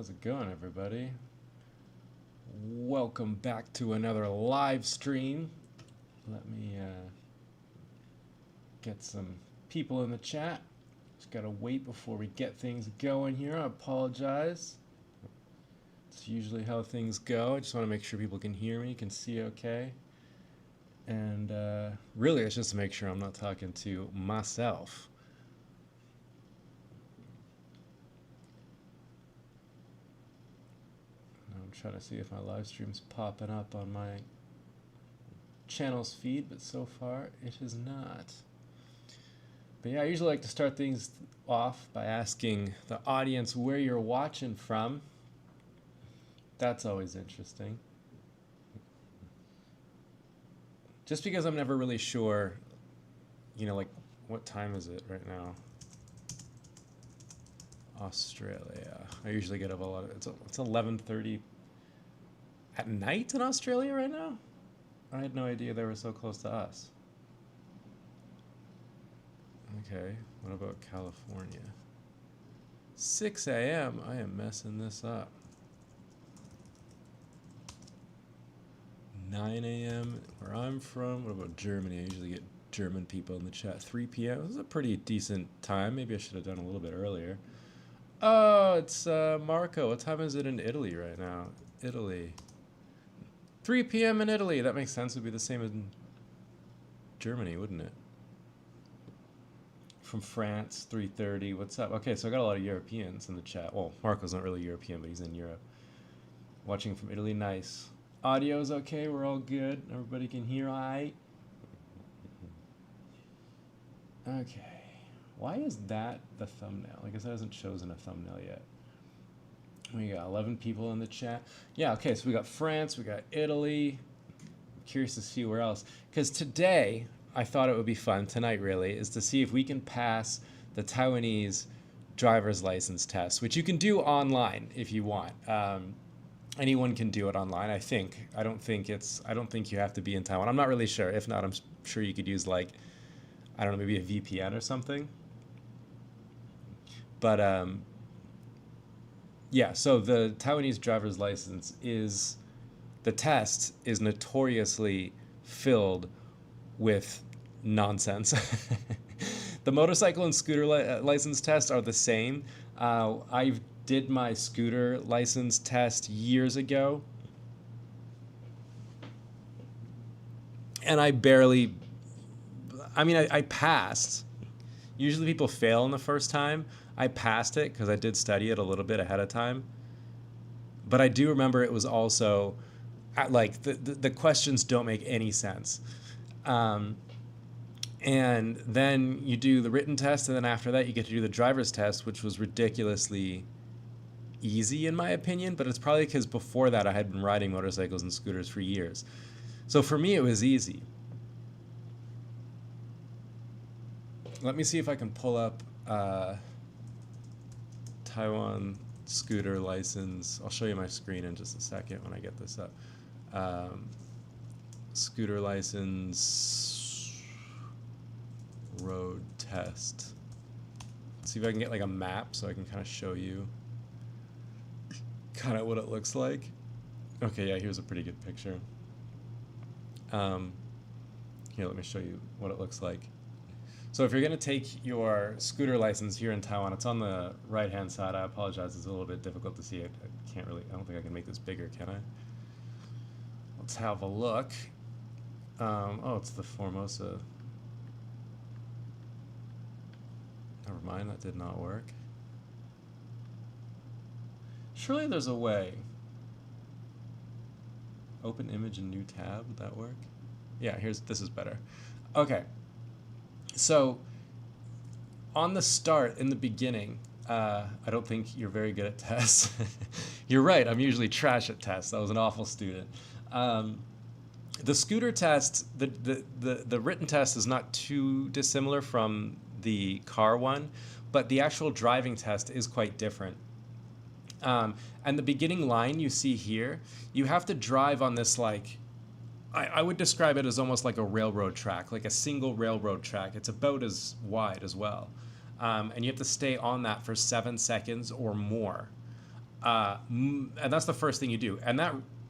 How's it going, everybody? Welcome back to another live stream. Let me get some people in the chat. Just gotta wait before we get things going here. I apologize. It's usually how things go. I just want to make sure people can hear me, can see okay. And really, it's just to make sure I'm not talking to myself. I'm trying to see if my live stream's popping up on my channel's feed, but so far it is not. But yeah, I usually like to start things off by asking the audience where you're watching from. That's always interesting. Just because I'm never really sure, like what time is it right now? Australia. I usually get up a lot of it's 11:30 at night in Australia right now. I had no idea they were so close to us. Okay, what about California? 6 a.m. I am messing this up. 9 a.m. where I'm from. What about Germany? I usually get German people in the chat. 3 p.m. This is a pretty decent time. Maybe I should have done a little bit earlier. Oh, it's Marco. What time is it in Italy right now? Italy. 3 p.m. in Italy. That makes sense. It would be the same in Germany, wouldn't it? From France, 3:30. What's up? Okay, so I got a lot of Europeans in the chat. Well, Marco's not really European, but he's in Europe. Watching from Italy. Nice. Audio's okay. We're all good. Everybody can hear all right. Okay. Why is that the thumbnail? I guess that hasn't chosen a thumbnail yet. We got 11 people in the chat. Yeah, okay, so we got France, we got Italy. I'm curious to see where else. Because today, I thought it would be fun, tonight really, is to see if we can pass the Taiwanese driver's license test, which you can do online if you want. Anyone can do it online, I think. I don't think you have to be in Taiwan. I'm not really sure. If not, I'm sure you could use I don't know, maybe a VPN or something. But yeah, so the Taiwanese driver's license the test is notoriously filled with nonsense. The motorcycle and scooter license tests are the same. I did my scooter license test years ago, and I passed. Usually people fail in the first time. I passed it because I did study it a little bit ahead of time. But I do remember it was also, the questions don't make any sense. And then you do the written test, and then after that you get to do the driver's test, which was ridiculously easy in my opinion, but it's probably because before that I had been riding motorcycles and scooters for years. So for me it was easy. Let me see if I can pull up Taiwan scooter license. I'll show you my screen in just a second when I get this up. Scooter license road test. Let's see if I can get a map so I can kind of show you kind of what it looks like. Okay, yeah, here's a pretty good picture. Here, let me show you what it looks like. So if you're going to take your scooter license here in Taiwan, it's on the right-hand side. I apologize, it's a little bit difficult to see it. I don't think I can make this bigger, can I? Let's have a look. Oh, it's the Formosa. Never mind, that did not work. Surely there's a way. Open image in new tab, would that work? Yeah, this is better. Okay. So, on the start, in the beginning, I don't think you're very good at tests. You're right, I'm usually trash at tests. I was an awful student. The scooter test, the written test is not too dissimilar from the car one, but the actual driving test is quite different. And the beginning line you see here, you have to drive on this I would describe it as almost like a railroad track, like a single railroad track. It's about as wide as well. And you have to stay on that for 7 seconds or more. And that's the first thing you do. And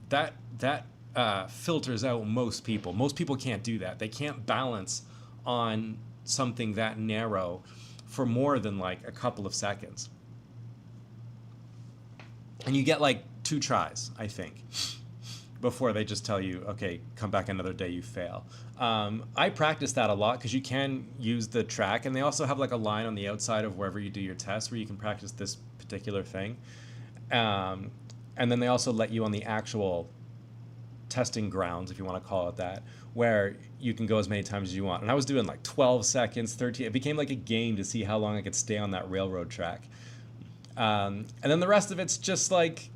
that filters out most people. Most people can't do that. They can't balance on something that narrow for more than like a couple of seconds. And you get like 2 tries, I think, before they just tell you, okay, come back another day, you fail. I practice that a lot because you can use the track, and they also have like a line on the outside of wherever you do your test where you can practice this particular thing. And then they also let you on the actual testing grounds, if you want to call it that, where you can go as many times as you want. And I was doing like 12 seconds, 13. It became like a game to see how long I could stay on that railroad track. And then the rest of it's just like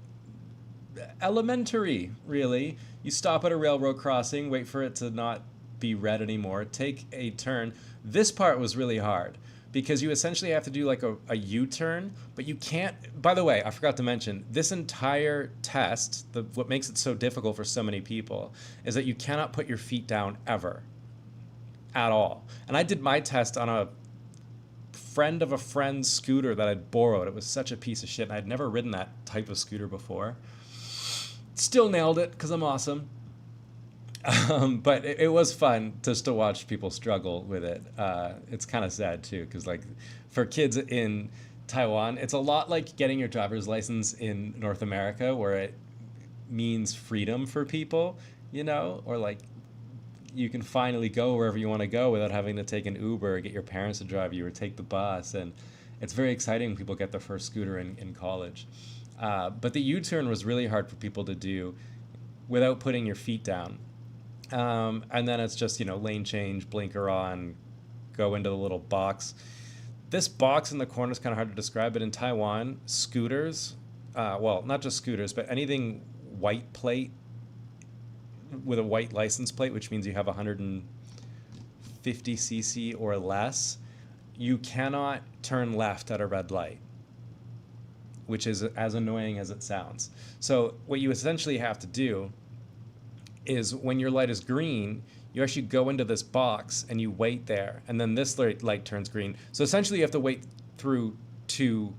elementary, really. You stop at a railroad crossing, wait for it to not be red anymore, take a turn. This part was really hard because you essentially have to do like a U-turn, but you can't. By the way, I forgot to mention, this entire test, what makes it so difficult for so many people is that you cannot put your feet down ever, at all. And I did my test on a friend of a friend's scooter that I'd borrowed. It was such a piece of shit, and I'd never ridden that type of scooter before. Still nailed it because I'm awesome. But it was fun just to watch people struggle with it. It's kind of sad too, because like for kids in Taiwan, it's a lot like getting your driver's license in North America, where it means freedom for people, you know, or like you can finally go wherever you want to go without having to take an Uber or get your parents to drive you or take the bus. And it's very exciting when people get their first scooter in college. But the U-turn was really hard for people to do without putting your feet down. And then it's just, you know, lane change, blinker on, go into the little box. This box in the corner is kind of hard to describe, but in Taiwan, scooters, well, not just scooters, but anything white plate with a white license plate, which means you have 150 cc or less, you cannot turn left at a red light, which is as annoying as it sounds. So what you essentially have to do is when your light is green, you actually go into this box and you wait there, and then this light turns green. So essentially you have to wait through 2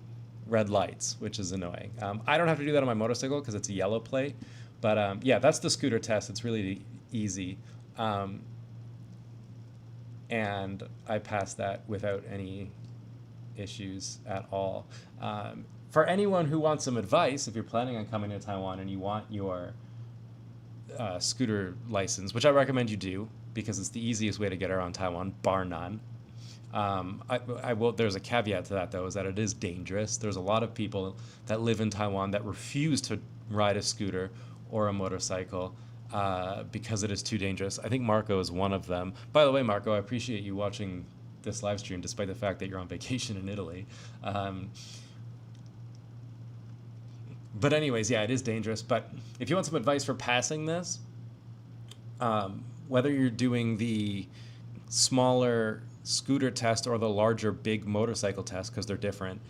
red lights, which is annoying. I don't have to do that on my motorcycle because it's a yellow plate, but yeah, that's the scooter test. It's really easy. And I passed that without any issues at all. For anyone who wants some advice, if you're planning on coming to Taiwan and you want your scooter license, which I recommend you do because it's the easiest way to get around Taiwan, bar none. I will. There's a caveat to that, though, is that it is dangerous. There's a lot of people that live in Taiwan that refuse to ride a scooter or a motorcycle because it is too dangerous. I think Marco is one of them. By the way, Marco, I appreciate you watching this live stream despite the fact that you're on vacation in Italy. But anyways, yeah, it is dangerous. But if you want some advice for passing this, whether you're doing the smaller scooter test or the larger big motorcycle test, because they're different,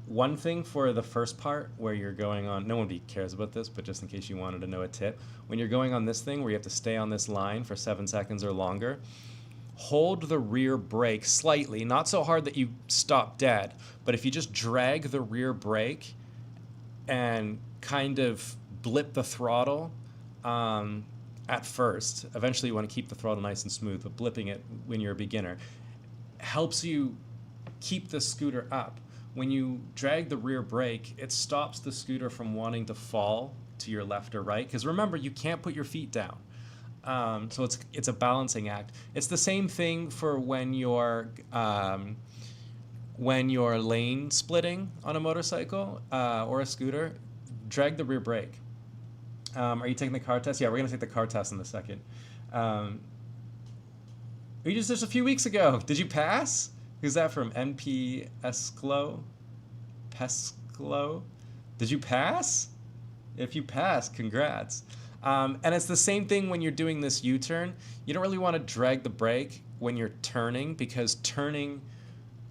one thing for the first part where you're going on, no one cares about this, but just in case you wanted to know a tip, when you're going on this thing where you have to stay on this line for 7 seconds or longer, hold the rear brake slightly, not so hard that you stop dead, but if you just drag the rear brake and kind of blip the throttle at first. Eventually you want to keep the throttle nice and smooth, but blipping it when you're a beginner helps you keep the scooter up. When you drag the rear brake, it stops the scooter from wanting to fall to your left or right, because remember, you can't put your feet down. So it's a balancing act. It's the same thing for when you're lane splitting on a motorcycle or a scooter. Drag the rear brake. Are you taking the car test? Yeah, we're gonna take the car test in a second. You just a few weeks ago. Did you pass? Who's that from? NP Esclo? Pesclo? Did you pass? If you passed, congrats. And it's the same thing when you're doing this U-turn. You don't really want to drag the brake when you're turning, because turning,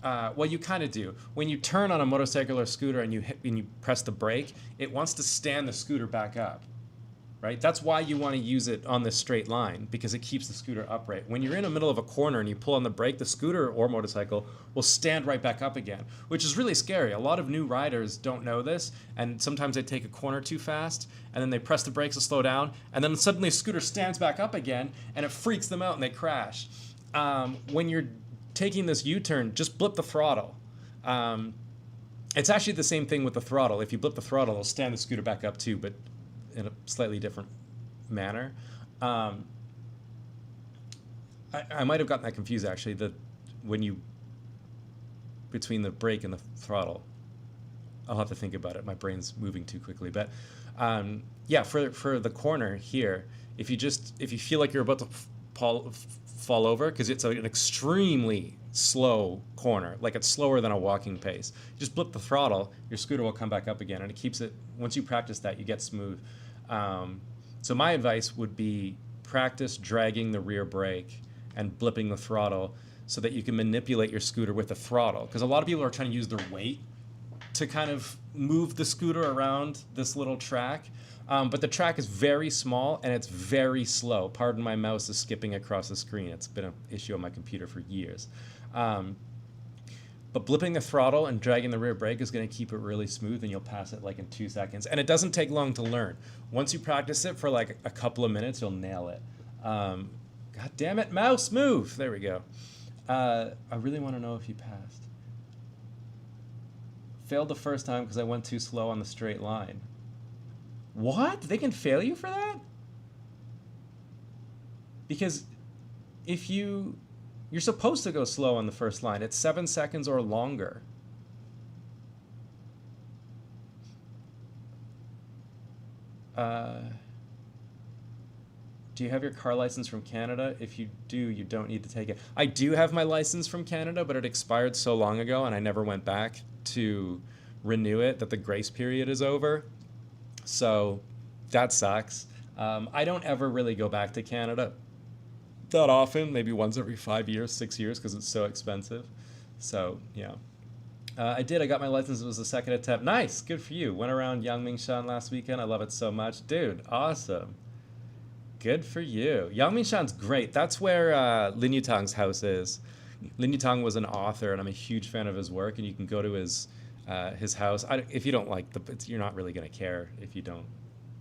well, you kind of do. When you turn on a motorcycle or scooter and you press the brake, it wants to stand the scooter back up. right? That's why you want to use it on this straight line, because it keeps the scooter upright. When you're in the middle of a corner and you pull on the brake, the scooter or motorcycle will stand right back up again, which is really scary. A lot of new riders don't know this, and sometimes they take a corner too fast, and then they press the brakes to slow down, and then suddenly a scooter stands back up again, and it freaks them out and they crash. When you're taking this U-turn, just blip the throttle. It's actually the same thing with the throttle. If you blip the throttle, it'll stand the scooter back up too, but in a slightly different manner. I might have gotten that confused actually. When you between the brake and the throttle, I'll have to think about it. My brain's moving too quickly. But yeah, for the corner here, if you feel like you're about to fall over, because it's an extremely slow corner, like it's slower than a walking pace, you just blip the throttle, your scooter will come back up again, and it keeps it. Once you practice that, you get smooth. So my advice would be practice dragging the rear brake and blipping the throttle so that you can manipulate your scooter with the throttle. Because a lot of people are trying to use their weight to kind of move the scooter around this little track. But the track is very small and it's very slow. Pardon, my mouse is skipping across the screen. It's been an issue on my computer for years. But blipping the throttle and dragging the rear brake is going to keep it really smooth, and you'll pass it like in 2 seconds. And it doesn't take long to learn. Once you practice it for like a couple of minutes, you'll nail it. God damn it, mouse, move! There we go. I really want to know if you passed. Failed the first time because I went too slow on the straight line. What? They can fail you for that? Because if you're supposed to go slow on the first line. It's 7 seconds or longer. Do you have your car license from Canada? If you do, you don't need to take it. I do have my license from Canada, but it expired so long ago, and I never went back to renew it, that the grace period is over. So that sucks. I don't ever really go back to Canada that often, maybe once every 5 years, 6 years, because it's so expensive. So, yeah. I got my license. It was the second attempt. Nice. Good for you. Went around Yangmingshan last weekend. I love it so much. Dude, awesome. Good for you. Yangmingshan's great. That's where Lin Yutang's house is. Lin Yutang was an author, and I'm a huge fan of his work, and you can go to his house. If you don't like you're not really going to care if you don't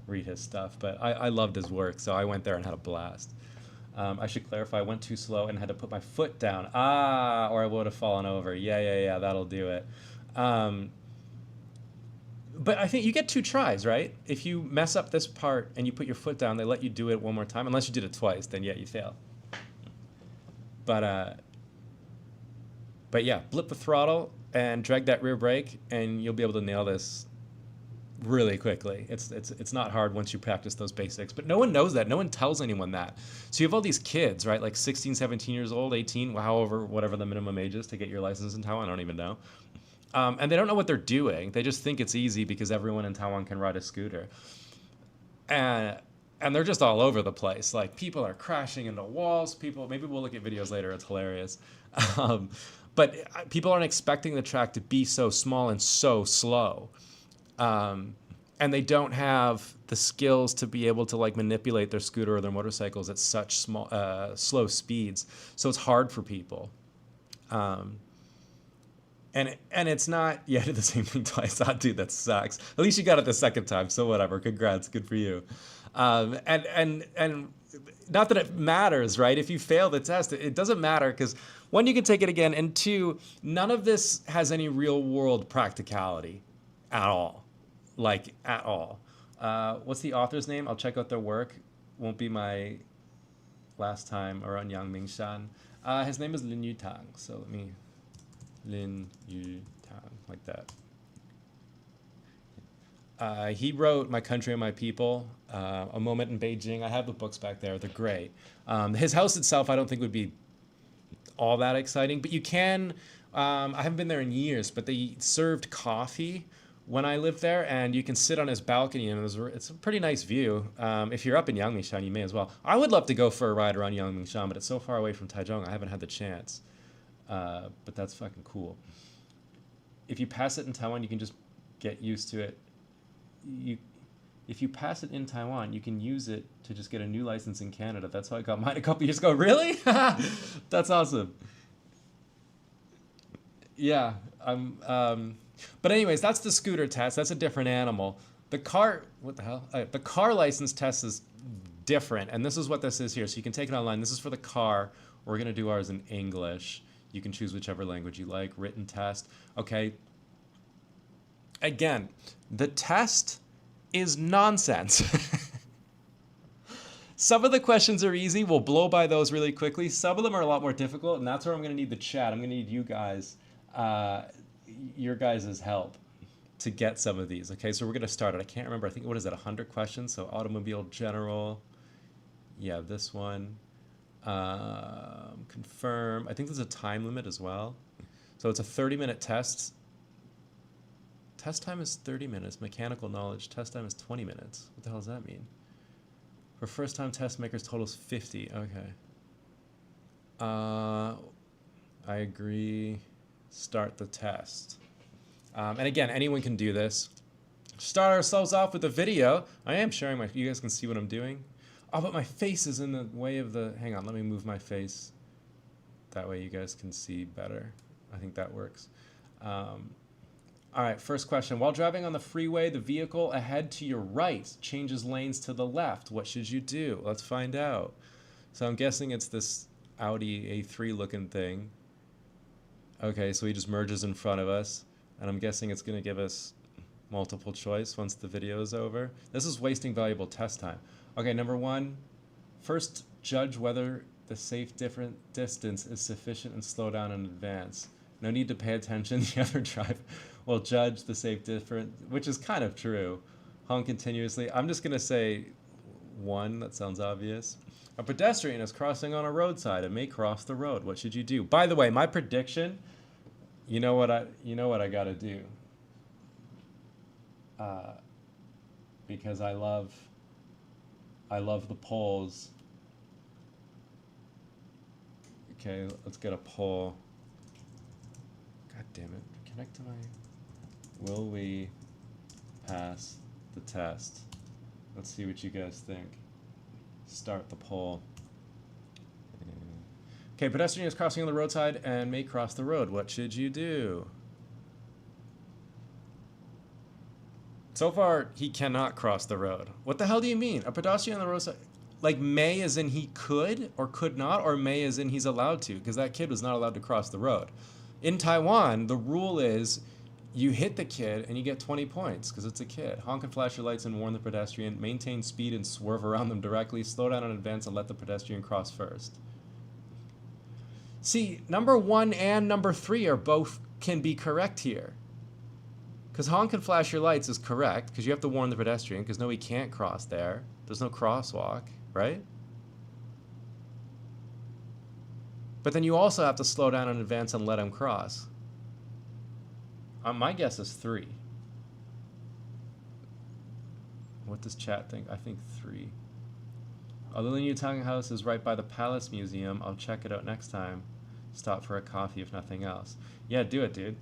read his stuff, but I loved his work, so I went there and had a blast. I should clarify, I went too slow and had to put my foot down. Or I would have fallen over. Yeah, that'll do it. But I think you get 2 tries, right? If you mess up this part and you put your foot down, they let you do it one more time. Unless you did it twice, then yeah, you fail. But yeah, blip the throttle and drag that rear brake, and you'll be able to nail this really quickly. It's not hard once you practice those basics, but no one knows that. No one tells anyone that. So you have all these kids, right? Like 16, 17 years old, 18, whatever the minimum age is to get your license in Taiwan. I don't even know. And they don't know what they're doing. They just think it's easy because everyone in Taiwan can ride a scooter. And they're just all over the place. Like, people are crashing into walls. Maybe we'll look at videos later. It's hilarious. But people aren't expecting the track to be so small and so slow. And they don't have the skills to be able to like manipulate their scooter or their motorcycles at such slow speeds. So it's hard for people. And it's not, I did the same thing twice. Dude, that sucks. At least you got it the second time, so whatever. Congrats, good for you. And not that it matters, right? If you fail the test, it doesn't matter, because 1, you can take it again, and 2, none of this has any real world practicality at all. Like, at all. What's the author's name? I'll check out their work. Won't be my last time around Yangmingshan. His name is Lin Yutang, so let me... Lin Yutang, like that. He wrote My Country and My People, A Moment in Beijing. I have the books back there. They're great. His house itself, I don't think would be all that exciting, but you can... I haven't been there in years, but they served coffee when I lived there, and you can sit on his balcony, and it's a pretty nice view. If you're up in Yangmingshan, you may as well. I would love to go for a ride around Yangmingshan, but it's so far away from Taichung, I haven't had the chance. But that's fucking cool. If you pass it in Taiwan, you can just get used to it. If you pass it in Taiwan, you can use it to just get a new license in Canada. That's how I got mine a couple years ago. Really? That's awesome. Yeah. But anyways, that's the scooter test. That's a different animal. The car, what the hell? The car license test is different, and this is what this is here. So you can take it online. This is for the car. We're gonna do ours in English. You can choose whichever language you like. Written test. Okay. Again, the test is nonsense. Some of the questions are easy. We'll blow by those really quickly. Some of them are a lot more difficult, and that's where I'm going to need the chat. I'm going to need you guys, your guys' help to get some of these. Okay, so we're going to start it. I can't remember. I think, what is it, 100 questions? So automobile general. Yeah, this one. Confirm. I think there's a time limit as well. So it's a 30-minute test. Test time is 30 minutes. Mechanical knowledge. Test time is 20 minutes. What the hell does that mean? For first-time test makers, totals 50. Okay. I agree. Start the test. And again, anyone can do this. Start ourselves off with a video. I am sharing my... You guys can see what I'm doing. Oh, but my face is in the way of the... Hang on, let me move my face. That way you guys can see better. I think that works. All right, first question. While driving on the freeway, the vehicle ahead to your right changes lanes to the left. What should you do? Let's find out. So I'm guessing it's this Audi A3 looking thing. Okay, so he just merges in front of us. And I'm guessing it's going to give us multiple choice once the video is over. This is wasting valuable test time. Okay, number one, first judge whether the safe distance is sufficient and slow down in advance. No need to pay attention. The other driver will judge the safe difference, which is kind of true. Honk continuously. I'm just going to say one. That sounds obvious. A pedestrian is crossing on a roadside and may cross the road. What should you do? By the way, my prediction, you know what I got to do. Because I love the polls. Okay, let's get a poll. God damn it. Connect to my... Will we pass the test? Let's see what you guys think. Start the poll. Okay, pedestrian is crossing on the roadside and may cross the road. What should you do? So far, he cannot cross the road. What the hell do you mean? A pedestrian on the roadside... Like, may as in he could or could not, or may as in he's allowed to? Because that kid was not allowed to cross the road. In Taiwan, the rule is you hit the kid and you get 20 points because it's a kid. Honk and flash your lights and warn the pedestrian. Maintain speed and swerve around them directly. Slow down in advance and let the pedestrian cross first. See, number 1 and number 3 are both can be correct here. Because honk and flash your lights is correct because you have to warn the pedestrian because no, he can't cross there. There's no crosswalk, right? But then you also have to slow down in advance and let him cross. My guess is 3. What does chat think? I think 3. Although the new townhouse is right by the Palace Museum, I'll check it out next time. Stop for a coffee if nothing else. Yeah, do it, dude.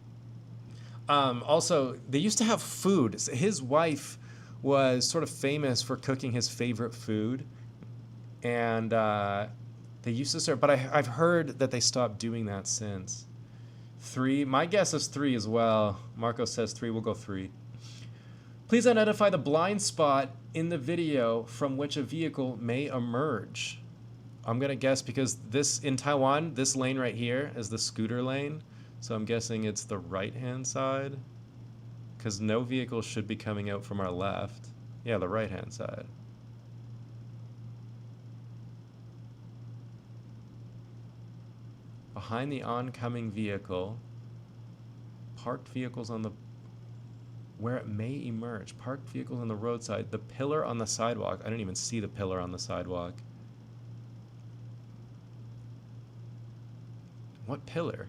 Also, they used to have food. His wife was sort of famous for cooking his favorite food. And they used to serve, but I've heard that they stopped doing that since. 3. My guess is 3 as well. Marco says 3. We'll go 3. Please identify the blind spot in the video from which a vehicle may emerge. I'm going to guess because this, in Taiwan, this lane right here is the scooter lane. So I'm guessing it's the right-hand side. Because no vehicle should be coming out from our left. Yeah, the right-hand side. Behind the oncoming vehicle, parked vehicles on the, where it may emerge, parked vehicles on the roadside, the pillar on the sidewalk. I didn't even see the pillar on the sidewalk. What pillar?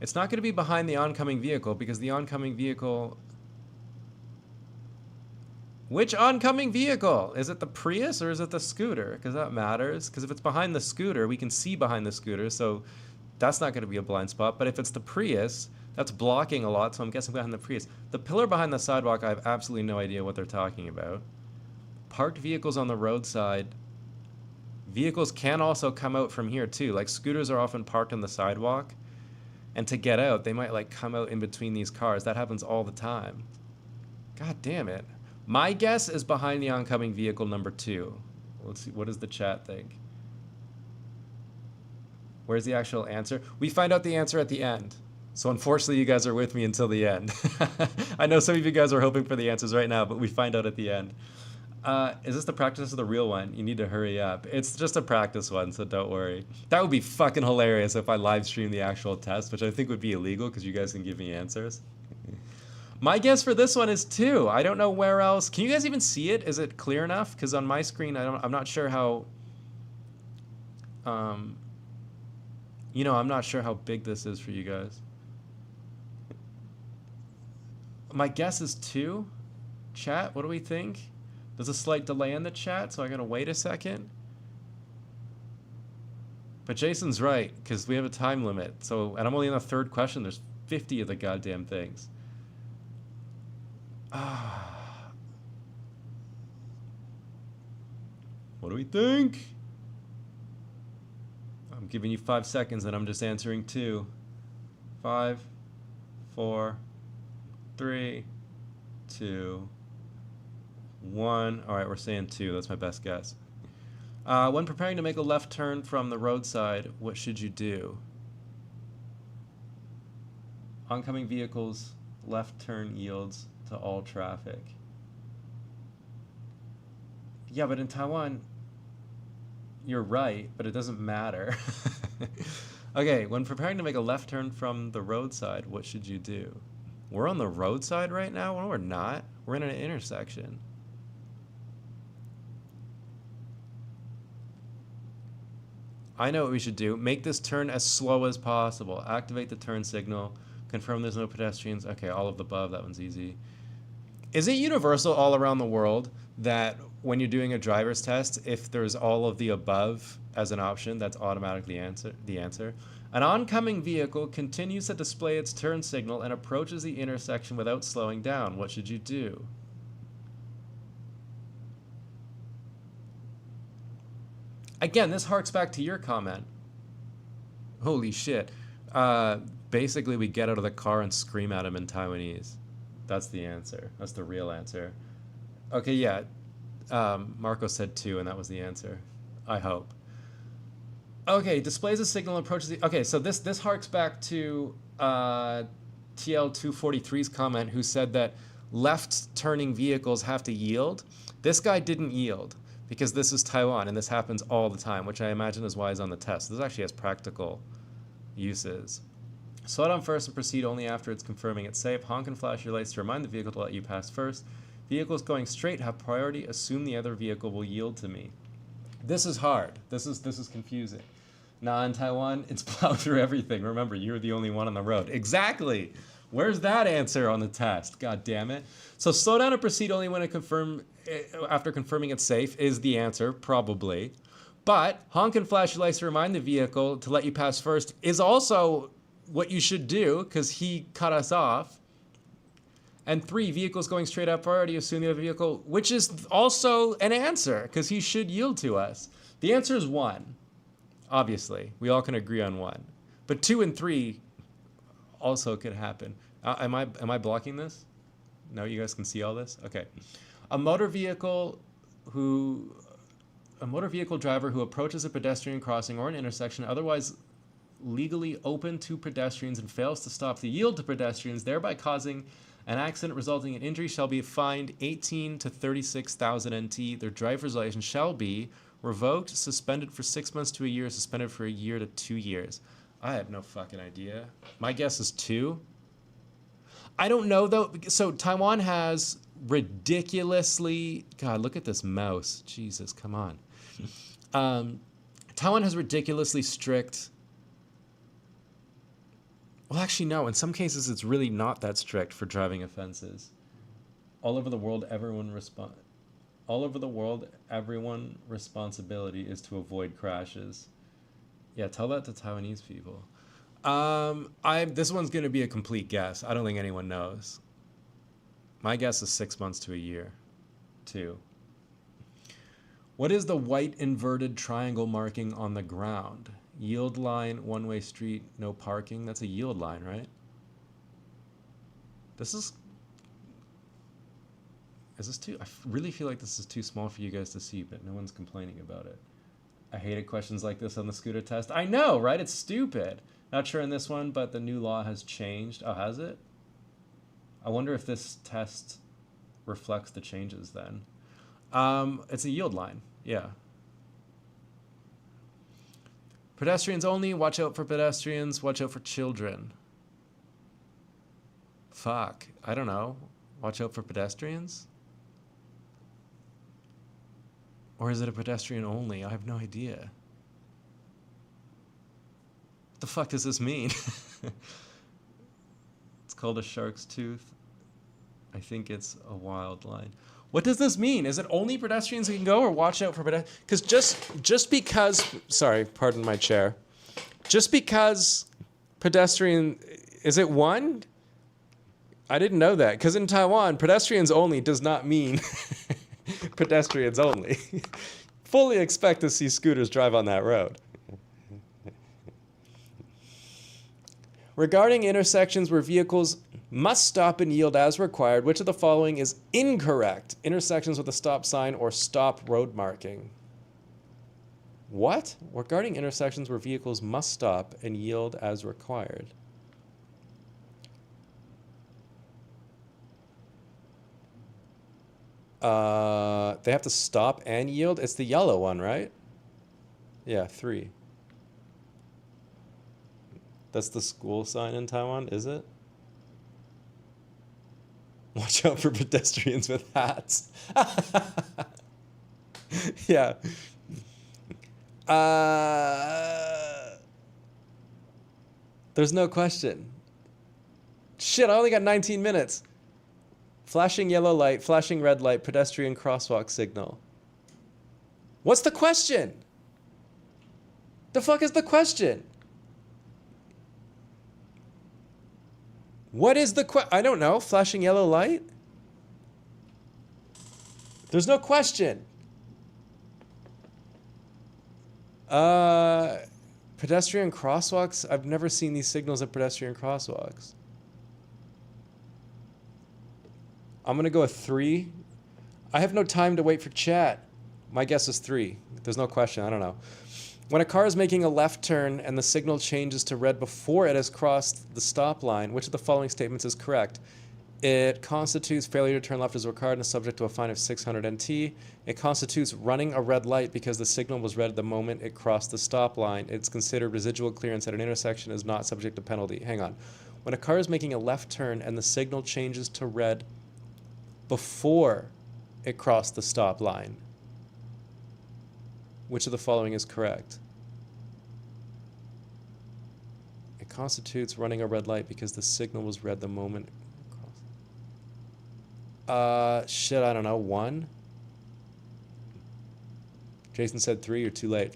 It's not going to be behind the oncoming vehicle because the oncoming vehicle... Which oncoming vehicle? Is it the Prius or is it the scooter? Because that matters. Because if it's behind the scooter, we can see behind the scooter. So that's not going to be a blind spot. But if it's the Prius, that's blocking a lot, so I'm guessing behind the Prius. The pillar behind the sidewalk, I have absolutely no idea what they're talking about. Parked vehicles on the roadside. Vehicles can also come out from here too. Like scooters are often parked on the sidewalk, and to get out, they might like come out in between these cars. That happens all the time. God damn it. My guess is behind the oncoming vehicle number 2. Let's see, what does the chat think? Where's the actual answer? We find out the answer at the end. So unfortunately, you guys are with me until the end. I know some of you guys are hoping for the answers right now, but we find out at the end. Is this the practice or the real one? You need to hurry up. It's just a practice one, so don't worry. That would be fucking hilarious if I live stream the actual test, which I think would be illegal because you guys can give me answers. My guess for this one is 2. I don't know where else. Can you guys even see it? Is it clear enough? Because on my screen, I'm not sure how. You know, I'm not sure how big this is for you guys. My guess is 2. Chat, what do we think? There's a slight delay in the chat, so I gotta wait a second. But Jason's right, because we have a time limit. So, and I'm only in the 3rd question. There's 50 of the goddamn things. What do we think? I'm giving you 5 seconds, and I'm just answering 2. 5, 4, 3, 2, 1. All right, we're saying 2. That's my best guess. When preparing to make a left turn from the roadside, what should you do? Oncoming vehicles, left turn yields to all traffic. Yeah, but in Taiwan, you're right, but it doesn't matter. Okay, when preparing to make a left turn from the roadside, what should you do? We're on the roadside right now? No, we're not. We're in an intersection. I know what we should do. Make this turn as slow as possible. Activate the turn signal. Confirm there's no pedestrians. Okay, all of the above. That one's easy. Is it universal all around the world that when you're doing a driver's test, if there's all of the above as an option, that's automatically the answer? An oncoming vehicle continues to display its turn signal and approaches the intersection without slowing down. What should you do? Again, this harks back to your comment. Holy shit. Basically, we get out of the car and scream at him in Taiwanese. That's the answer. That's the real answer. Okay, yeah. Marco said 2, and that was the answer. I hope. Okay, displays a signal and approaches the... Okay, so this harks back to TL243's comment, who said that left-turning vehicles have to yield. This guy didn't yield, because this is Taiwan, and this happens all the time, which I imagine is why he's on the test. This actually has practical uses. Slow down first and proceed only after it's confirming it's safe. Honk and flash your lights to remind the vehicle to let you pass first. Vehicles going straight have priority. Assume the other vehicle will yield to me. This is hard. This is confusing. Nah, in Taiwan, it's plow through everything. Remember, you're the only one on the road. Exactly. Where's that answer on the test? God damn it. So slow down and proceed only when after confirming it's safe is the answer, probably. But honk and flash your lights to remind the vehicle to let you pass first is also what you should do, because he cut us off. And 3, vehicles going straight up priority, assume the other vehicle, which is also an answer, because he should yield to us. The answer is 1. Obviously, we all can agree on 1. But 2 and 3 also could happen. Am I blocking this? No, you guys can see all this? Okay. A motor vehicle driver who approaches a pedestrian crossing or an intersection otherwise legally open to pedestrians and fails to stop the yield to pedestrians, thereby causing an accident resulting in injury, shall be fined 18 to 36,000 NT. Their driver's license shall be revoked, suspended for 6 months to a year, suspended for a year to 2 years. I have no fucking idea. My guess is 2. I don't know, though. So Taiwan has ridiculously... God, look at this mouse. Jesus, come on. Taiwan has ridiculously strict... Well, actually, no. In some cases, it's really not that strict for driving offenses. All over the world, everyone's responsibility is to avoid crashes. Yeah, tell that to Taiwanese people. This one's gonna be a complete guess. I don't think anyone knows. My guess is 6 months to a year. 2. What is the white inverted triangle marking on the ground? Yield line, one-way street, no parking. That's a yield line, right? Is this too... I really feel like this is too small for you guys to see, but no one's complaining about it. I hated questions like this on the scooter test. I know, right? It's stupid. Not sure in this one, but the new law has changed. Oh, has it? I wonder if this test reflects the changes then. It's a yield line. Yeah. Pedestrians only. Watch out for pedestrians. Watch out for children. Fuck. I don't know. Watch out for pedestrians? Or is it a pedestrian only? I have no idea. What the fuck does this mean? It's called a shark's tooth. I think it's a wild line. What does this mean? Is it only pedestrians who can go, or watch out for pedestrians? Because just because, sorry, pardon my chair. Just because pedestrian, is it one? I didn't know that. Because in Taiwan, pedestrians only does not mean pedestrians only. Fully expect to see scooters drive on that road. Regarding intersections where vehicles must stop and yield as required, which of the following is incorrect? Intersections with a stop sign or stop road marking. What? Regarding intersections where vehicles must stop and yield as required. They have to stop and yield? It's the yellow one, right? Yeah, 3. That's the school sign in Taiwan, is it? Watch out for pedestrians with hats. Yeah. There's no question. Shit, I only got 19 minutes. Flashing yellow light, flashing red light, pedestrian crosswalk signal. What's the question? The fuck is the question? What is the I don't know. Flashing yellow light? There's no question. Pedestrian crosswalks? I've never seen these signals at pedestrian crosswalks. I'm going to go with 3. I have no time to wait for chat. My guess is 3. There's no question. I don't know. When a car is making a left turn and the signal changes to red before it has crossed the stop line, which of the following statements is correct? It constitutes failure to turn left as required and is subject to a fine of 600 NT. It constitutes running a red light because the signal was red at the moment it crossed the stop line. It's considered residual clearance at an intersection is not subject to penalty. Hang on. When a car is making a left turn and the signal changes to red before it crossed the stop line, which of the following is correct? It constitutes running a red light because the signal was red the moment it crossed. Shit, I don't know. 1? Jason said 3. You're too late.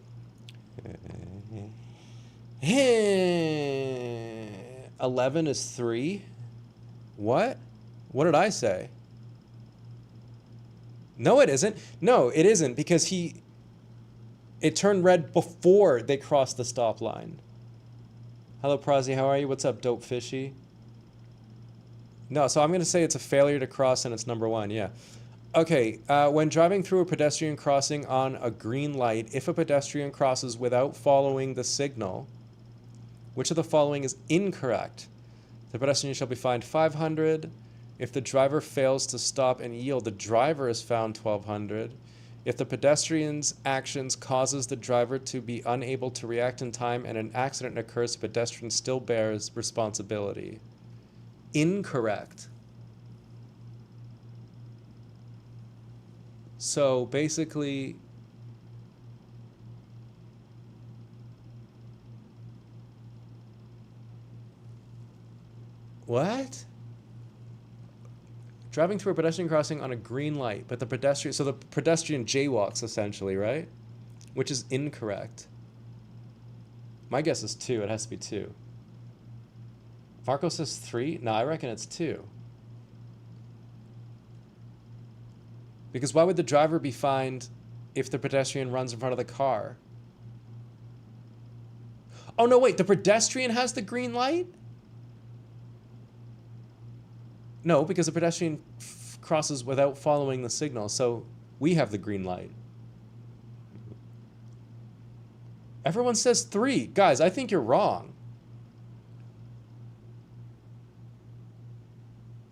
11 is 3. What? What did I say? No, it isn't. No, it isn't because it turned red before they crossed the stop line. Hello, Prazi. How are you? What's up, Dope Fishy? No, so I'm going to say it's a failure to cross and it's number 1. Yeah. Okay. When driving through a pedestrian crossing on a green light, if a pedestrian crosses without following the signal, which of the following is incorrect? The pedestrian shall be fined 500. If the driver fails to stop and yield, the driver is found 1,200. If the pedestrian's actions causes the driver to be unable to react in time and an accident occurs, the pedestrian still bears responsibility. Incorrect. So basically, what? Driving through a pedestrian crossing on a green light, but the pedestrian jaywalks essentially, right? Which is incorrect. My guess is 2. It has to be 2. Marco says 3? No, I reckon it's 2. Because why would the driver be fined if the pedestrian runs in front of the car? Oh, no, wait. The pedestrian has the green light? No, because the pedestrian crosses without following the signal. So we have the green light. Everyone says 3. Guys, I think you're wrong.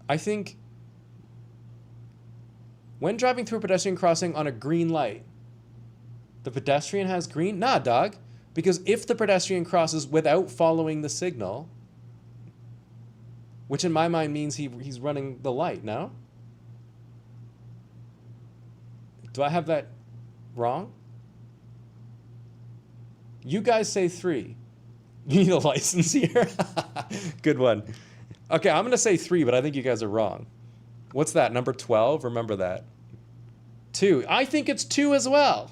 I think when driving through a pedestrian crossing on a green light, the pedestrian has green? Nah, dog. Because if the pedestrian crosses without following the signal, which in my mind means he's running the light, no? Do I have that wrong? You guys say 3. You need a license here? Good one. Okay, I'm going to say 3, but I think you guys are wrong. What's that, number 12? Remember that. 2. I think it's 2 as well.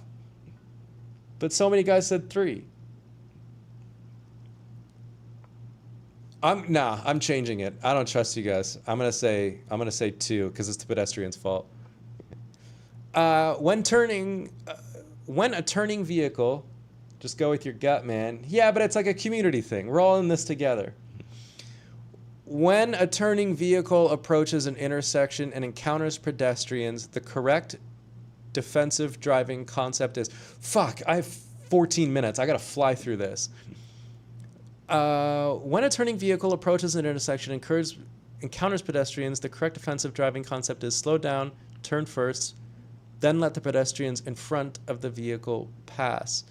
But so many guys said 3. I'm changing it. I don't trust you guys. I'm gonna say 2 because it's the pedestrian's fault. When a turning vehicle, just go with your gut, man. Yeah, but it's like a community thing. We're all in this together. When a turning vehicle approaches an intersection and encounters pedestrians, the correct defensive driving concept is, fuck, I have 14 minutes. I gotta fly through this. When a turning vehicle approaches an intersection and encounters pedestrians, the correct defensive driving concept is slow down, turn first, then let the pedestrians in front of the vehicle pass.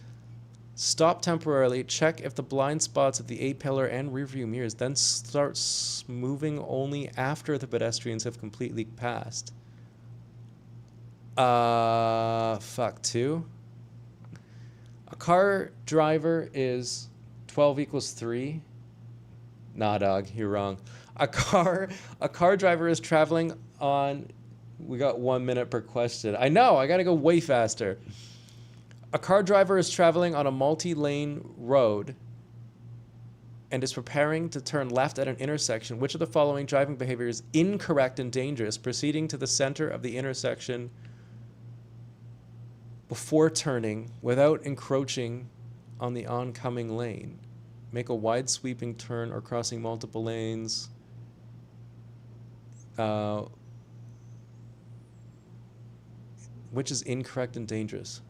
Stop temporarily, check if the blind spots of the A-pillar and rearview mirrors, then start moving only after the pedestrians have completely passed. Fuck, 2. A car driver is 12 equals 3. Nah, dog, you're wrong. A car driver is traveling on... We got 1 minute per question. I know, I gotta go way faster. A car driver is traveling on a multi-lane road and is preparing to turn left at an intersection. Which of the following driving behavior is incorrect and dangerous? Proceeding to the center of the intersection before turning without encroaching on the oncoming lane. Make a wide sweeping turn or crossing multiple lanes. Which is incorrect and dangerous?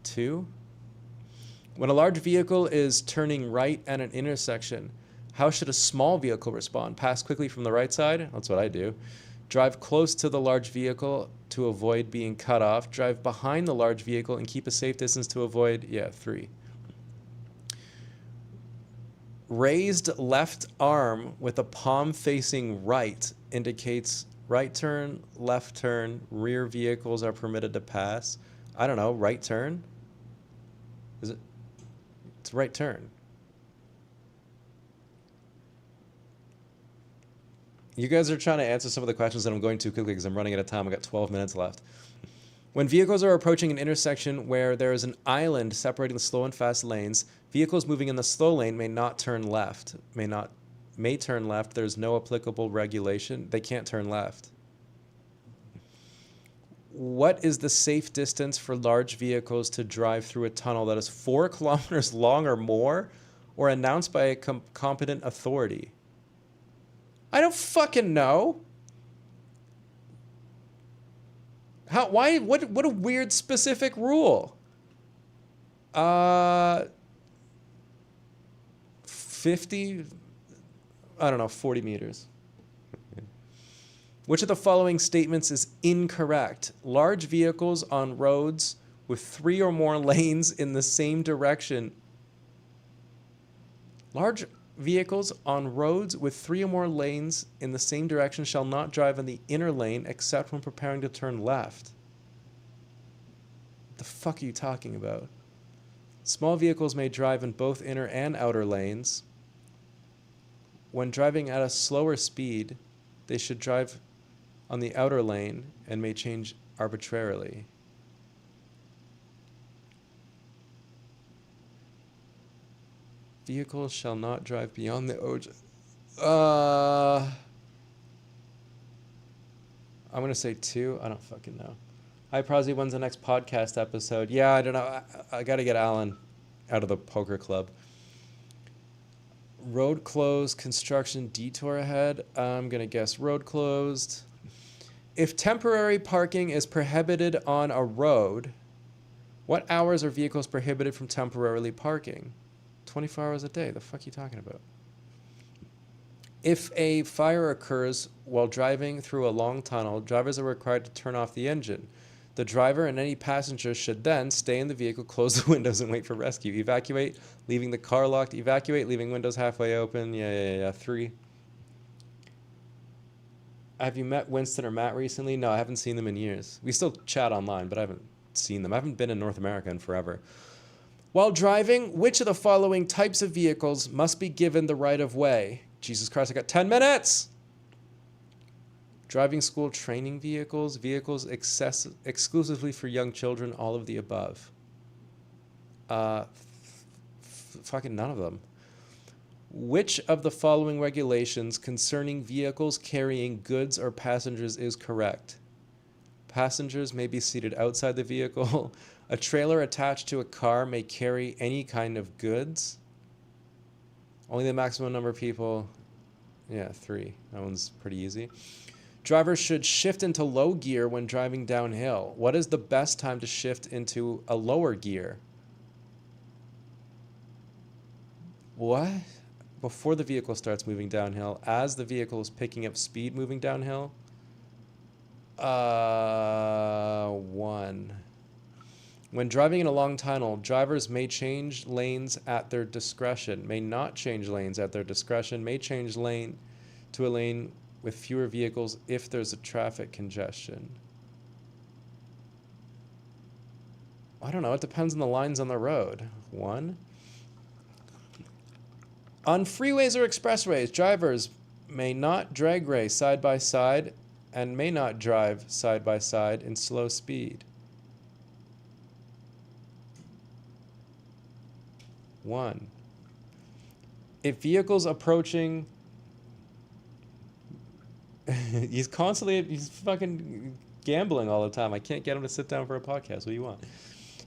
2. When a large vehicle is turning right at an intersection, how should a small vehicle respond? Pass quickly from the right side? That's what I do. Drive close to the large vehicle to avoid being cut off. Drive behind the large vehicle and keep a safe distance to avoid... 3. Raised left arm with a palm facing right indicates right turn, left turn, rear vehicles are permitted to pass. I don't know, right turn? Is it? It's right turn. You guys are trying to answer some of the questions and I'm going too quickly because I'm running out of time. I've got 12 minutes left. When vehicles are approaching an intersection where there is an island separating the slow and fast lanes, vehicles moving in the slow lane may turn left. May turn left. There's no applicable regulation. They can't turn left. What is the safe distance for large vehicles to drive through a tunnel that is 4 kilometers long or more, or announced by a competent authority? I don't fucking know. How? Why? What a weird specific rule. 50. I don't know. 40 meters. Which of the following statements is incorrect? Large vehicles on roads with 3 or more lanes in the same direction. Large vehicles on roads with 3 or more lanes in the same direction shall not drive in the inner lane except when preparing to turn left. What the fuck are you talking about? Small vehicles may drive in both inner and outer lanes. When driving at a slower speed, they should drive on the outer lane and may change arbitrarily. Vehicles shall not drive beyond the OJ. I'm gonna say 2. I don't fucking know. Hi, Prozzy. When's the next podcast episode? Yeah, I don't know. I got to get Alan out of the poker club. Road closed, construction detour ahead. I'm going to guess road closed. If temporary parking is prohibited on a road, what hours are vehicles prohibited from temporarily parking? 24 hours a day. The fuck are you talking about? If a fire occurs while driving through a long tunnel, drivers are required to turn off the engine. The driver and any passengers should then stay in the vehicle, close the windows, and wait for rescue. Evacuate, leaving the car locked. Evacuate, leaving windows halfway open. Yeah. 3. Have you met Winston or Matt recently? No, I haven't seen them in years. We still chat online, but I haven't seen them. I haven't been in North America in forever. While driving, which of the following types of vehicles must be given the right of way? Jesus Christ, I got 10 minutes! Driving school training vehicles, vehicles exclusively for young children, all of the above. Fucking none of them. Which of the following regulations concerning vehicles carrying goods or passengers is correct? Passengers may be seated outside the vehicle. A trailer attached to a car may carry any kind of goods. Only the maximum number of people. Yeah, 3. That one's pretty easy. Drivers should shift into low gear when driving downhill. What is the best time to shift into a lower gear? What? Before the vehicle starts moving downhill, as the vehicle is picking up speed moving downhill? 1. When driving in a long tunnel, drivers may change lanes at their discretion, may not change lanes at their discretion, may change lane to a lane with fewer vehicles if there's a traffic congestion. I don't know. It depends on the lines on the road. 1. On freeways or expressways, drivers may not drag race side by side and may not drive side by side in slow speed. 1. If vehicles approaching... he's fucking gambling all the time. I can't get him to sit down for a podcast. What do you want?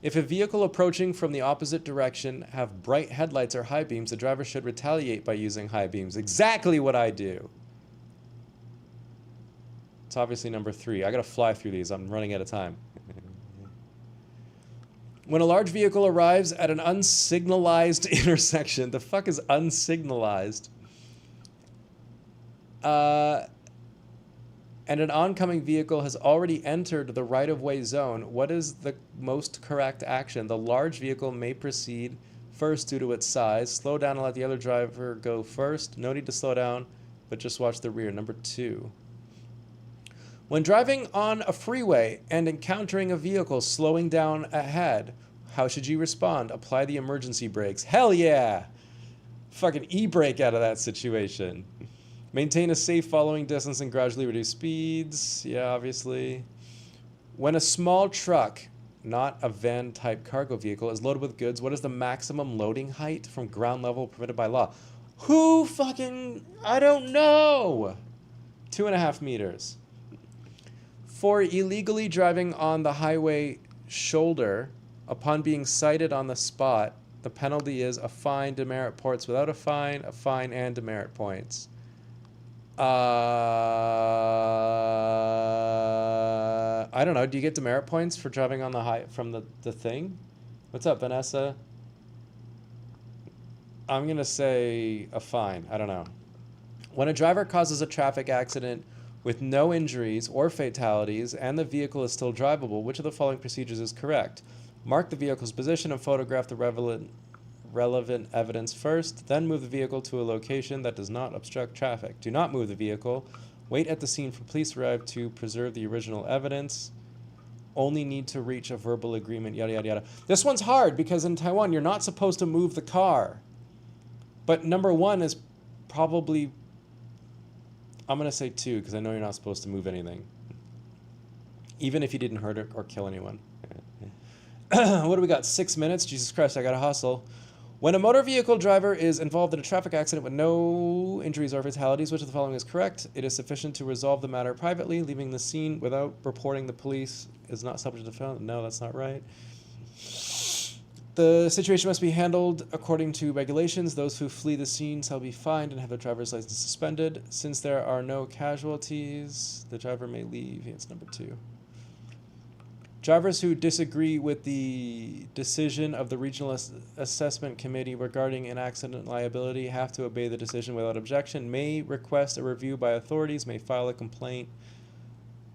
If a vehicle approaching from the opposite direction have bright headlights or high beams, the driver should retaliate by using high beams. Exactly what I do. It's obviously number 3. I gotta fly through these. I'm running out of time. When a large vehicle arrives at an unsignalized intersection, the fuck is unsignalized? And an oncoming vehicle has already entered the right-of-way zone, what is the most correct action? The large vehicle may proceed first due to its size. Slow down and let the other driver go first. No need to slow down, but just watch the rear. Number 2. When driving on a freeway and encountering a vehicle slowing down ahead, how should you respond? Apply the emergency brakes. Hell yeah! Fucking e-brake out of that situation. Maintain a safe following distance and gradually reduce speeds. Yeah, obviously. When a small truck, not a van-type cargo vehicle, is loaded with goods, what is the maximum loading height from ground level permitted by law? Who fucking... I don't know! 2.5 meters. For illegally driving on the highway shoulder, upon being cited on the spot, the penalty is a fine, demerit points. Without a fine and demerit points. I don't know. Do you get demerit points for driving on the from the thing? What's up, Vanessa? I'm going to say a fine. I don't know. When a driver causes a traffic accident with no injuries or fatalities and the vehicle is still drivable, which of the following procedures is correct? Mark the vehicle's position and photograph the relevant evidence first, then move the vehicle to a location that does not obstruct traffic. Do not move the vehicle. Wait at the scene for police to arrive to preserve the original evidence. Only need to reach a verbal agreement, yada, yada, yada. This one's hard because in Taiwan, you're not supposed to move the car. But number 1 is probably... I'm going to say 2 because I know you're not supposed to move anything. Even if you didn't hurt or kill anyone. What do we got? 6 minutes? Jesus Christ, I got to hustle. When a motor vehicle driver is involved in a traffic accident with no injuries or fatalities, which of the following is correct? It is sufficient to resolve the matter privately, leaving the scene without reporting the police is not subject to felony. No, that's not right. The situation must be handled according to regulations. Those who flee the scene shall be fined and have their driver's license suspended. Since there are no casualties, the driver may leave. It's number 2. Drivers who disagree with the decision of the Regional Assessment Committee regarding an accident liability have to obey the decision without objection, may request a review by authorities, may file a complaint.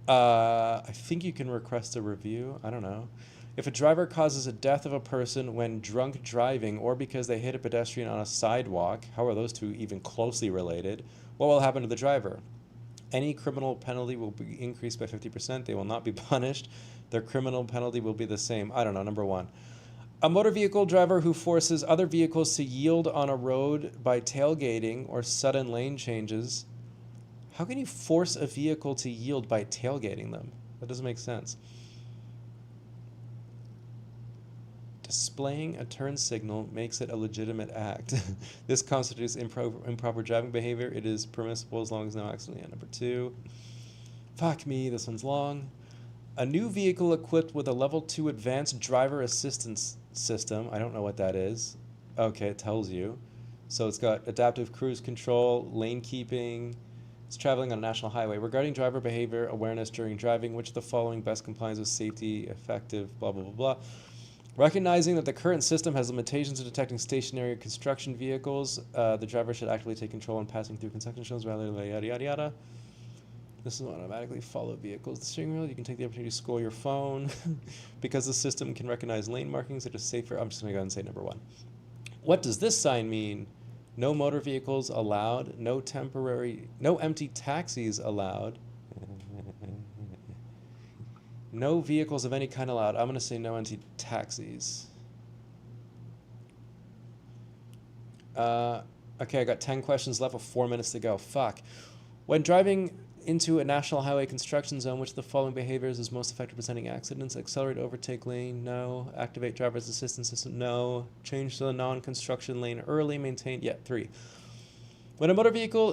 I think you can request a review. I don't know. If a driver causes a death of a person when drunk driving or because they hit a pedestrian on a sidewalk, how are those two even closely related? What will happen to the driver? Any criminal penalty will be increased by 50%. They will not be punished. Their criminal penalty will be the same. I don't know. Number 1. A motor vehicle driver who forces other vehicles to yield on a road by tailgating or sudden lane changes. How can you force a vehicle to yield by tailgating them? That doesn't make sense. Displaying a turn signal makes it a legitimate act. This constitutes improper driving behavior. It is permissible as long as no accident. Yeah, number 2. Fuck me, this one's long. A new vehicle equipped with a level 2 advanced driver assistance system. I don't know what that is. Okay, it tells you. So it's got adaptive cruise control, lane keeping. It's traveling on a national highway. Regarding driver behavior awareness during driving, which of the following best complies with safety, effective, blah, blah, blah, blah. Recognizing that the current system has limitations in detecting stationary construction vehicles, the driver should actively take control when passing through construction zones rather than yada, yada, yada. This will automatically follow vehicles. The steering wheel, you can take the opportunity to score your phone. Because the system can recognize lane markings, it is safer. I'm just going to go ahead and say number 1. What does this sign mean? No motor vehicles allowed. No empty taxis allowed. No vehicles of any kind allowed. I'm going to say no empty taxis. Okay, I got 10 questions left with 4 minutes to go. Fuck. When driving into a national highway construction zone, which of the following behaviors is most effective at preventing accidents? Accelerate, overtake lane, no. Activate driver's assistance system, no. Change to the non-construction lane early, maintain, 3. When a motor vehicle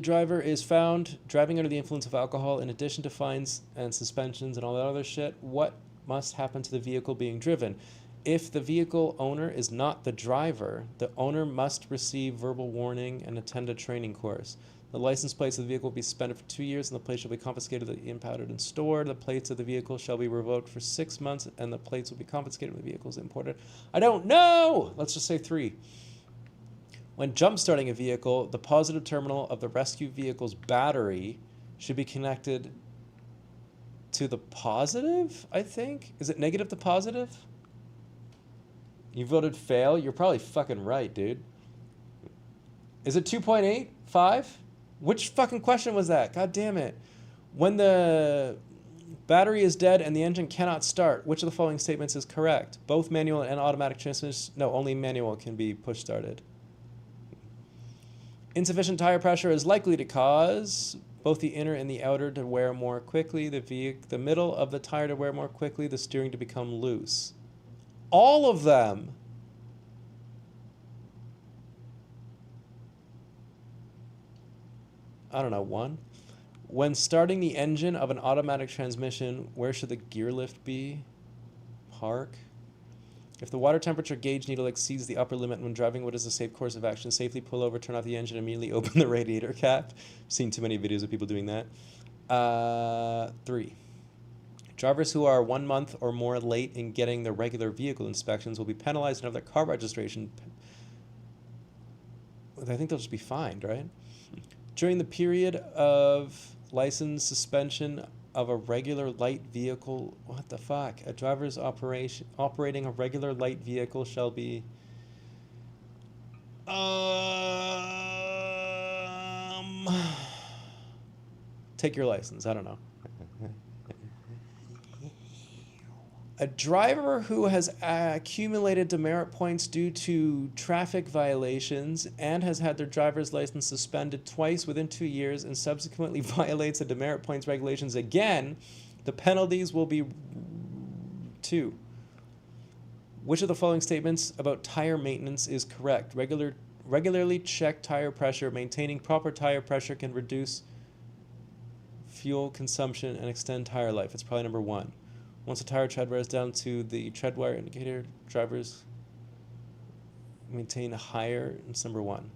driver is found driving under the influence of alcohol, in addition to fines and suspensions and all that other shit, what must happen to the vehicle being driven? If the vehicle owner is not the driver, the owner must receive verbal warning and attend a training course. The license plates of the vehicle will be suspended for 2 years, and the plates shall be confiscated, impounded, and stored. The plates of the vehicle shall be revoked for 6 months, and the plates will be confiscated when the vehicle is imported. I don't know! Let's just say 3. When jump-starting a vehicle, the positive terminal of the rescue vehicle's battery should be connected to the positive, I think? Is it negative to positive? You voted fail? You're probably fucking right, dude. Is it 2.8? 5? Which fucking question was that? God damn it. When the battery is dead and the engine cannot start, which of the following statements is correct? Both manual and automatic transmissions? No, only manual can be push-started. Insufficient tire pressure is likely to cause both the inner and the outer to wear more quickly, the middle of the tire to wear more quickly, the steering to become loose. All of them. I don't know, 1. When starting the engine of an automatic transmission, where should the gear lift be? Park. If the water temperature gauge needle exceeds the upper limit when driving, what is the safe course of action? Safely pull over, turn off the engine, immediately open the radiator cap. I've seen too many videos of people doing that. 3. Drivers who are 1 month or more late in getting their regular vehicle inspections will be penalized and have their car registration. I think they'll just be fined, right? During the period of license suspension of a regular light vehicle, what the fuck? A driver's operating a regular light vehicle shall be take your license. I don't know. A driver who has accumulated demerit points due to traffic violations and has had their driver's license suspended twice within 2 years and subsequently violates the demerit points regulations again, the penalties will be 2. Which of the following statements about tire maintenance is correct? Regularly check tire pressure. Maintaining proper tire pressure can reduce fuel consumption and extend tire life. It's probably number 1. Once a tire tread wears down to the tread wear indicator, drivers maintain higher. It's number 1.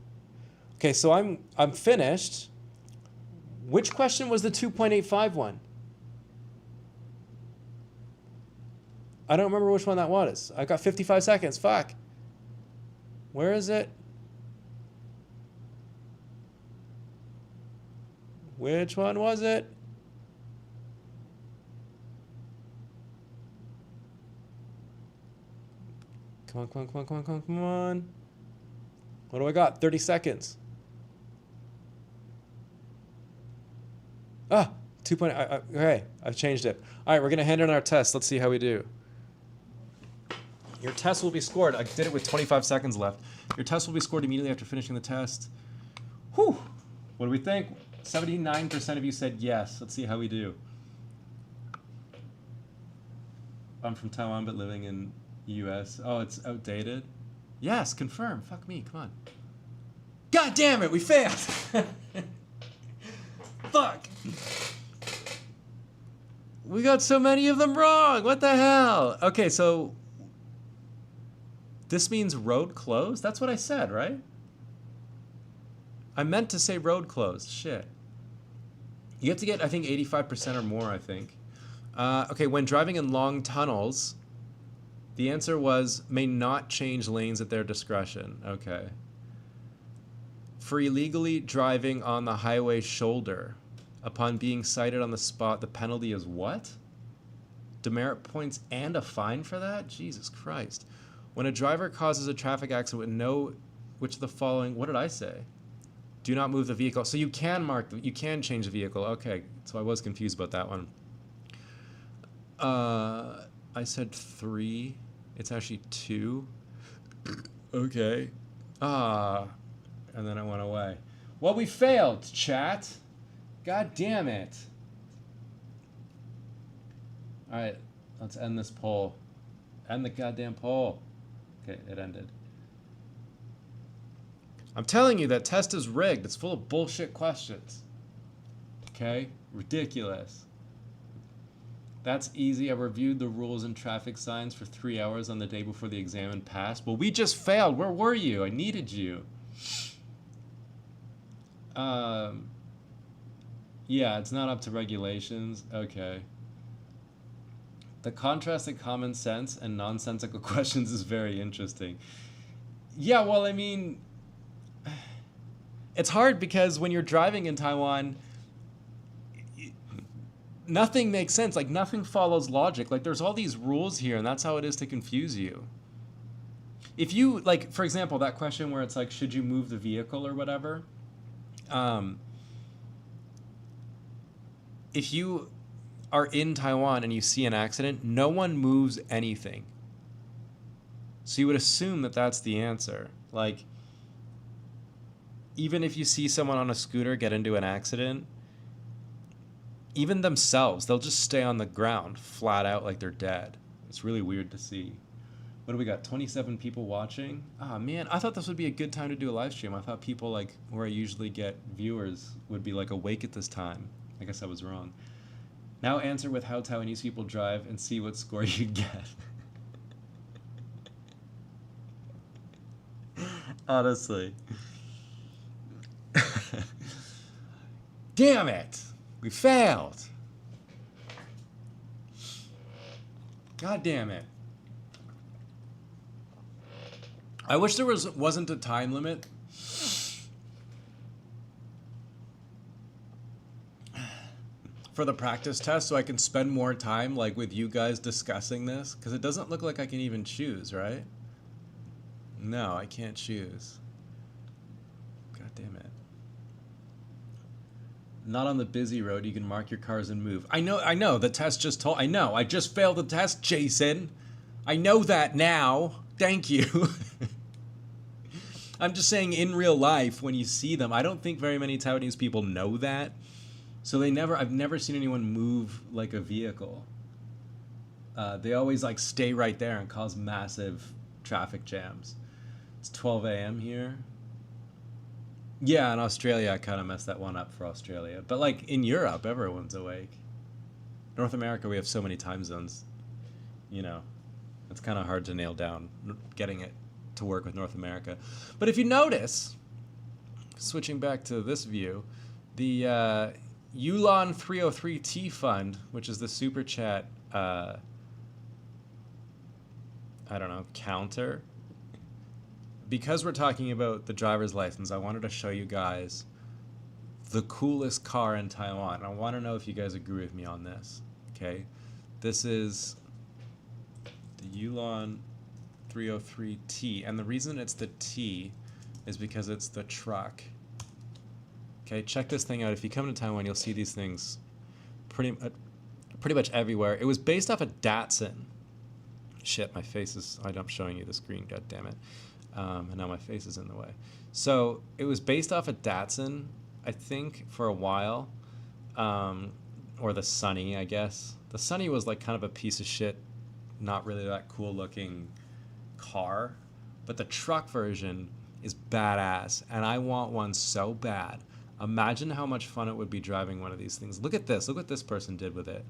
Okay, so I'm finished. Which question was the 2.85 one? I don't remember which one that was. I got 55 seconds. Fuck. Where is it? Which one was it? Come on, come on, come on, come on, come on, come on. What do I got? 30 seconds. Ah, 2. Okay, I've changed it. All right, we're going to hand in our test. Let's see how we do. Your test will be scored. I did it with 25 seconds left. Your test will be scored immediately after finishing the test. Whew. What do we think? 79% of you said yes. Let's see how we do. I'm from Taiwan but living in US. Oh, it's outdated? Yes, confirm. Fuck me, come on. God damn it, we failed! Fuck! We got so many of them wrong! What the hell? Okay, so this means road closed? That's what I said, right? I meant to say road closed. Shit. You have to get, I think, 85% or more, I think. Okay, when driving in long tunnels, the answer was may not change lanes at their discretion. Okay. For illegally driving on the highway shoulder, upon being cited on the spot, the penalty is what? Demerit points and a fine for that? Jesus Christ. When a driver causes a traffic accident with no, which of the following, what did I say? Do not move the vehicle. So you can you can change the vehicle. Okay, so I was confused about that one. I said 3. It's actually 2. Okay. And then it went away. Well, we failed, chat. God damn it. All right, let's end this poll. End the goddamn poll. Okay, it ended. I'm telling you, that test is rigged. It's full of bullshit questions. Okay? Ridiculous. That's easy. I reviewed the rules and traffic signs for 3 hours on the day before the exam and passed. Well, we just failed. Where were you? I needed you. Yeah, it's not up to regulations. Okay. The contrast in common sense and nonsensical questions is very interesting. Yeah, well, I mean, it's hard because when you're driving in Taiwan, nothing makes sense. Like, nothing follows logic. Like, there's all these rules here, and that's how it is to confuse you. If you, like, for example, that question where it's like, should you move the vehicle or whatever? If you are in Taiwan and you see an accident, no one moves anything. So you would assume that that's the answer. Like, even if you see someone on a scooter get into an accident, even themselves, they'll just stay on the ground flat out like they're dead. It's really weird to see. What do we got? 27 people watching? Ah, man, I thought this would be a good time to do a live stream. I thought people, like, where I usually get viewers would be, like, awake at this time. I guess I was wrong. Now answer with how Taiwanese people drive and see what score you get. Honestly. Damn it! We failed! God damn it. I wish there wasn't a time limit. For the practice test, so I can spend more time, like, with you guys discussing this, because it doesn't look like I can even choose, right? No, I can't choose. God damn it. Not on the busy road. You can mark your cars and move. I know. The test just told. I know. I just failed the test, Jason. I know that now. Thank you. I'm just saying, in real life, when you see them, I don't think very many Taiwanese people know that. So I've never seen anyone move like a vehicle. They always like stay right there and cause massive traffic jams. It's 12 a.m. here. Yeah, in Australia, I kind of messed that one up for Australia. But like in Europe, everyone's awake. North America, we have so many time zones. You know, it's kind of hard to nail down getting it to work with North America. But if you notice, switching back to this view, the Yulon 303T fund, which is the super chat, I don't know, counter. Because we're talking about the driver's license, I wanted to show you guys the coolest car in Taiwan. I want to know if you guys agree with me on this. Okay, this is the Yulon 303T, and the reason it's the T is because it's the truck. Okay, check this thing out. If you come to Taiwan, you'll see these things pretty much everywhere. It was based off a Datsun. Shit, my face is... I'm showing you the screen, god damn it. And now my face is in the way. So it was based off a Datsun, I think, for a while. Or the Sunny, I guess. The Sunny was like kind of a piece of shit, not really that cool looking car. But the truck version is badass, and I want one so bad. Imagine how much fun it would be driving one of these things. Look at this. Look what this person did with it.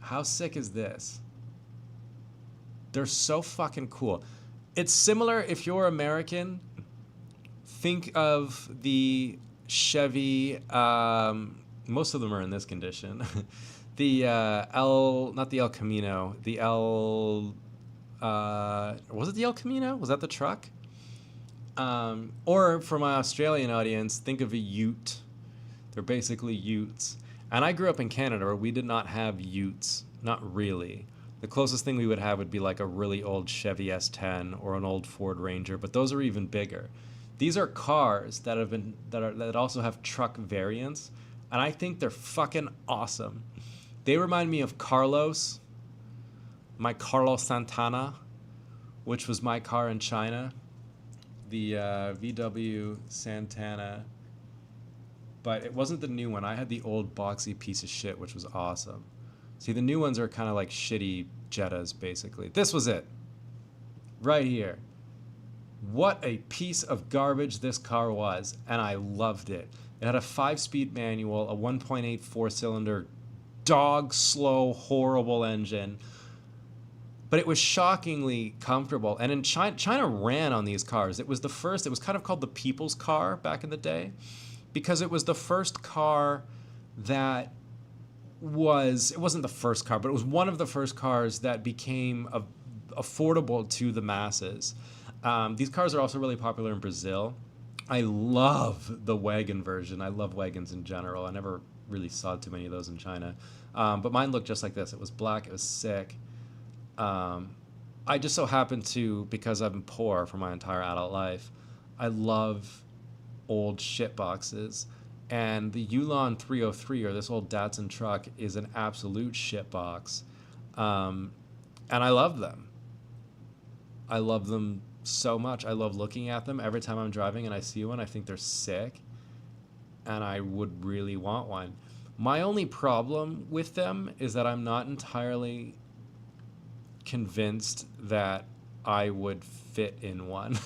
How sick is this? They're so fucking cool. It's similar, if you're American, think of the Chevy, most of them are in this condition. The not the El Camino, the was it the El Camino? Was that the truck? Or for my Australian audience, think of a ute. They're basically utes. And I grew up in Canada where we did not have utes. Not really. The closest thing we would have would be like a really old Chevy S10 or an old Ford Ranger, but those are even bigger. These are cars that also have truck variants, and I think they're fucking awesome. They remind me of Carlos, my Carlos Santana, which was my car in China. The VW Santana, but it wasn't the new one. I had the old boxy piece of shit, which was awesome. See, the new ones are kind of like shitty Jettas, basically. This was it. Right here. What a piece of garbage this car was, and I loved it. It had a 5-speed manual, a 1.8 4-cylinder, dog-slow, horrible engine. But it was shockingly comfortable. And in China ran on these cars. It was the first, it was kind of called the people's car back in the day, because it was the first car that was, it wasn't the first car, but it was one of the first cars that became affordable to the masses. These cars are also really popular in Brazil. I love the wagon version. I love wagons in general. I never really saw too many of those in China. But mine looked just like this. It was black. It was sick. I just so happened to, because I've been poor for my entire adult life, I love old shit boxes. And the Yulon 303, or this old Datsun truck, is an absolute shit box. And I love them. I love them so much. I love looking at them. Every time I'm driving and I see one, I think they're sick. And I would really want one. My only problem with them is that I'm not entirely convinced that I would fit in one.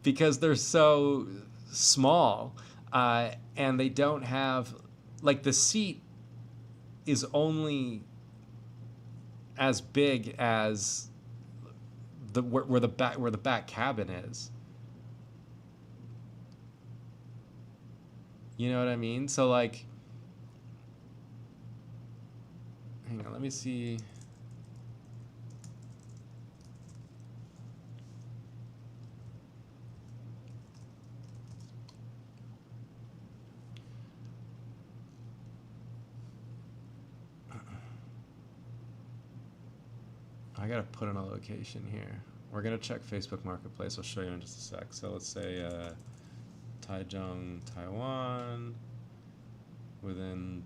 Because they're so small, and they don't have, like, the seat is only as big as where the back cabin is. You know what I mean? So, like, hang on, let me see. I gotta put in a location here. We're gonna check Facebook Marketplace. I'll show you in just a sec. So let's say Taichung, Taiwan. Within,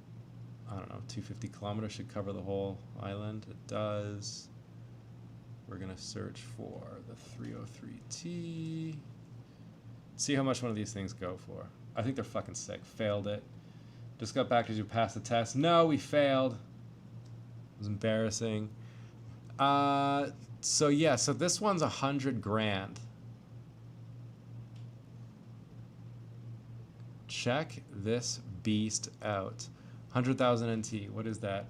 I don't know, 250 kilometers should cover the whole island. It does. We're gonna search for the 303T. See how much one of these things go for. I think they're fucking sick. Failed it. Just got back. Did you pass the test? No, we failed. It was embarrassing. So yeah, so this one's 100 grand. Check this beast out. 100,000 NT. What is that?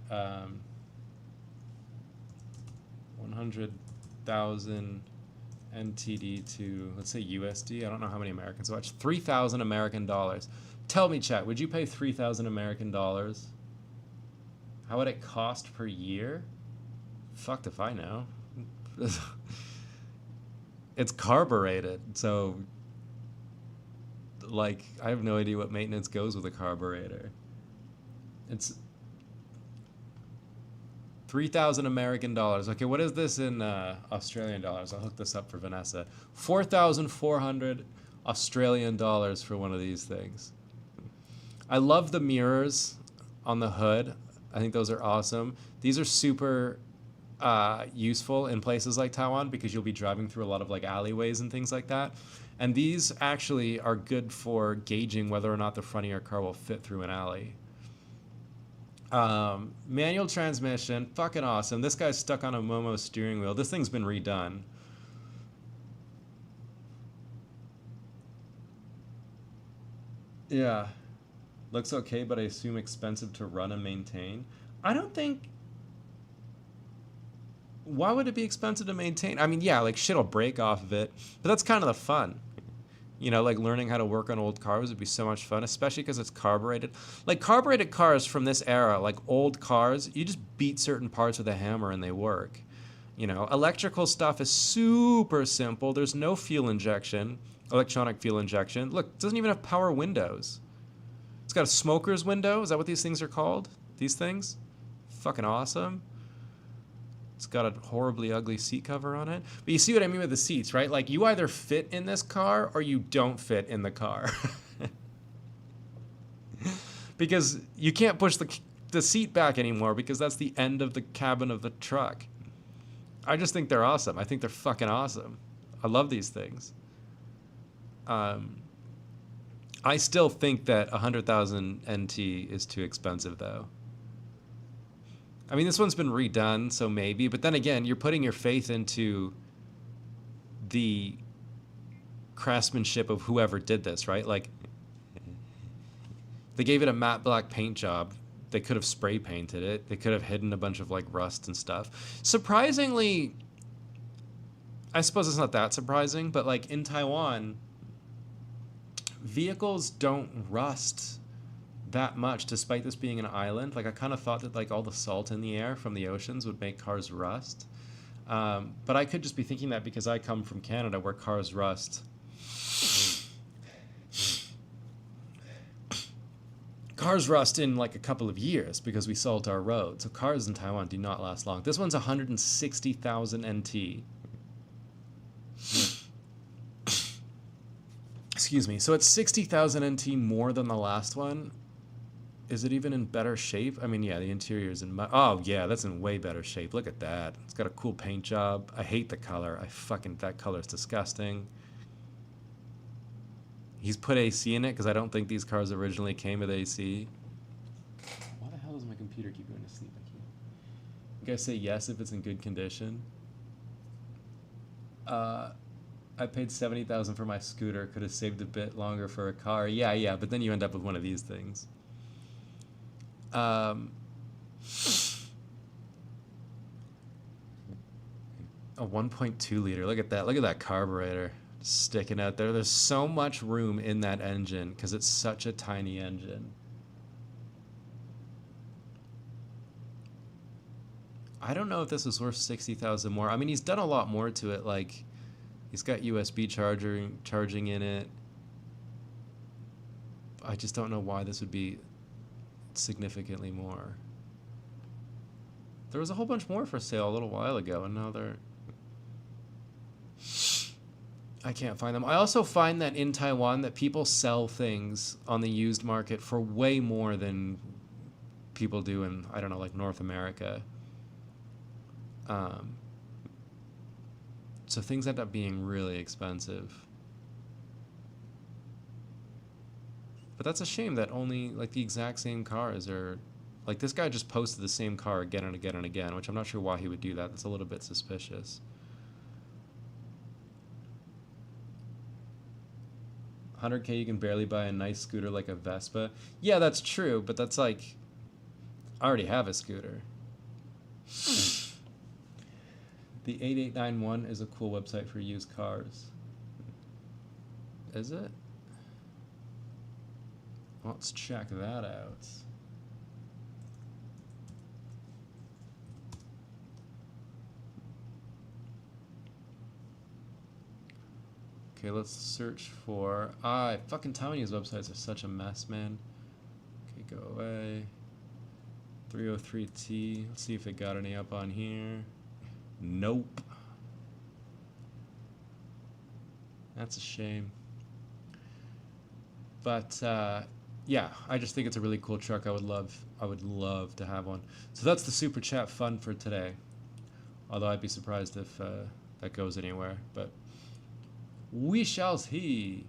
100,000 NTD to, let's say USD. I don't know how many Americans watch. 3,000 American dollars. Tell me, chat, would you pay 3,000 American dollars? How would it cost per year? Fucked if I know. It's carbureted, so like I have no idea what maintenance goes with a carburetor. It's 3,000 American dollars. Okay, what is this in Australian dollars? I'll hook this up for Vanessa. 4,400 Australian dollars for one of these things. I love the mirrors on the hood. I think those are awesome. These are super useful in places like Taiwan because you'll be driving through a lot of like alleyways and things like that. And these actually are good for gauging whether or not the front of your car will fit through an alley. Manual transmission, fucking awesome. This guy's stuck on a Momo steering wheel. This thing's been redone. Yeah. Looks okay, but I assume expensive to run and maintain. I don't think... Why would it be expensive to maintain? I mean, yeah, like shit'll break off of it, but that's kind of the fun. You know, like learning how to work on old cars would be so much fun, especially because it's carbureted. Like carbureted cars from this era, like old cars, you just beat certain parts with a hammer and they work. You know, electrical stuff is super simple. There's no fuel injection, electronic fuel injection. Look, it doesn't even have power windows. It's got a smoker's window. Is that what these things are called? These things? Fucking awesome. It's got a horribly ugly seat cover on it. But you see what I mean with the seats, right? Like you either fit in this car or you don't fit in the car. Because you can't push the seat back anymore because that's the end of the cabin of the truck. I just think they're awesome. I think they're fucking awesome. I love these things. I still think that 100,000 NT is too expensive though. I mean, this one's been redone, so maybe. But then again, you're putting your faith into the craftsmanship of whoever did this, right? Like, they gave it a matte black paint job. They could have spray painted it. They could have hidden a bunch of, like, rust and stuff. Surprisingly, I suppose it's not that surprising, but, like, in Taiwan, vehicles don't rust that much, despite this being an island. Like I kind of thought that like all the salt in the air from the oceans would make cars rust, but I could just be thinking that because I come from Canada where cars rust. Cars rust in like a couple of years because we salt our roads. So cars in Taiwan do not last long. This one's 160,000 NT. Excuse me. So it's 60,000 NT more than the last one. Is it even in better shape? I mean, yeah, the interior is in... Oh, yeah, that's in way better shape. Look at that. It's got a cool paint job. I hate the color. That color is disgusting. He's put AC in it because I don't think these cars originally came with AC. Why the hell does my computer keep going to sleep? I can't. You guys say yes if it's in good condition. I paid 70,000 for my scooter. Could have saved a bit longer for a car. Yeah, but then you end up with one of these things. A 1.2 liter. Look at that. Look at that carburetor sticking out there. There's so much room in that engine because it's such a tiny engine. I don't know if this is worth 60,000 more. I mean, he's done a lot more to it. Like, he's got USB charging in it. I just don't know why this would be significantly more. There was a whole bunch more for sale a little while ago, and now they're... I can't find them. I also find that in Taiwan that people sell things on the used market for way more than people do in, I don't know, like North America. So things end up being really expensive. But that's a shame that only like the exact same cars are like this guy just posted the same car again and again and again, which I'm not sure why he would do that. That's a little bit suspicious. 100K you can barely buy a nice scooter like a Vespa. Yeah, that's true, but that's like I already have a scooter. The 8891 is a cool website for used cars. Is it? Let's check that out. Okay, let's search for... fucking Taiwanese websites are such a mess, man. Okay, go away. 303T. Let's see if it got any up on here. Nope. That's a shame. But, yeah, I just think it's a really cool truck. I would love to have one. So that's the Super Chat fun for today. Although I'd be surprised if that goes anywhere. But we shall see.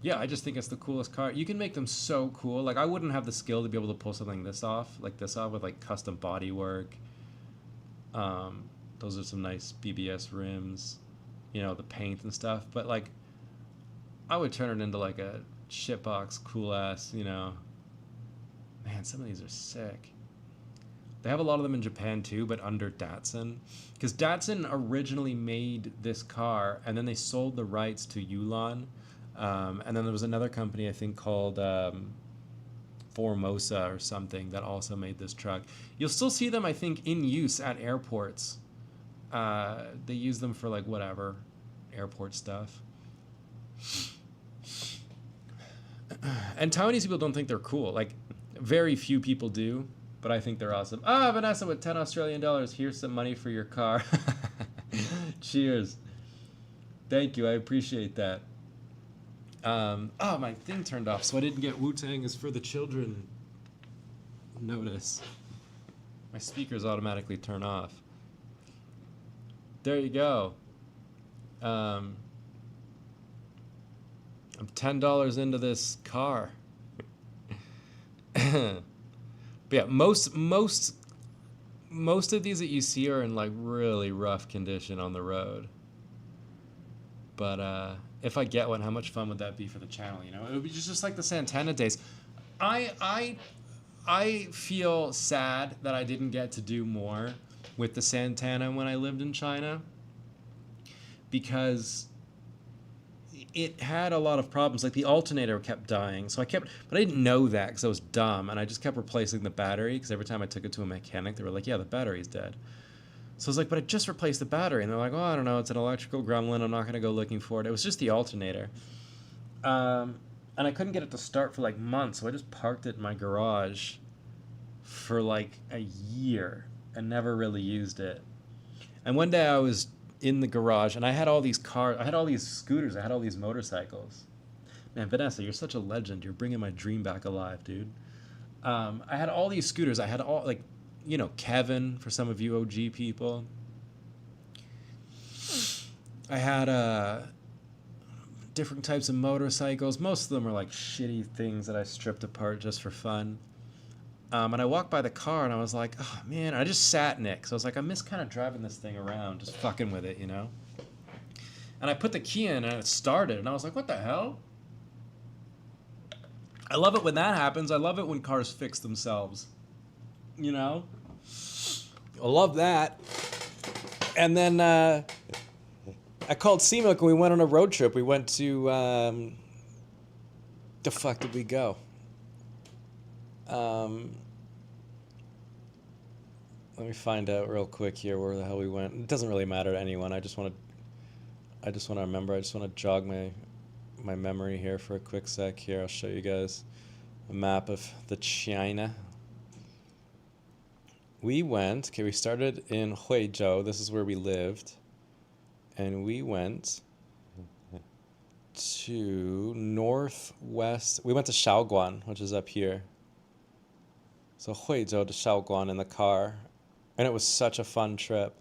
Yeah, I just think it's the coolest car. You can make them so cool. Like, I wouldn't have the skill to be able to pull something like this off with like custom body work. Those are some nice BBS rims, you know, the paint and stuff. But like, I would turn it into like a shitbox, cool ass, you know. Man, some of these are sick. They have a lot of them in Japan too, but under Datsun. Because Datsun originally made this car, and then they sold the rights to Yulon. And then there was another company, I think, called Formosa or something that also made this truck. You'll still see them, I think, in use at airports. They use them for, like, whatever, airport stuff. And Taiwanese people don't think they're cool. Like, very few people do, but I think they're awesome. Vanessa with 10 Australian dollars. Here's some money for your car. Cheers. Thank you. I appreciate that. My thing turned off, so I didn't get Wu-Tang is for the children notice. My speakers automatically turn off. There you go. I'm $10 into this car. But yeah, most of these that you see are in like really rough condition on the road. But if I get one, how much fun would that be for the channel? You know, it would be just like the Santana days. I feel sad that I didn't get to do more with the Santana when I lived in China, because it had a lot of problems. Like the alternator kept dying, but I didn't know that because I was dumb, and I just kept replacing the battery, because every time I took it to a mechanic, they were like, yeah, the battery's dead. So I was like, but I just replaced the battery. And they're like, oh, I don't know, it's an electrical gremlin, I'm not going to go looking for it. It was just the alternator. And I couldn't get it to start for like months, so I just parked it in my garage for like a year and never really used it. And one day I was in the garage, and I had all these cars, I had all these scooters, I had all these motorcycles. Man, Vanessa, you're such a legend. You're bringing my dream back alive, dude. I had all these scooters. I had all, like, you know, Kevin, for some of you OG people. I had different types of motorcycles. Most of them are like shitty things that I stripped apart just for fun. And I walked by the car, and I was like, oh, man. I just sat in it, because I was like, I miss kind of driving this thing around, just fucking with it, you know? And I put the key in, and it started, and I was like, what the hell? I love it when that happens. I love it when cars fix themselves. You know? I love that. And then I called Seamook, and we went on a road trip. We went to... the fuck did we go? Let me find out real quick here where the hell we went. It doesn't really matter to anyone. I just want to remember. I just want to jog my memory here for a quick sec. Here, I'll show you guys a map of the China. We started in Huizhou. This is where we lived. And we went to northwest. We went to Shaoguan, which is up here. So Huizhou to Shaoguan in the car. And it was such a fun trip.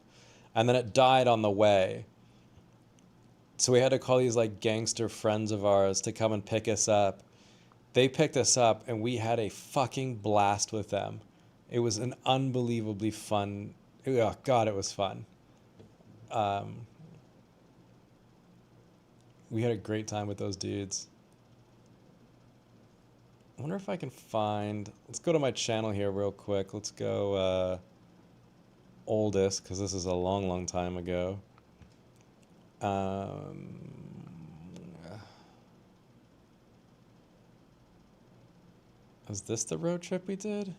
And then it died on the way. So we had to call these like gangster friends of ours to come and pick us up. They picked us up and we had a fucking blast with them. It was an unbelievably fun, oh God, it was fun. We had a great time with those dudes. I wonder if I can find, let's go to my channel here real quick. Let's go oldest, because this is a long, long time ago. Is this the road trip we did?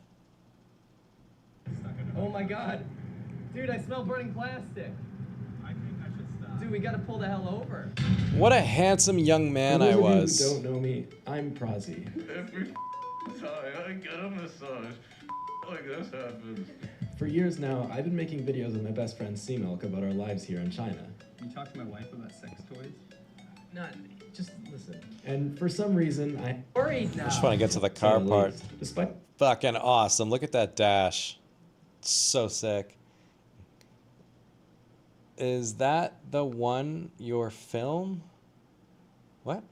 Oh my God. Dude, I smell burning plastic. I think I should stop. Dude, we gotta pull the hell over. What a handsome young man I was. For those of you who don't know me, I'm Prazi. Every time I get a massage, like this happens. For years now, I've been making videos with my best friend C-Milk about our lives here in China. You talk to my wife about sex toys? Not, just listen. And for some reason, I Worried now. I just want to get to the car part. Despite Fucking awesome. Look at that dash. It's so sick. Is that the one, your film? What?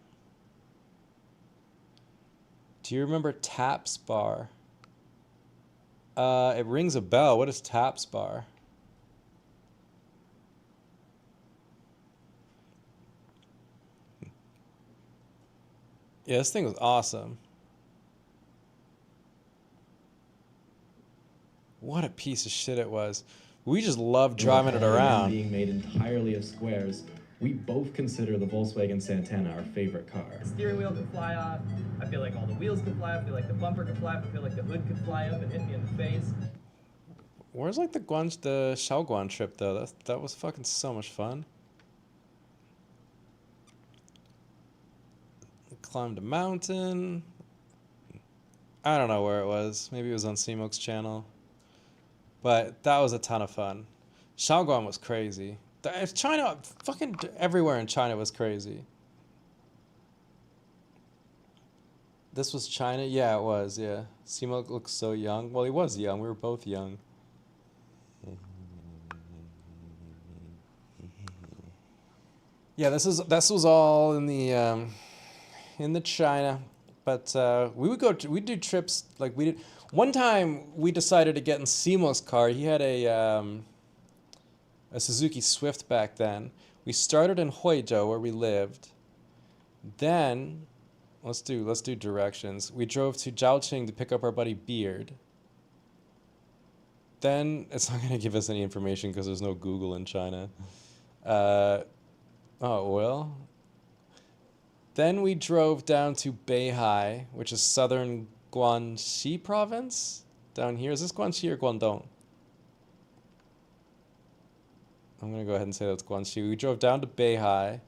Do you remember Taps Bar? It rings a bell. What is Taps Bar? Yeah, this thing was awesome. What a piece of shit it was. We just loved driving it around. being made entirely of squares, we both consider the Volkswagen Santana our favorite car. The steering wheel could fly off. I feel like all the wheels could fly off. I feel like the bumper could fly off. I feel like the hood could fly up and hit me in the face. Where's like the Shaoguan trip though? That was fucking so much fun. Climbed a mountain. I don't know where it was. Maybe it was on C-Milk's channel. But that was a ton of fun. Shaoguan was crazy. China, fucking everywhere in China was crazy. This was China? Yeah, it was, yeah. C-Milk looks so young. Well, he was young. We were both young. Yeah, this was all in the China, but we'd do trips like we did. One time we decided to get in C-Milk's car. He had a Suzuki Swift back then. We started in Huizhou where we lived. Then let's do directions. We drove to Zhaoqing to pick up our buddy Beard. Then it's not gonna give us any information because there's no Google in China. Oh well. Then we drove down to Beihai, which is southern Guangxi province. Down here. Is this Guangxi or Guangdong? I'm going to go ahead and say that's Guangxi. We drove down to Beihai.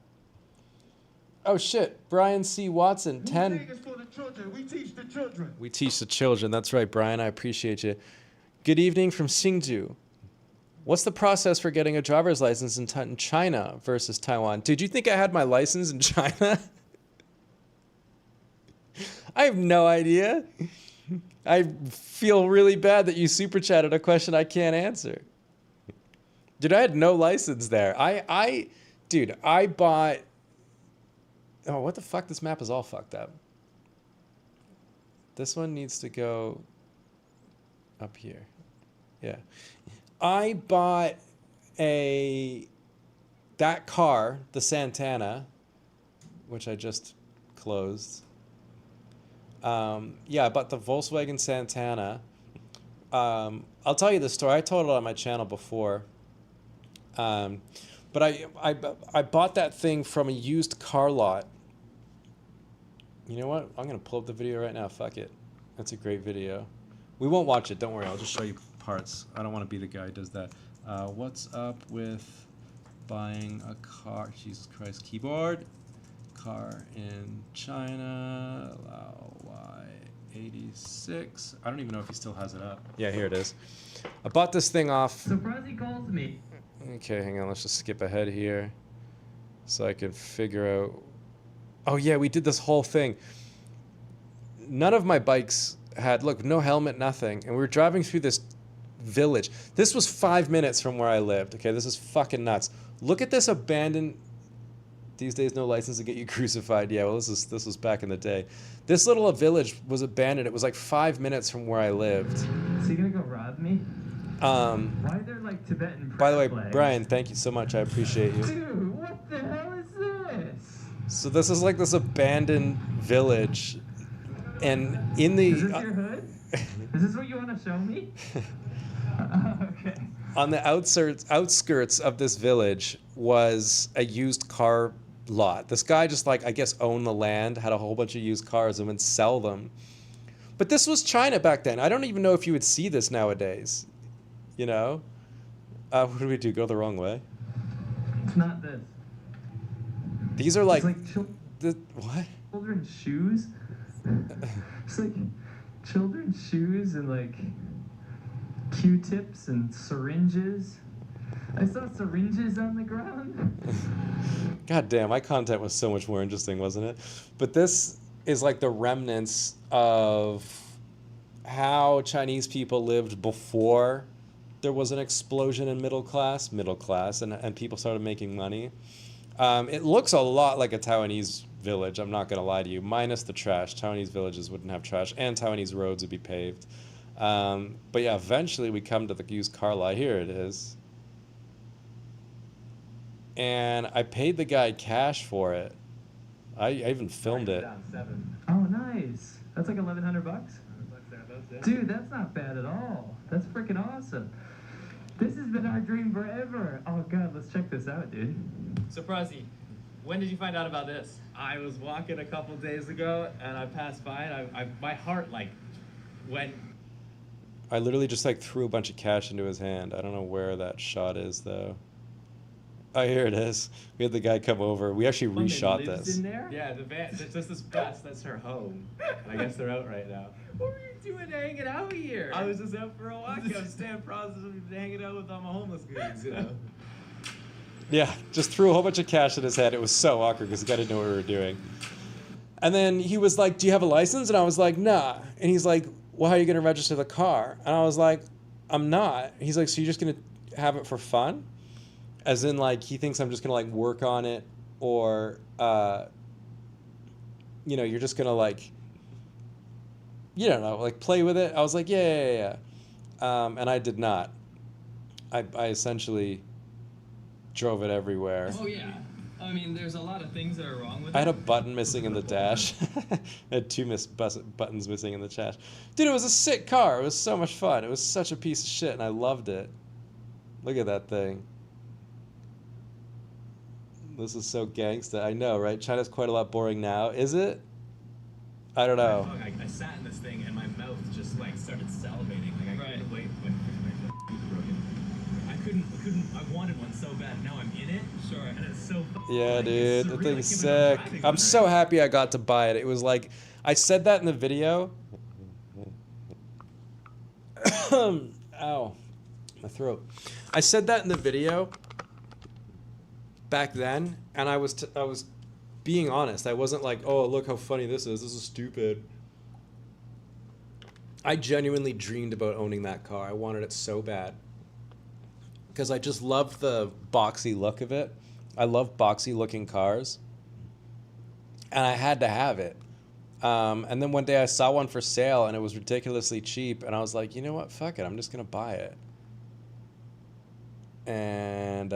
Oh shit. Brian C. Watson, 10. For the children. We teach the children. We teach the children. That's right, Brian. I appreciate you. Good evening from Hsinchu. What's the process for getting a driver's license in China versus Taiwan? Did you think I had my license in China? I have no idea. I feel really bad that you super chatted a question I can't answer. Dude, I had no license there. Dude, I bought... Oh, what the fuck? This map is all fucked up. This one needs to go up here. Yeah. I bought that car, the Santana, which I just closed. Yeah, I bought the Volkswagen Santana. I'll tell you the story. I told it on my channel before. But I bought that thing from a used car lot. You know what? I'm going to pull up the video right now. Fuck it. That's a great video. We won't watch it. Don't worry. I'll just show you parts. I don't want to be the guy who does that. What's up with buying a car? Jesus Christ. Keyboard. Car in China. Allow Y86. I don't even know if he still has it up. Yeah, here it is. I bought this thing off. Surprise, he calls me. Okay, hang on. Let's just skip ahead here so I can figure out. Oh, yeah, we did this whole thing. None of my bikes had, look, no helmet, nothing. And we were driving through this village. This was 5 minutes from where I lived. Okay, this is fucking nuts. Look at this abandoned... These days, no license to get you crucified. Yeah, well, this was back in the day. This little village was abandoned. It was like 5 minutes from where I lived. Is he gonna go rob me? Why are there like Tibetan By the way, flags? Brian, thank you so much. I appreciate you. Dude, what the hell is this? So this is like this abandoned village, and in the Is this your hood? Is this what you want to show me? Okay. on the outskirts of this village was a used car lot. This guy just like, I guess, owned the land, had a whole bunch of used cars and would sell them. But this was China back then. I don't even know if you would see this nowadays. You know? What do we do? Go the wrong way? It's not this. These are like... It's like what? children's shoes. It's like children's shoes and like Q-tips and syringes. I saw syringes on the ground. God damn, my content was so much more interesting, wasn't it? But this is like the remnants of how Chinese people lived before there was an explosion in middle class, and people started making money. It looks a lot like a Taiwanese village, I'm not going to lie to you, minus the trash. Taiwanese villages wouldn't have trash, and Taiwanese roads would be paved. But yeah, eventually we come to the used car lot. Here it is. And I paid the guy cash for it. I even filmed it. Oh, nice. That's like $1,100. Dude, that's not bad at all. That's freaking awesome. This has been our dream forever. Oh god, let's check this out, dude. So Prezi, when did you find out about this? I was walking a couple days ago and I passed by and my heart like went. I literally just like threw a bunch of cash into his hand. I don't know where that shot is though. Oh, here it is. We had the guy come over. We actually reshot this. In there? Yeah, the van. There's just this bus. That's her home. I guess they're out right now. What were you doing hanging out here? I was just out for a walk. I was staying process of hanging out with all my homeless guys, you know. Yeah, just threw a whole bunch of cash in his head. It was so awkward because the guy didn't know what we were doing. And then he was like, "Do you have a license?" And I was like, "Nah." And he's like, "Well, how are you going to register the car?" And I was like, "I'm not." He's like, "So you're just going to have it for fun?" As in, like, he thinks I'm just going to, like, work on it or, you know, you're just going to, like, you don't know, like, play with it. I was like, yeah. And I did not. I essentially drove it everywhere. Oh yeah. I mean, there's a lot of things that are wrong with it. I had a button missing in the dash. I had two buttons missing in the dash. Dude, it was a sick car. It was so much fun. It was such a piece of shit, and I loved it. Look at that thing. This is so gangsta. I know, right? China's quite a lot boring now. Is it? I don't know. I sat in this thing and my mouth just like started salivating. Like I couldn't wait. I wanted one so bad. Now I'm in it. Sure. And it's so. Yeah, dude, the thing's sick. I'm so happy I got to buy it. It was like, I said that in the video. Ow, my throat. I said that in the video back then, and I was being honest. I wasn't like, "Oh, look how funny this is. This is stupid." I genuinely dreamed about owning that car. I wanted it so bad. Because I just loved the boxy look of it. I love boxy looking cars. And I had to have it. And then one day I saw one for sale and it was ridiculously cheap. And I was like, you know what? Fuck it. I'm just going to buy it. And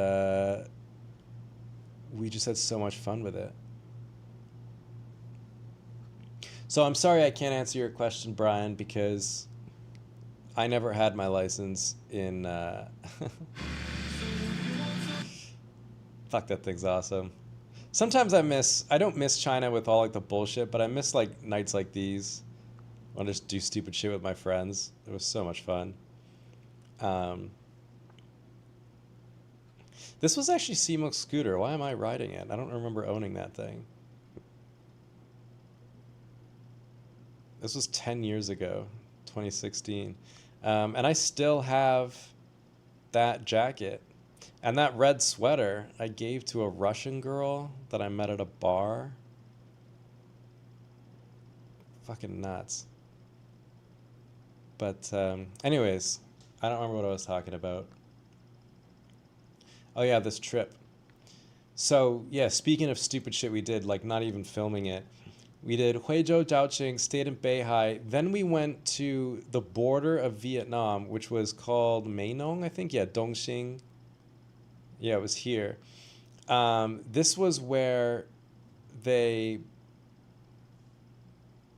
we just had so much fun with it. So I'm sorry I can't answer your question, Brian, because I never had my license in... Fuck, that thing's awesome. Sometimes I don't miss China with all like the bullshit, but I miss like nights like these. I want to just do stupid shit with my friends. It was so much fun. This was actually Seamook's scooter. Why am I riding it? I don't remember owning that thing. This was 10 years ago, 2016. And I still have that jacket. And that red sweater I gave to a Russian girl that I met at a bar. Fucking nuts. But anyways, I don't remember what I was talking about. Oh yeah, this trip. So yeah, speaking of stupid shit we did, like not even filming it, we did Huizhou, Zhaoqing, stayed in Beihai. Then we went to the border of Vietnam, which was called Mai Nong, I think. Yeah, Dongxing. Yeah, it was here. This was where they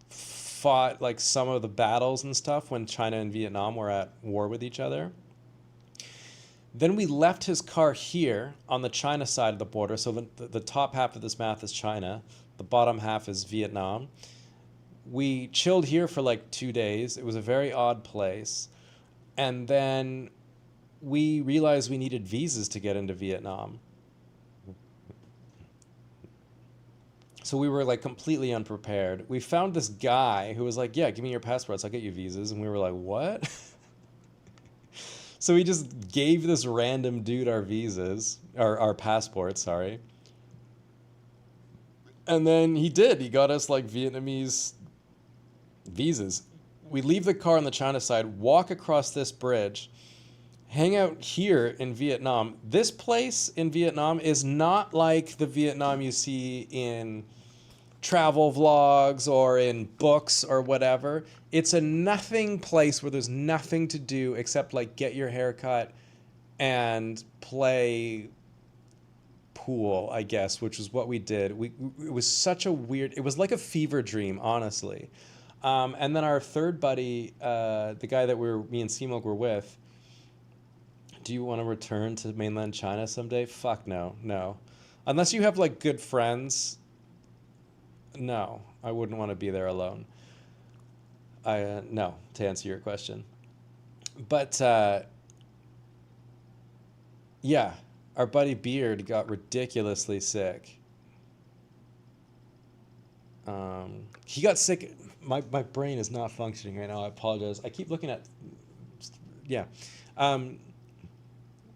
fought like some of the battles and stuff when China and Vietnam were at war with each other. Then we left his car here on the China side of the border. So the top half of this map is China. The bottom half is Vietnam. We chilled here for like 2 days. It was a very odd place. And then we realized we needed visas to get into Vietnam. So we were like completely unprepared. We found this guy who was like, yeah, give me your passports. I'll get you visas. And we were like, what? So we just gave this random dude our visas, our passports, sorry. And then he did. He got us like Vietnamese visas. We leave the car on the China side, walk across this bridge, hang out here in Vietnam. This place in Vietnam is not like the Vietnam you see in travel vlogs or in books or whatever. It's a nothing place where there's nothing to do except like get your hair cut and play pool, I guess, which is what we did. It was such a weird, it was like a fever dream, honestly. And then our third buddy, the guy that me and Seamilk were with, do you want to return to mainland China someday? Fuck no, no. Unless you have like good friends, no, I wouldn't want to be there alone. No, to answer your question. But yeah, our buddy Beard got ridiculously sick. He got sick. My brain is not functioning right now. I apologize. I keep looking at. Yeah.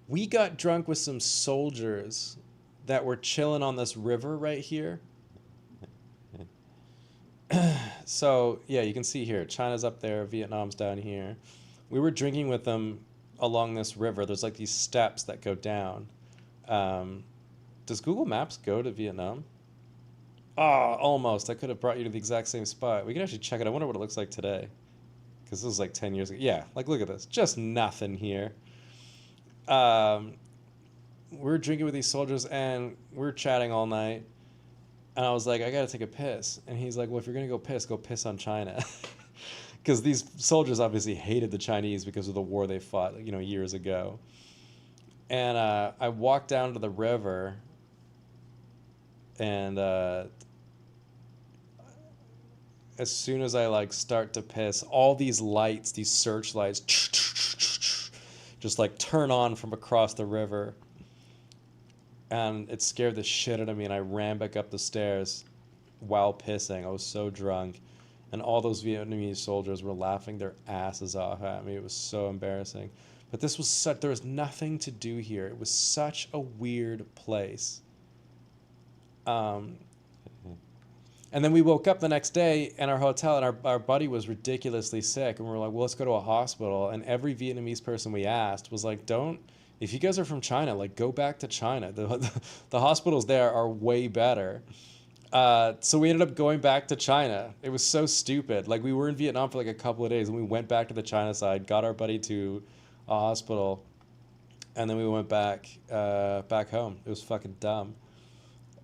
We got drunk with some soldiers that were chilling on this river right here. So, yeah, you can see here, China's up there, Vietnam's down here. We were drinking with them along this river. There's like these steps that go down. Does Google Maps go to Vietnam? Oh, almost. I could have brought you to the exact same spot. We can actually check it. I wonder what it looks like today. Because this was like 10 years ago. Yeah, like look at this. Just nothing here. We're drinking with these soldiers and we're chatting all night. And I was like, I gotta take a piss. And he's like, well, if you're gonna go piss on China. Because these soldiers obviously hated the Chinese because of the war they fought, you know, years ago. And I walked down to the river and as soon as I like start to piss, all these lights, these searchlights, just like turn on from across the river. And it scared the shit out of me, and I ran back up the stairs while pissing. I was so drunk. And all those Vietnamese soldiers were laughing their asses off at me. It was so embarrassing. But this was there was nothing to do here. It was such a weird place. And then we woke up the next day in our hotel, and our buddy was ridiculously sick. And we were like, well, let's go to a hospital. And every Vietnamese person we asked was like, if you guys are from China, like go back to China. The hospitals there are way better. So we ended up going back to China. It was so stupid. Like we were in Vietnam for like a couple of days and we went back to the China side, got our buddy to a hospital, and then we went back home. It was fucking dumb.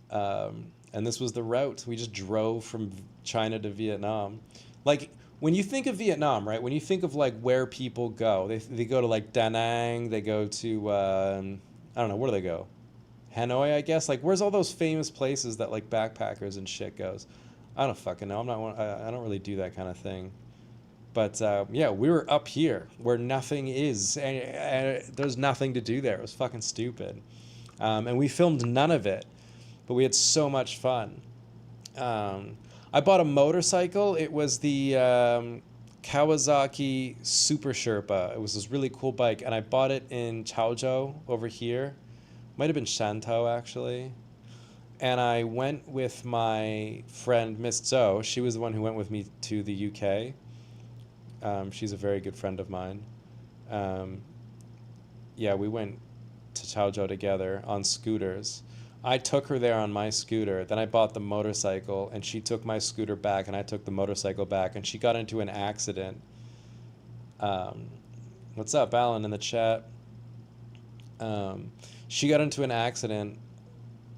And this was the route. We just drove from China to Vietnam. Like when you think of Vietnam, right? When you think of like where people go, they go to like Da Nang, they go to I don't know, where do they go? Hanoi, I guess. Like where's all those famous places that like backpackers and shit goes? I don't fucking know. I don't really do that kind of thing. But yeah, we were up here where nothing is, and there's nothing to do there. It was fucking stupid. And we filmed none of it, but we had so much fun. I bought a motorcycle. It was the Kawasaki Super Sherpa. It was this really cool bike, and I bought it in Chaozhou over here. Might have been Shantou, actually. And I went with my friend, Miss Zhou. She was the one who went with me to the UK. She's a very good friend of mine. Yeah, we went to Chaozhou together on scooters. I took her there on my scooter. Then I bought the motorcycle, and she took my scooter back, and I took the motorcycle back, and she got into an accident. Um, what's up, Alan, in the chat? She got into an accident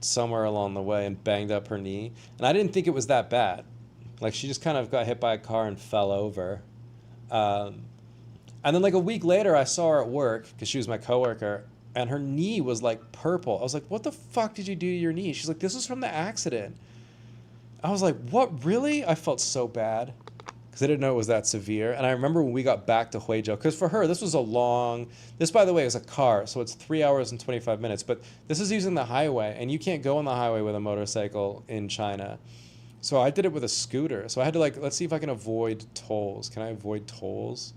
somewhere along the way and banged up her knee. And I didn't think it was that bad. Like, she just kind of got hit by a car and fell over. And then, like, a week later, I saw her at work, because she was my coworker, and her knee was, like, purple. I was like, what the fuck did you do to your knee? She's like, this was from the accident. I was like, what, really? I felt so bad, because I didn't know it was that severe. And I remember when we got back to Huizhou, because for her, this was a long... This, by the way, is a car, so it's 3 hours and 25 minutes. But this is using the highway, and you can't go on the highway with a motorcycle in China. So I did it with a scooter. So I had to, like, let's see if I can avoid tolls. Can I avoid tolls?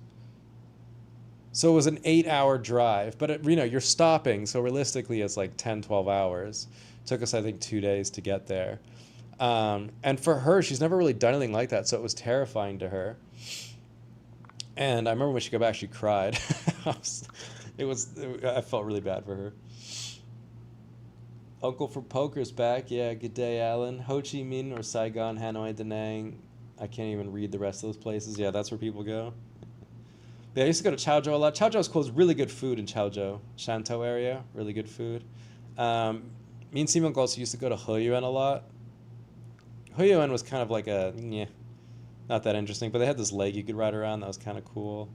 So it was an 8-hour drive, but it, you know, you're stopping. So realistically, it's like 10, 12 hours. It took us, I think, 2 days to get there. And for her, she's never really done anything like that. So it was terrifying to her. And I remember when she got back, she cried. I felt really bad for her. Uncle for Poker's back. Yeah, good day, Alan. Ho Chi Minh or Saigon, Hanoi, Da Nang. I can't even read the rest of those places. Yeah, that's where people go. Yeah, I used to go to Chaozhou a lot. Chaozhou is cool. There's really good food in Chaozhou. Shantou area, really good food. Me and Simon also used to go to Heyuan a lot. Heyuan was kind of like a, not that interesting, but they had this lake you could ride around that was kind of cool.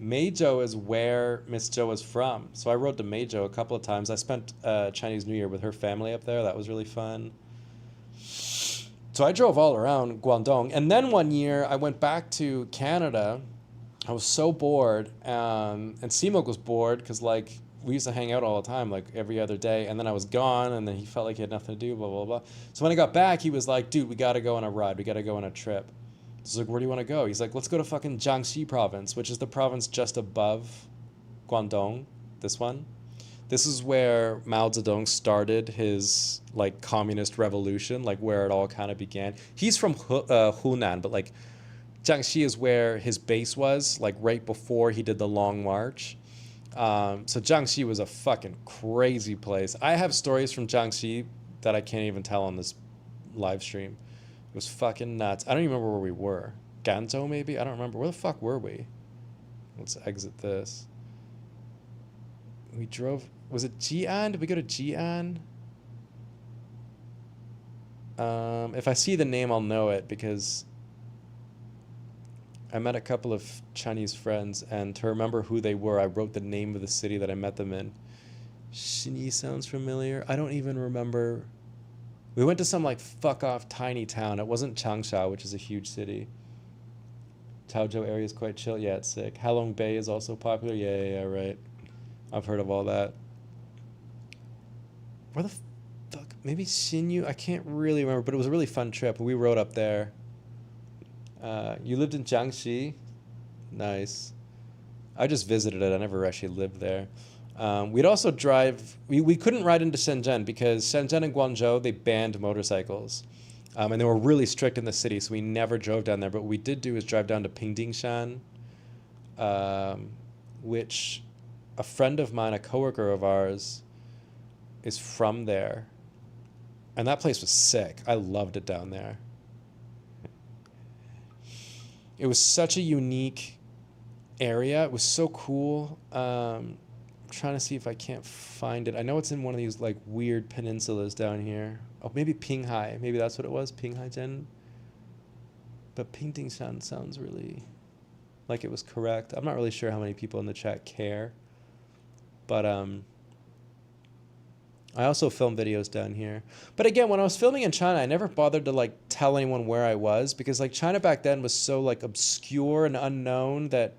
Meizhou is where Miss Zhou is from. So I rode to Meizhou a couple of times. I spent Chinese New Year with her family up there. That was really fun. So I drove all around Guangdong. And then one year I went back to Canada. I was so bored. And Simok was bored because, like, we used to hang out all the time, like every other day. And then I was gone, and then he felt like he had nothing to do, blah, blah, blah. So when I got back, he was like, dude, we got to go on a ride. We got to go on a trip. I was like, where do you want to go? He's like, let's go to fucking Jiangxi province, which is the province just above Guangdong, this one. This is where Mao Zedong started his, like, communist revolution, like, where it all kind of began. He's from Hunan, but, like, Jiangxi is where his base was, like, right before he did the Long March. So Jiangxi was a fucking crazy place. I have stories from Jiangxi that I can't even tell on this live stream. It was fucking nuts. I don't even remember where we were. Ganzhou, maybe? I don't remember. Where the fuck were we? Let's exit this. We drove... Was it Jian? Did we go to Jian? If I see the name, I'll know it, because I met a couple of Chinese friends, and to remember who they were, I wrote the name of the city that I met them in. Xinyi sounds familiar. I don't even remember. We went to some, like, fuck-off tiny town. It wasn't Changsha, which is a huge city. Chaozhou area is quite chill. Yeah, it's sick. Halong Bay is also popular. Yeah, right. I've heard of all that. Where the fuck? Maybe Xinyu? I can't really remember, but it was a really fun trip. We rode up there. You lived in Jiangxi? Nice. I just visited it. I never actually lived there. We'd also drive... We couldn't ride into Shenzhen because Shenzhen and Guangzhou, they banned motorcycles. And they were really strict in the city, so we never drove down there. But what we did do is drive down to Pingdingshan, which a friend of mine, a coworker of ours, is from there. And that place was sick. I loved it down there. It was such a unique area. It was so cool. I'm trying to see if I can't find it. I know it's in one of these, like, weird peninsulas down here. Oh, maybe Pinghai. Maybe that's what it was. Pinghai-Jen. But Pingdingshan sounds really like it was correct. I'm not really sure how many people in the chat care. But I also film videos down here. But again, when I was filming in China, I never bothered to, like, tell anyone where I was, because, like, China back then was so, like, obscure and unknown that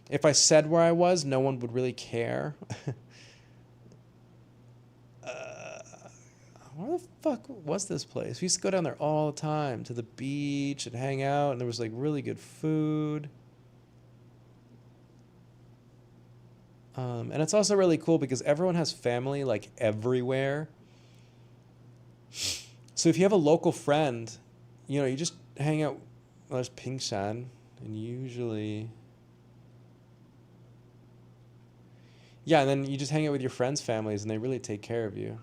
if I said where I was, no one would really care. Where the fuck was this place? We used to go down there all the time to the beach and hang out, and there was, like, really good food. And it's also really cool because everyone has family, like, everywhere. So if you have a local friend, you know, you just hang out. Well, there's Pingshan, and usually... Yeah, and then you just hang out with your friends' families, and they really take care of you.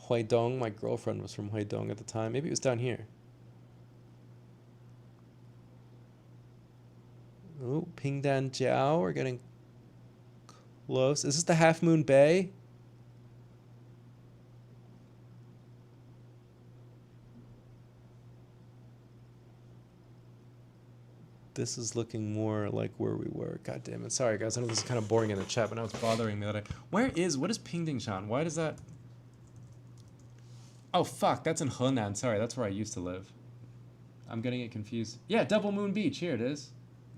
Huidong, my girlfriend was from Huidong at the time. Maybe it was down here. Oh, Pingdan Jiao, we're getting close. Is this the Half Moon Bay? This is looking more like where we were. God damn it. Sorry, guys. I know this is kind of boring in the chat, but now it's bothering me that what is Pingdingshan? Why does that... Oh, fuck. That's in Henan. Sorry, that's where I used to live. I'm getting it confused. Yeah, Double Moon Beach. Here it is.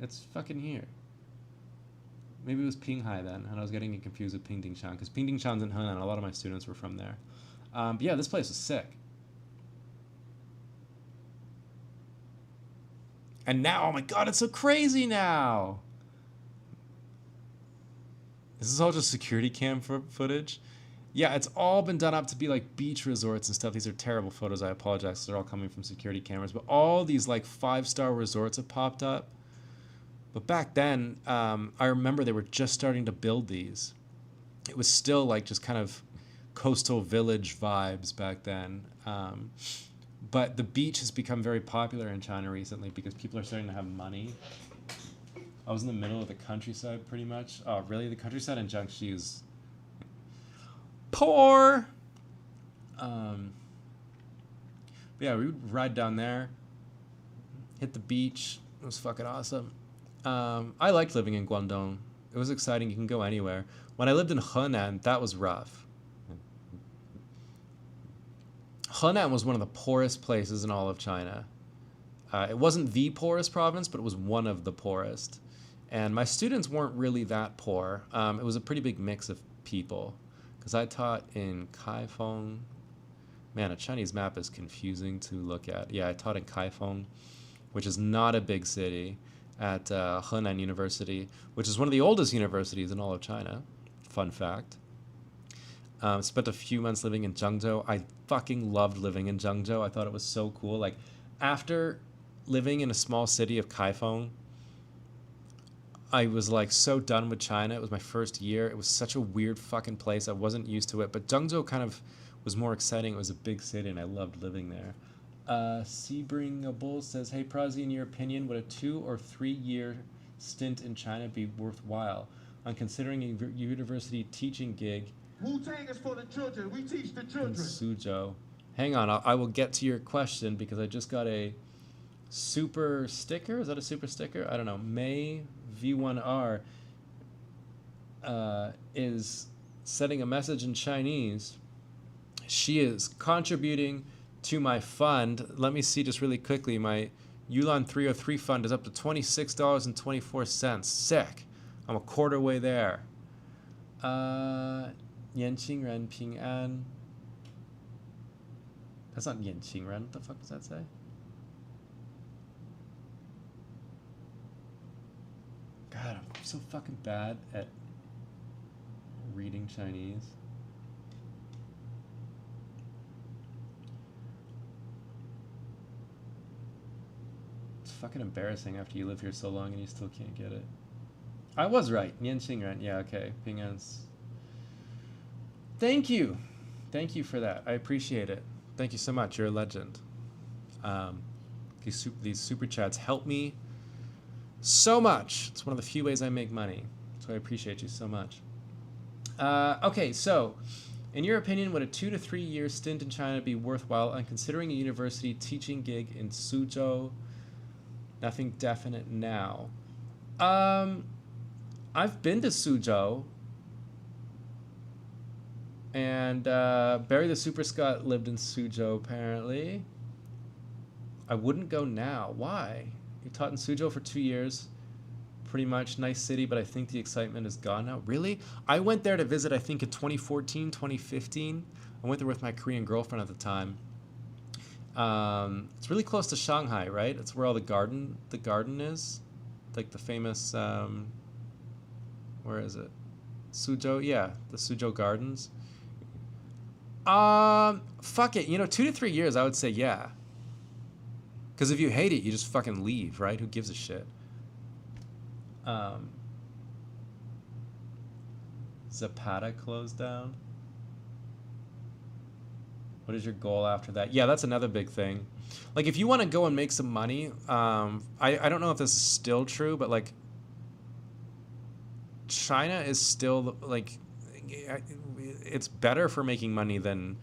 It's fucking here. Maybe it was Pinghai then, and I was getting it confused with Pingdingshan, because Pingdingshan's in Henan. A lot of my students were from there. But yeah, this place was sick. And now, oh my god, it's so crazy now. This is all just security cam footage. Yeah, it's all been done up to be like beach resorts and stuff. These are terrible photos. I apologize. They're all coming from security cameras. But all these like 5-star resorts have popped up. But back then, I remember they were just starting to build these. It was still like just kind of coastal village vibes back then. But the beach has become very popular in China recently because people are starting to have money. I was in the middle of the countryside pretty much. Oh, really? The countryside in Jiangxi is poor. But yeah, we would ride down there, hit the beach. It was fucking awesome. I liked living in Guangdong. It was exciting. You can go anywhere. When I lived in Henan, that was rough. Henan was one of the poorest places in all of China. It wasn't the poorest province, but it was one of the poorest. And my students weren't really that poor. It was a pretty big mix of people. Because I taught in Kaifeng. Man, a Chinese map is confusing to look at. Yeah, I taught in Kaifeng, which is not a big city, at Henan University, which is one of the oldest universities in all of China. Fun fact. Spent a few months living in Zhengzhou. I fucking loved living in Zhengzhou. I thought it was so cool. Like, after living in a small city of Kaifeng, I was like so done with China. It was my first year. It was such a weird fucking place. I wasn't used to it. But Zhengzhou kind of was more exciting. It was a big city, and I loved living there. Sebringable says, "Hey, Prazi, in your opinion, would a 2 or 3 year stint in China be worthwhile? On considering a university teaching gig Wu-Tang is for the children. We teach the in children. Suzhou." Hang on, I will get to your question because I just got a super sticker. Is that a super sticker? I don't know. May V1R is sending a message in Chinese. She is contributing to my fund. Let me see just really quickly. My Yulan 303 fund is up to $26.24. Sick. I'm a quarter way there. Yanqing Ren Ping An. That's not Yanqing Ren. What the fuck does that say? God, I'm so fucking bad at reading Chinese. It's fucking embarrassing after you live here so long and you still can't get it. I was right. Yanqing Ren. Yeah, okay. Ping An's. Thank you. Thank you for that. I appreciate it. Thank you so much. You're a legend. These super chats help me so much. It's one of the few ways I make money. So I appreciate you so much. Okay, so in your opinion, would a 2 to 3 year stint in China be worthwhile on considering a university teaching gig in Suzhou? Nothing definite now. I've been to Suzhou. And Barry the Super Scott lived in Suzhou, apparently. I wouldn't go now. Why? He taught in Suzhou for 2 years. Pretty much nice city, but I think the excitement is gone now. Really? I went there to visit, I think, in 2014, 2015. I went there with my Korean girlfriend at the time. It's really close to Shanghai, right? It's where all the garden is. Like the famous, where is it? Suzhou? Yeah, the Suzhou Gardens. Fuck it. 2 to 3 years, I would say yeah. Because if you hate it, you just fucking leave, right? Who gives a shit? Zapata closed down. What is your goal after that? Yeah, that's another big thing. Like, if you want to go and make some money, I don't know if this is still true, but like, China is still like, it's better for making money than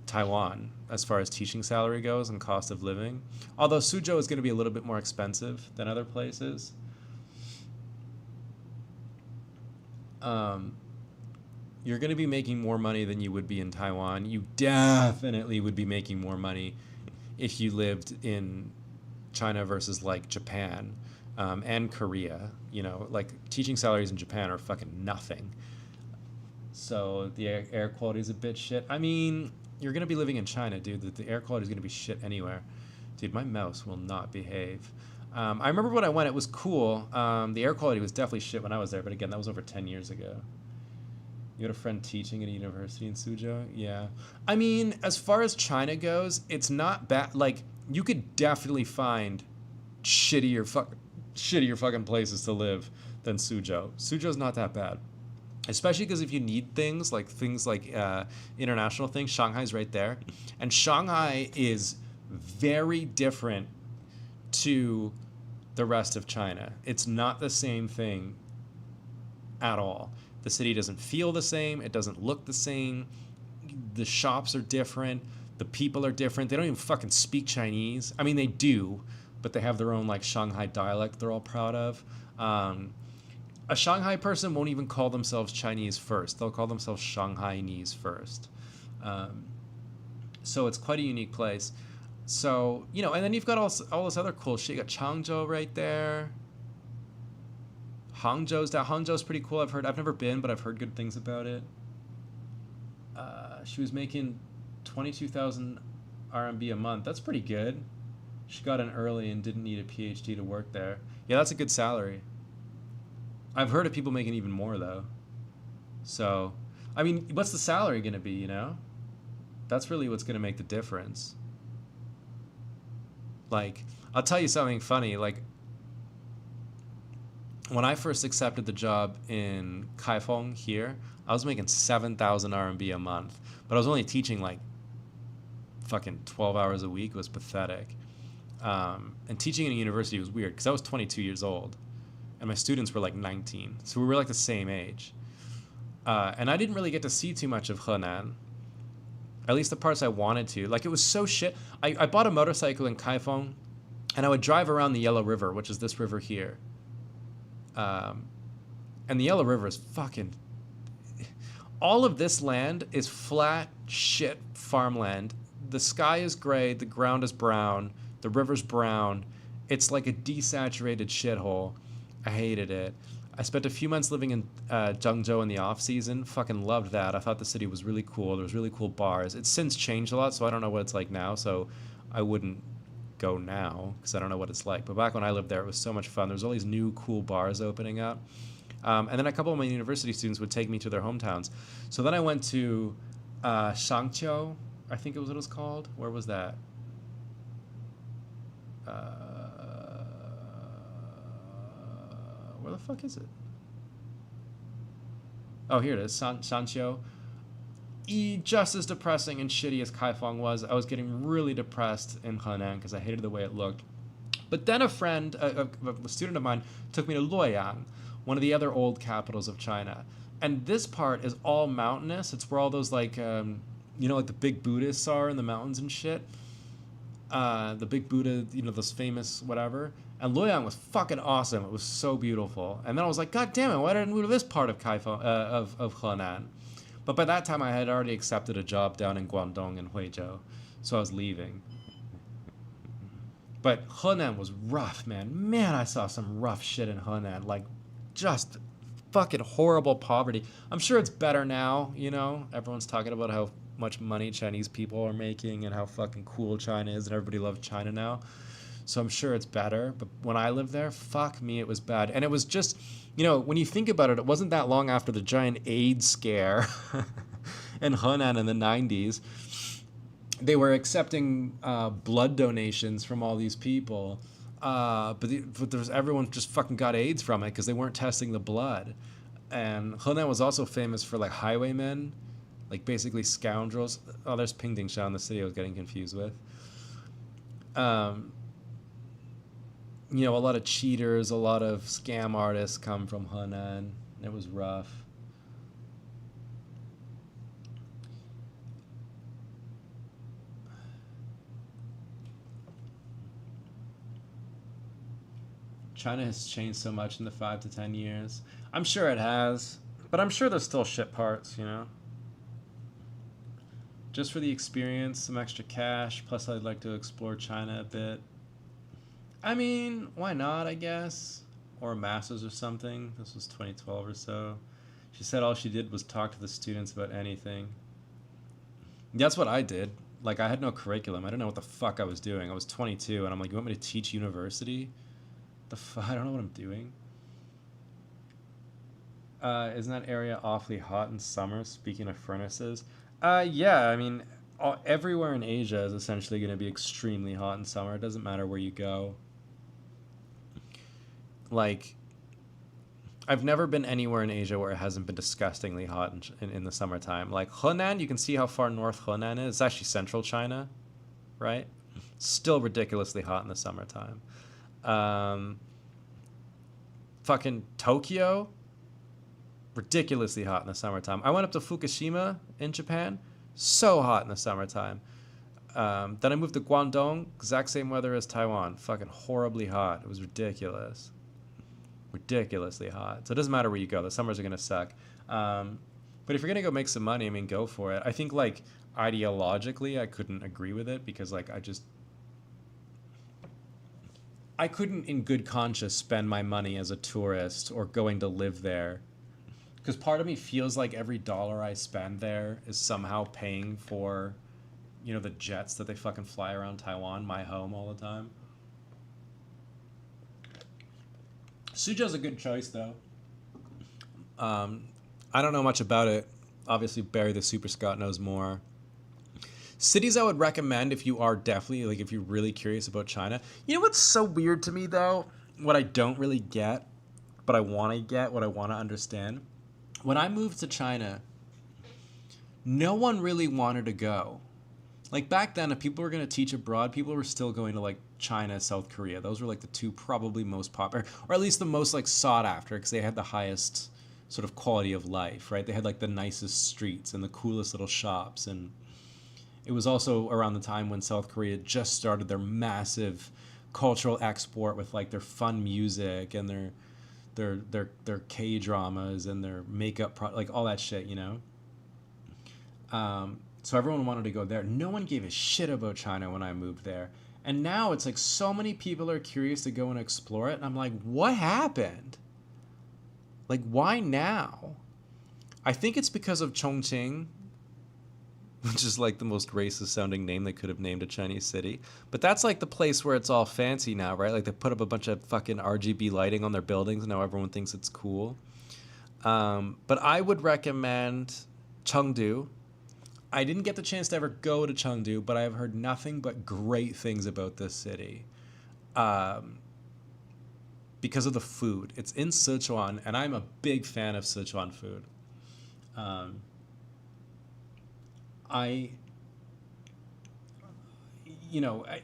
Taiwan as far as teaching salary goes and cost of living. Although Suzhou is going to be a little bit more expensive than other places. You're going to be making more money than you would be in Taiwan. You definitely would be making more money if you lived in China versus like Japan and Korea. You know, like teaching salaries in Japan are fucking nothing. So the air quality is a bit shit. I mean, you're going to be living in China, dude. The air quality is going to be shit anywhere. Dude, my mouse will not behave. I remember when I went, it was cool. The air quality was definitely shit when I was there, but again, that was over 10 years ago. You had a friend teaching at a university in Suzhou? Yeah. I mean, as far as China goes, it's not bad. Like, you could definitely find shittier fucking places to live than Suzhou. Suzhou's not that bad. Especially because if you need things like international things, Shanghai's right there. And Shanghai is very different to the rest of China. It's not the same thing at all. The city doesn't feel the same. It doesn't look the same. The shops are different. The people are different. They don't even fucking speak Chinese. I mean, they do, but they have their own like Shanghai dialect they're all proud of. A Shanghai person won't even call themselves Chinese first. They'll call themselves Shanghainese first. So it's quite a unique place. So, you know, and then you've got all this other cool shit. You got Changzhou right there. Hangzhou's pretty cool. I've never been, but I've heard good things about it. She was making 22,000 RMB a month. That's pretty good. She got in early and didn't need a PhD to work there. Yeah, that's a good salary. I've heard of people making even more though. So, I mean, what's the salary going to be, you know? That's really what's going to make the difference. Like, I'll tell you something funny. Like, when I first accepted the job in Kaifeng here, I was making 7,000 RMB a month, but I was only teaching like fucking 12 hours a week. It was pathetic. And teaching in a university was weird because I was 22 years old and my students were like 19. So we were like the same age. And I didn't really get to see too much of Henan, at least the parts I wanted to. Like, it was so shit. I bought a motorcycle in Kaifeng and I would drive around the Yellow River, which is this river here. And the Yellow River is fucking... All of this land is flat shit farmland. The sky is gray, the ground is brown, the river's brown. It's like a desaturated shithole. I hated it. I spent a few months living in Zhengzhou in the off-season. Fucking loved that. I thought the city was really cool. There was really cool bars. It's since changed a lot, so I don't know what it's like now, so I wouldn't go now because I don't know what it's like. But back when I lived there, it was so much fun. There was all these new cool bars opening up. And then a couple of my university students would take me to their hometowns. So then I went to Shangqiu, I think it was what it was called. Where was that? Where the fuck is it? Oh, here it is, Sanqiu. Just as depressing and shitty as Kaifeng was, I was getting really depressed in Henan because I hated the way it looked. But then a friend, a student of mine, took me to Luoyang, one of the other old capitals of China. And this part is all mountainous. It's where all those, like, you know, like the big Buddhists are in the mountains and shit. The big Buddha, you know, those famous whatever. And Luoyang was fucking awesome. It was so beautiful. And then I was like, God damn it, why didn't I move to this part of of Henan? But by that time, I had already accepted a job down in Guangdong and Huizhou, so I was leaving. But Henan was rough, man. Man, I saw some rough shit in Henan. Like, just fucking horrible poverty. I'm sure it's better now, you know? Everyone's talking about how much money Chinese people are making and how fucking cool China is, and everybody loves China now. So I'm sure it's better. But when I lived there, fuck me, it was bad. And it was just, you know, when you think about it, it wasn't that long after the giant AIDS scare in Henan in the 90s. They were accepting blood donations from all these people. But everyone just fucking got AIDS from it because they weren't testing the blood. And Henan was also famous for like highwaymen, like basically scoundrels. Oh, there's Pingdingshan, the city I was getting confused with. Um, a lot of cheaters, a lot of scam artists come from Henan. It was rough. China has changed so much in the 5 to 10 years. I'm sure it has, but I'm sure there's still shit parts, Just for the experience, some extra cash, plus I'd like to explore China a bit. I mean, why not, I guess? Or a master's or something. This was 2012 or so. She said all she did was talk to the students about anything. That's what I did. Like, I had no curriculum. I didn't know what the fuck I was doing. I was 22, and I'm like, you want me to teach university? The fuck? I don't know what I'm doing. Isn't that area awfully hot in summer, speaking of furnaces? Yeah, I mean, everywhere in Asia is essentially going to be extremely hot in summer. It doesn't matter where you go. Like, I've never been anywhere in Asia where it hasn't been disgustingly hot in the summertime. Like, Henan, you can see how far north Henan is. It's actually central China, right? Still ridiculously hot in the summertime. Fucking Tokyo, ridiculously hot in the summertime. I went up to Fukushima in Japan, so hot in the summertime. Then I moved to Guangdong, exact same weather as Taiwan, fucking horribly hot. It was ridiculous. Ridiculously hot. So it doesn't matter where you go, the summers are going to suck. But if you're going to go make some money, I mean, go for it. I think, like, ideologically, I couldn't agree with it because, like, I couldn't in good conscience spend my money as a tourist or going to live there. Because part of me feels like every dollar I spend there is somehow paying for, the jets that they fucking fly around Taiwan, my home, all the time. Suzhou's a good choice, though. I don't know much about it. Obviously, Barry the Super Scott knows more. Cities I would recommend if you are definitely, like, if you're really curious about China. You know what's so weird to me, though? What I don't really get, but I want to get, what I want to understand. When I moved to China, no one really wanted to go. Like, back then, if people were going to teach abroad, people were still going to, like, China, South Korea. Those were, like, the two probably most popular, or at least the most, like, sought after, because they had the highest sort of quality of life, right? They had, like, the nicest streets and the coolest little shops, and it was also around the time when South Korea just started their massive cultural export with, like, their fun music and their K-dramas and their makeup, like, all that shit, So everyone wanted to go there. No one gave a shit about China when I moved there. And now it's like so many people are curious to go and explore it. And I'm like, what happened? Like, why now? I think it's because of Chongqing, which is like the most racist sounding name they could have named a Chinese city. But that's like the place where it's all fancy now, right? Like, they put up a bunch of fucking RGB lighting on their buildings and now everyone thinks it's cool. But I would recommend Chengdu. I didn't get the chance to ever go to Chengdu, but I have heard nothing but great things about this city. Because of the food. It's in Sichuan, and I'm a big fan of Sichuan food.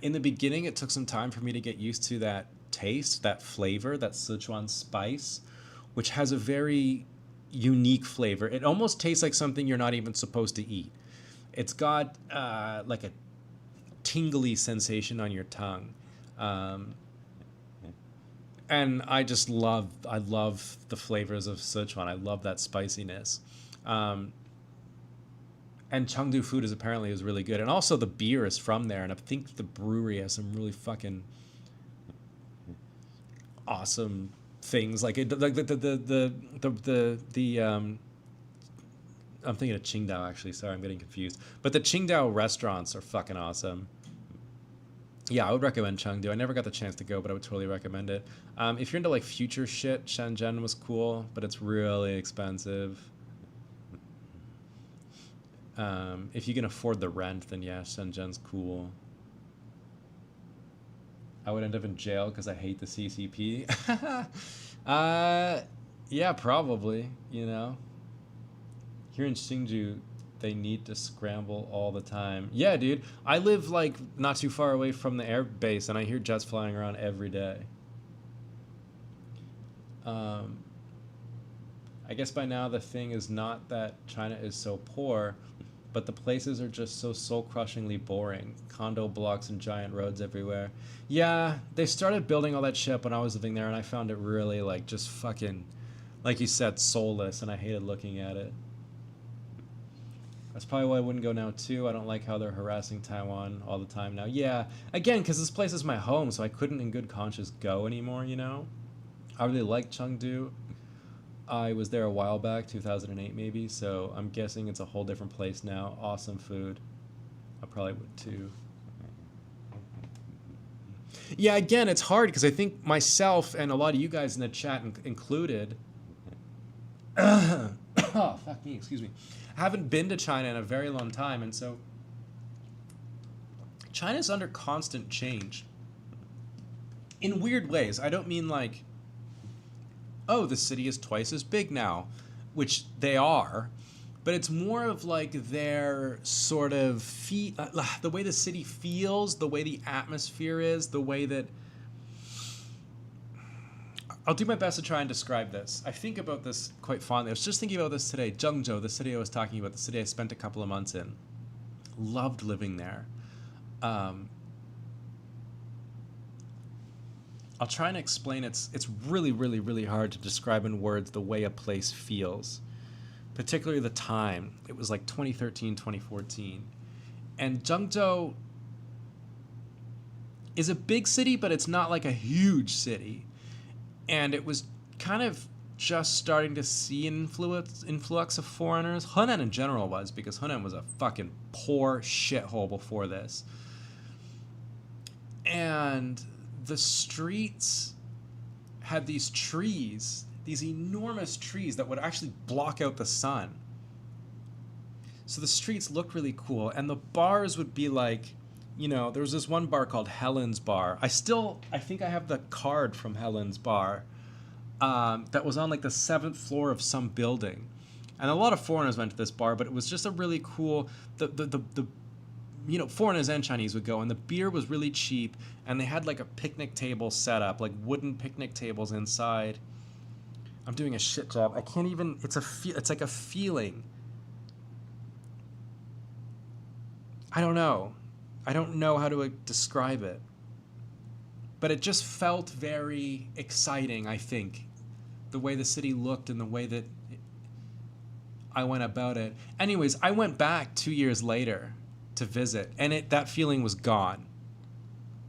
In the beginning, it took some time for me to get used to that taste, that flavor, that Sichuan spice, which has a very unique flavor. It almost tastes like something you're not even supposed to eat. It's got like a tingly sensation on your tongue. And I love the flavors of Sichuan. I love that spiciness. And Chengdu food is really good. And also the beer is from there. And I think the brewery has some really fucking awesome things. Like I'm thinking of Qingdao, actually. Sorry, I'm getting confused. But the Qingdao restaurants are fucking awesome. Yeah, I would recommend Chengdu. I never got the chance to go, but I would totally recommend it. If you're into, like, future shit, Shenzhen was cool, but it's really expensive. If you can afford the rent, then yeah, Shenzhen's cool. I would end up in jail because I hate the CCP. Yeah, probably, you know. Here in Hsinchu, they need to scramble all the time. Yeah, dude. I live like not too far away from the air base and I hear jets flying around every day. Um, I guess by now the thing is not that China is so poor, but the places are just so soul-crushingly boring. Condo blocks and giant roads everywhere. Yeah, they started building all that shit when I was living there, and I found it really, like, just fucking, like you said, soulless, and I hated looking at it. That's probably why I wouldn't go now, too. I don't like how they're harassing Taiwan all the time now. Yeah, again, because this place is my home, so I couldn't in good conscience go anymore, you know? I really like Chengdu. I was there a while back, 2008 maybe, so I'm guessing it's a whole different place now. Awesome food. I probably would too. Yeah, again, it's hard because I think myself and a lot of you guys in the chat included. Oh, fuck me, excuse me. Haven't been to China in a very long time, and so China's under constant change. In weird ways. I don't mean like, oh, the city is twice as big now, which they are, but it's more of like their sort of the way the city feels, the way the atmosphere is, the way that... I'll do my best to try and describe this. I think about this quite fondly. I was just thinking about this today. Zhengzhou, the city I was talking about, the city I spent a couple of months in. Loved living there. I'll try and explain. It's really, really, really hard to describe in words the way a place feels, particularly the time. It was like 2013, 2014. And Zhengzhou is a big city, but it's not like a huge city. And it was kind of just starting to see an influx of foreigners. Henan in general was, because Henan was a fucking poor shithole before this. And the streets had these trees, these enormous trees that would actually block out the sun. So the streets looked really cool, and the bars would be like, you know, there was this one bar called Helen's Bar. I think I have the card from Helen's Bar that was on like the 7th floor of some building. And a lot of foreigners went to this bar, but it was just a really cool, you know, foreigners and Chinese would go, and the beer was really cheap, and they had like a picnic table set up, like wooden picnic tables inside. I'm doing a shit job. I can't even, it's like a feeling. I don't know how to describe it. But it just felt very exciting, I think. The way the city looked and the way that I went about it. Anyways, I went back 2 years later to visit, and that feeling was gone.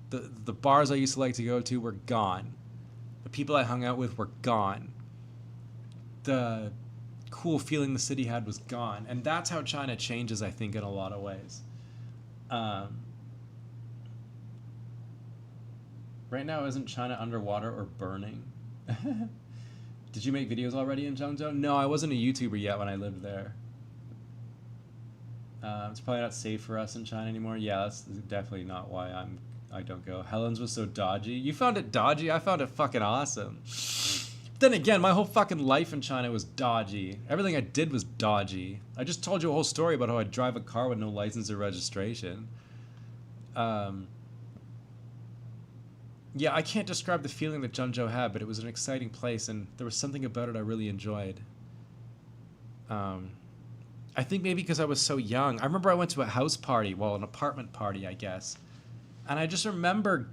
The bars I used to like to go to were gone. The people I hung out with were gone. The cool feeling the city had was gone. And that's how China changes, I think, in a lot of ways. Right now, isn't China underwater or burning? Did you make videos already in Zhengzhou? No, I wasn't a YouTuber yet when I lived there. It's probably not safe for us in China anymore. Yeah, that's definitely not why I don't go. Helen's was so dodgy. You found it dodgy? I found it fucking awesome. Then again, my whole fucking life in China was dodgy. Everything I did was dodgy. I just told you a whole story about how I drive a car with no license or registration. Yeah, I can't describe the feeling that Zhengzhou had, but it was an exciting place, and there was something about it I really enjoyed. I think maybe because I was so young. I remember I went to a house party, well, an apartment party, I guess. And I just remember...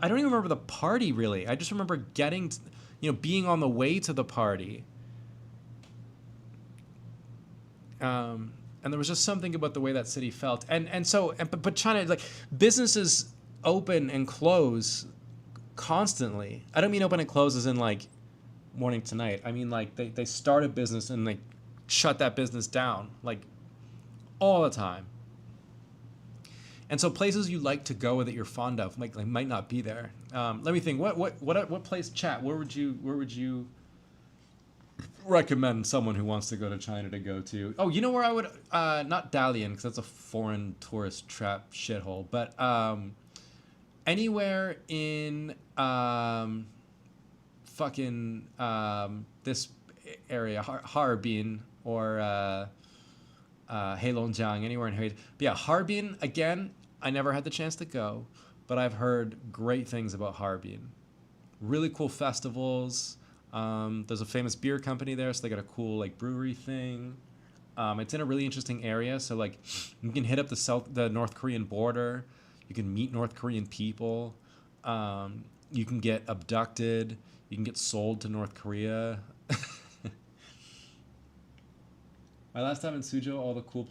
I don't even remember the party, really. I just remember getting... being on the way to the party. And there was just something about the way that city felt. But China, like, businesses open and close constantly. I don't mean open and close as in, like, morning to night. I mean, like, they start a business and they shut that business down, like, all the time. And so places you like to go that you're fond of might not be there. Let me think. What place, chat? Where would you recommend someone who wants to go to China to go to? Oh, you know where I would not Dalian, because that's a foreign tourist trap shithole, but anywhere in fucking this area, Harbin or Heilongjiang, anywhere in Harbin. But yeah, Harbin, again, I never had the chance to go, but I've heard great things about Harbin. Really cool festivals. There's a famous beer company there, so they got a cool like brewery thing. It's in a really interesting area, so like you can hit up the North Korean border. You can meet North Korean people. You can get abducted. You can get sold to North Korea. My last time in Suzhou, all the cool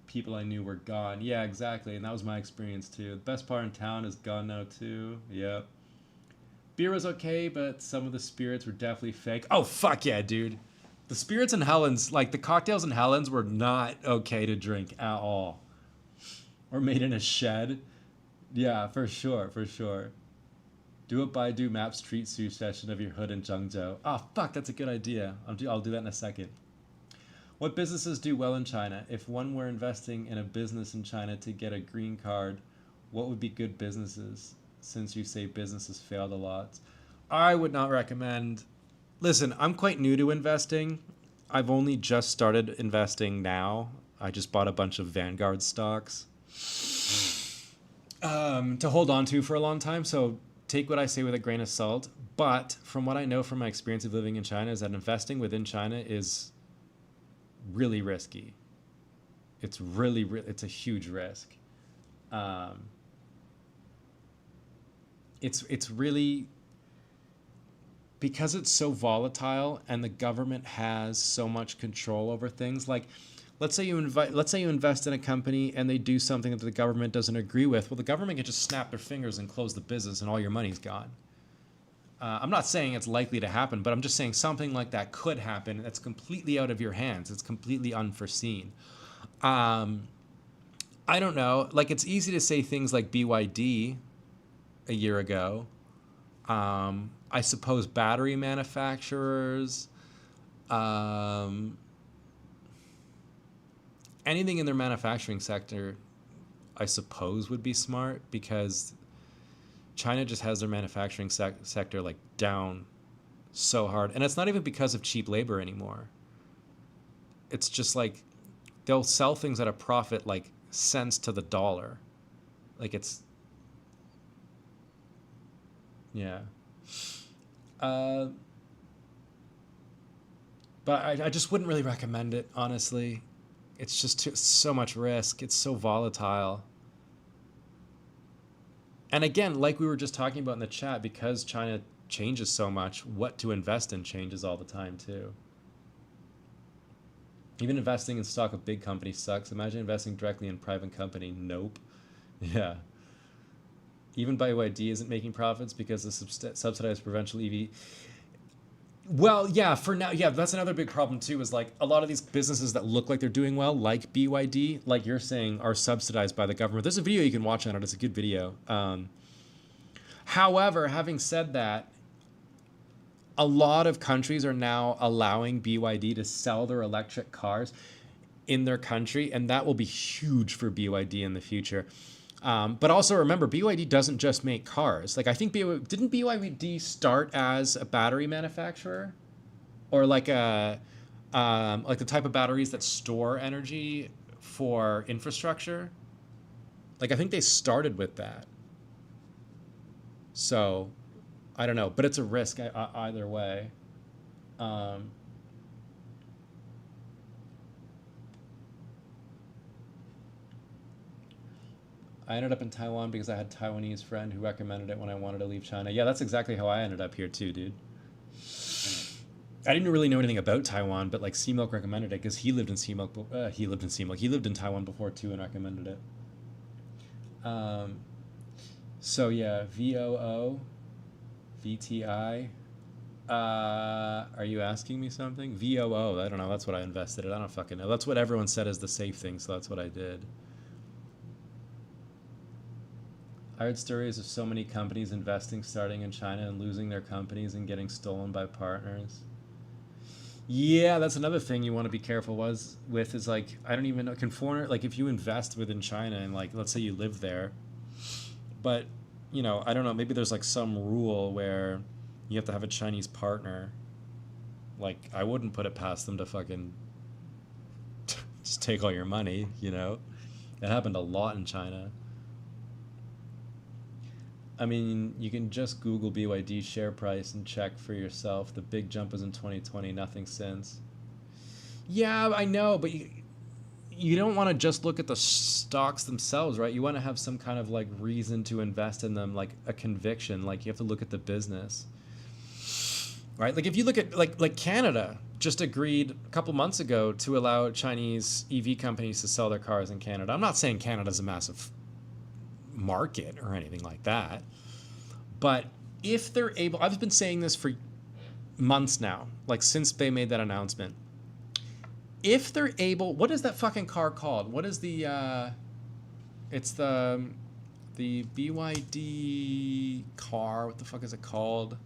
people I knew were gone. Yeah, exactly, and that was my experience too. The best bar in town is gone now too. Yep. Beer was okay, but some of the spirits were definitely fake. Oh, fuck yeah, dude. The spirits in Helen's, like the cocktails in Helen's were not okay to drink at all. Or made in a shed. Yeah, for sure, for sure. Do a Baidu Maps street suit session of your hood in Zhengzhou. Oh, fuck, that's a good idea. I'll do that in a second. What businesses do well in China? If one were investing in a business in China to get a green card, what would be good businesses? Since you say businesses failed a lot. I would not recommend... Listen, I'm quite new to investing. I've only just started investing now. I just bought a bunch of Vanguard stocks to hold on to for a long time. So take what I say with a grain of salt. But from what I know from my experience of living in China is that investing within China is really risky. It's it's a huge risk. It's really, because it's so volatile and the government has so much control over things. Like, let's say you invest in a company and they do something that the government doesn't agree with. Well, the government can just snap their fingers and close the business and all your money's gone. I'm not saying it's likely to happen, but I'm just saying something like that could happen. That's completely out of your hands. It's completely unforeseen. I don't know. Like, it's easy to say things like BYD a year ago. I suppose battery manufacturers, anything in their manufacturing sector, I suppose would be smart, because China just has their manufacturing sector like down so hard. And it's not even because of cheap labor anymore. It's just like they'll sell things at a profit like cents to the dollar. Like it's... Yeah. But I just wouldn't really recommend it, honestly. It's just so much risk. It's so volatile. And again, like we were just talking about in the chat, because China changes so much, what to invest in changes all the time too. Even investing in stock of big companies sucks. Imagine investing directly in private company. Nope. Yeah. Even BYD isn't making profits because the subsidized provincial EV. Well, yeah, for now, yeah, that's another big problem too, is like a lot of these businesses that look like they're doing well, like BYD, like you're saying, are subsidized by the government. There's a video you can watch on it. It's a good video. However, having said that, a lot of countries are now allowing BYD to sell their electric cars in their country, and that will be huge for BYD in the future. But also remember, BYD doesn't just make cars. Like, I think didn't BYD start as a battery manufacturer, or like the type of batteries that store energy for infrastructure? Like, I think they started with that. So, I don't know, but it's a risk either way. I ended up in Taiwan because I had a Taiwanese friend who recommended it when I wanted to leave China. Yeah, that's exactly how I ended up here too, dude. I didn't really know anything about Taiwan, but like C-Milk recommended it because he lived in C-Milk. He lived in Taiwan before too and recommended it. So yeah, VOO, VTI. Are you asking me something? VOO, I don't know. That's what I invested in. I don't fucking know. That's what everyone said is the safe thing, so that's what I did. I heard stories of so many companies investing starting in China and losing their companies and getting stolen by partners. Yeah, that's another thing you want to be careful with is like, I don't even know, can foreigner, like if you invest within China and like, let's say you live there, but you know, I don't know, maybe there's like some rule where You have to have a Chinese partner. Like, I wouldn't put it past them to fucking just take all your money, you know? It happened a lot in China. I mean, you can just Google BYD share price and check for yourself. The big jump was in 2020, nothing since. Yeah, I know, but you don't want to just look at the stocks themselves, right? You want to have some kind of like reason to invest in them, like a conviction. Like you have to look at the business, right? Like if you look at like Canada just agreed a couple months ago to allow Chinese EV companies to sell their cars in Canada. I'm not saying Canada's a massive market or anything like that, but if they're able, I've been saying this for months now, like since they made that announcement. If they're able, what is that fucking car called? What is the it's the BYD car, what the fuck is it called?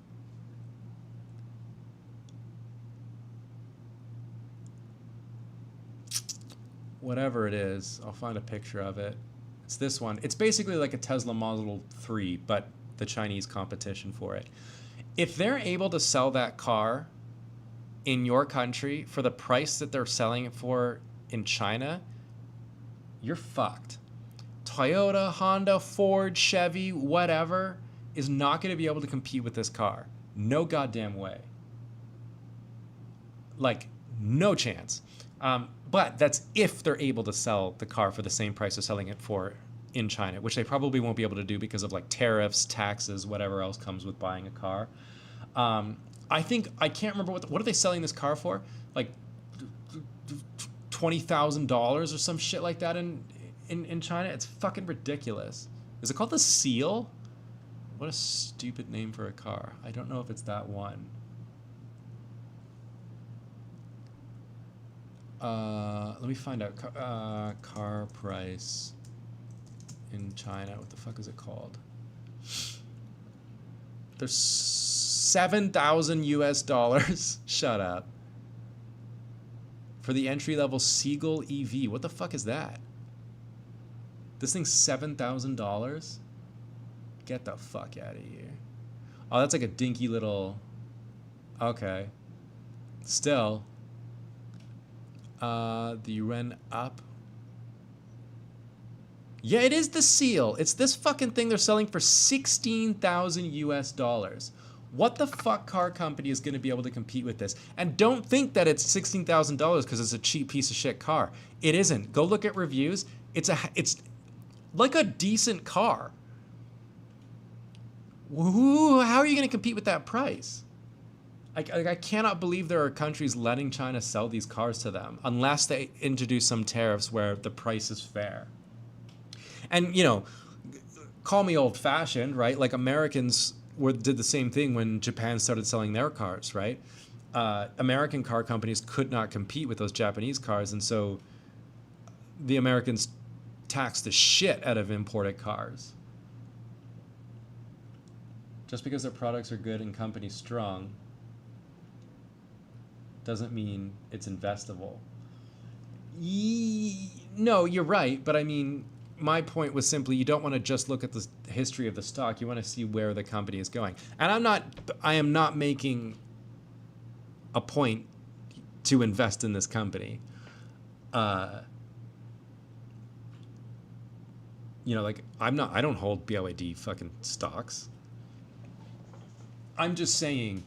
Whatever it is, I'll find a picture of it. It's this one. It's basically like a Tesla Model 3, but the Chinese competition for it. If they're able to sell that car in your country for the price that they're selling it for in China, you're fucked. Toyota, Honda, Ford, Chevy, whatever, is not going to be able to compete with this car. No goddamn way. Like, no chance. But that's if they're able to sell the car for the same price they're selling it for in China, which they probably won't be able to do because of like tariffs, taxes, whatever else comes with buying a car. I think, I can't remember what are they selling this car for? Like $20,000 or some shit like that in China. It's fucking ridiculous. Is it called the Seal? What a stupid name for a car. I don't know if it's that one. Let me find out. Car price in China. What the fuck is it called? There's 7,000 US dollars. Shut up. For the entry level Seagull EV. What the fuck is that? This thing's $7,000? Get the fuck out of here. Oh, that's like a dinky little. Okay. Still. The Ren Up. Yeah, it is the Seal. It's this fucking thing they're selling for 16,000 US dollars. What the fuck car company is going to be able to compete with this? And don't think that it's $16,000 because it's a cheap piece of shit car. It isn't. Go look at reviews. It's like a decent car. How are you going to compete with that price? I cannot believe there are countries letting China sell these cars to them unless they introduce some tariffs where the price is fair. And, you know, call me old-fashioned, right? Like Americans did the same thing when Japan started selling their cars, right? American car companies could not compete with those Japanese cars, and so the Americans taxed the shit out of imported cars. Just because their products are good and company strong doesn't mean it's investable. No, you're right, but I mean, my point was simply you don't want to just look at the history of the stock. You want to see where the company is going. And I am not making a point to invest in this company. You know, like I don't hold BYD fucking stocks. I'm just saying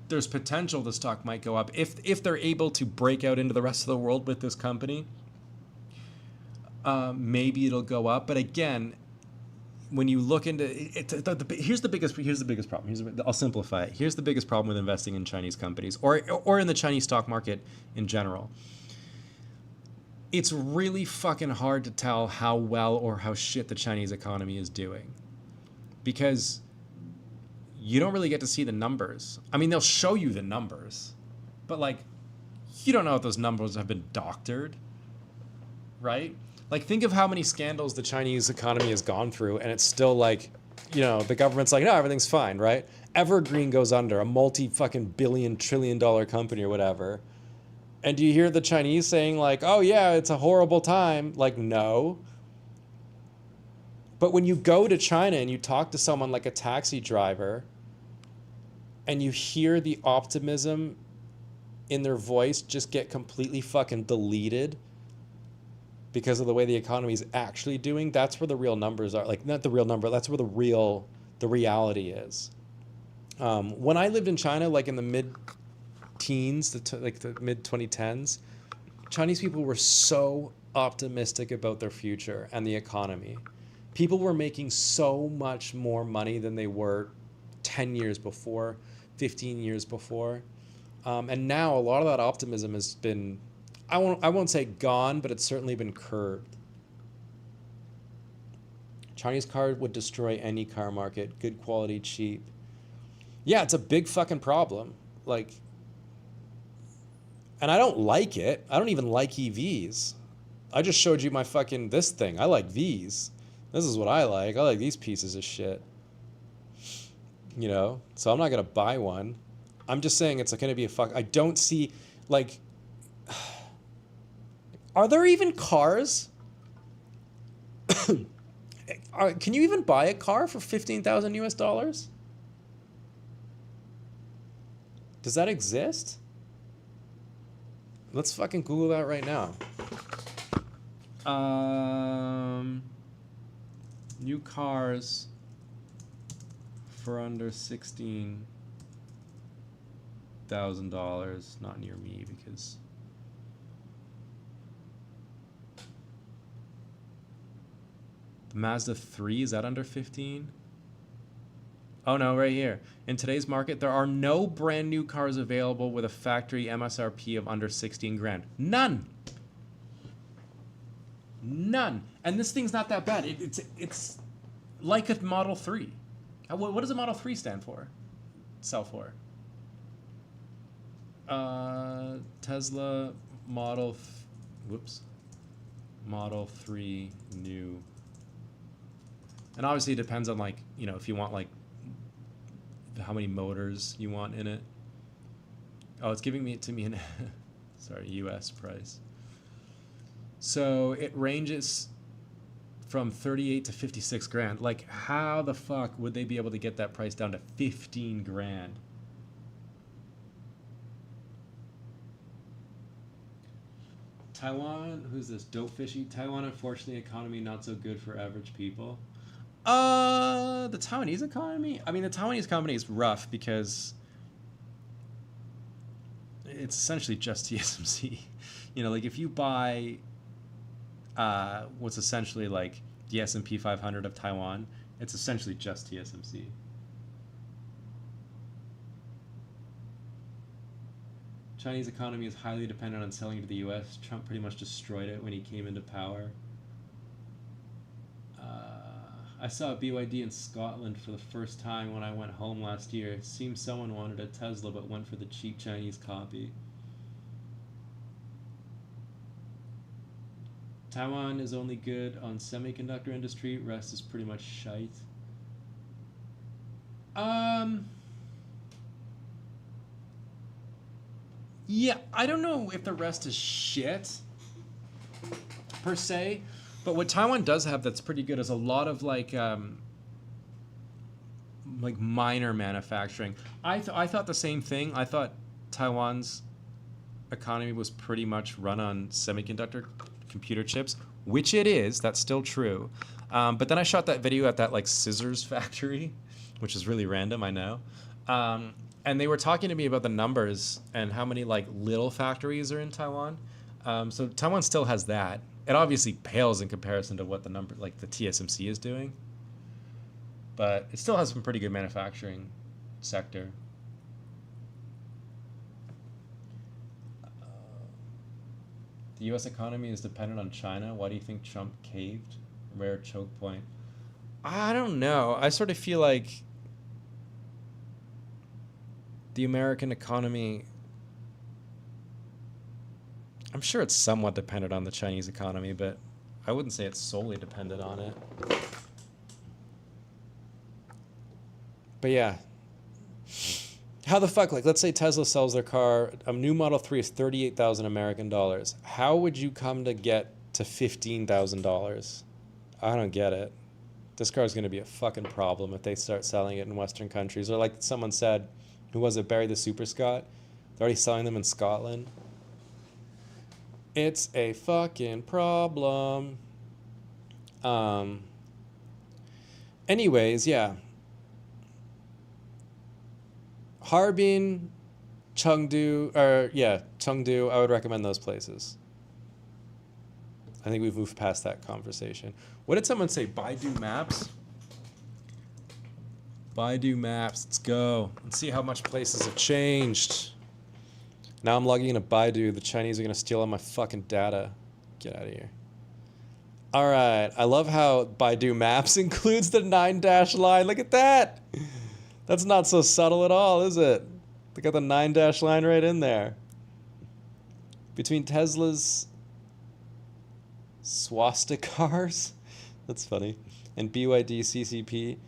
there's potential the stock might go up if they're able to break out into the rest of the world with this company. Maybe it'll go up, but again, when you look into it, here's the biggest problem. I'll simplify it. Here's the biggest problem with investing in Chinese companies or in the Chinese stock market in general. It's really fucking hard to tell how well or how shit the Chinese economy is doing, because you don't really get to see the numbers. I mean, they'll show you the numbers, but like, you don't know if those numbers have been doctored, right? Like, think of how many scandals the Chinese economy has gone through, and it's still like, you know, the government's like, no, everything's fine, right? Evergreen goes under, a multi-fucking trillion-dollar company or whatever. And do you hear the Chinese saying like, oh yeah, it's a horrible time? Like, no. But when you go to China and you talk to someone like a taxi driver, and you hear the optimism in their voice just get completely fucking deleted because of the way the economy is actually doing, that's where the real numbers are. Like, not the real number, that's where the reality is. When I lived in China, like in the mid-teens, like the mid-2010s, Chinese people were so optimistic about their future and the economy. People were making so much more money than they were 10 years before, 15 years before. And now a lot of that optimism has been, I won't say gone, but it's certainly been curbed. Chinese car would destroy any car market, good quality, cheap. Yeah, it's a big fucking problem. Like, and I don't like it. I don't even like EVs. I just showed you my fucking this thing. I like these. This is what I like. I like these pieces of shit. You know? So I'm not going to buy one. I'm just saying it's going to be a fuck. I don't see, like, are there even cars? Can you even buy a car for 15,000 US dollars? Does that exist? Let's fucking Google that right now. New cars for under $16,000. Not near me because the Mazda 3, is that under 15? Oh no, right here. In today's market, there are no brand new cars available with a factory MSRP of under 16 grand. None. None. And this thing's not that bad. It's like a Model 3. What does a Model 3 stand for? Sell for? Tesla Model 3 new. And obviously it depends on, like, you know, if you want, like, how many motors you want in it. Oh, it's giving it to me in sorry, US price. So it ranges from 38 to 56 grand. Like, how the fuck would they be able to get that price down to 15 grand? Taiwan, who's this? Dope Fishy? Taiwan, unfortunately, economy not so good for average people. The Taiwanese economy? I mean, the Taiwanese economy is rough because it's essentially just TSMC. You know, like if you buy what's essentially like the S&P 500 of Taiwan, it's essentially just TSMC. Chinese economy is highly dependent on selling to the US. Trump pretty much destroyed it when he came into power. I saw a BYD in Scotland for the first time when I went home last year. It seems someone wanted a Tesla but went for the cheap Chinese copy. Taiwan is only good on semiconductor industry. Rest is pretty much shite. Yeah, I don't know if the rest is shit per se. But what Taiwan does have that's pretty good is a lot of like minor manufacturing. I thought the same thing. I thought Taiwan's economy was pretty much run on semiconductor computer chips, which it is. That's still true. But then I shot that video at that like scissors factory, which is really random, I know. And they were talking to me about the numbers and how many like little factories are in Taiwan. So Taiwan still has that. It obviously pales in comparison to what the number, like the TSMC is doing, but it still has some pretty good manufacturing sector. The U.S. economy is dependent on China. Why do you think Trump caved? Rare choke point. I don't know. I sort of feel like the American economy, I'm sure it's somewhat dependent on the Chinese economy, but I wouldn't say it's solely dependent on it. But yeah. How the fuck, like, let's say Tesla sells their car, a new Model 3 is 38,000 American dollars. How would you come to get to $15,000? I don't get it. This car is going to be a fucking problem if they start selling it in Western countries. Or like someone said, Who was it? Barry the Super Scot? They're already selling them in Scotland. It's a fucking problem. Anyways, yeah. Harbin, Chengdu, Chengdu, I would recommend those places. I think we've moved past that conversation. What did someone say? Baidu Maps? Baidu Maps, let's go. Let's see how much places have changed. Now I'm logging into Baidu. The Chinese are gonna steal all my fucking data. Get out of here. All right, I love how Baidu Maps includes the 9- line. Look at that. That's not so subtle at all, is it? They got the 9- line right in there. Between Tesla's swastikars, that's funny, and BYD CCP,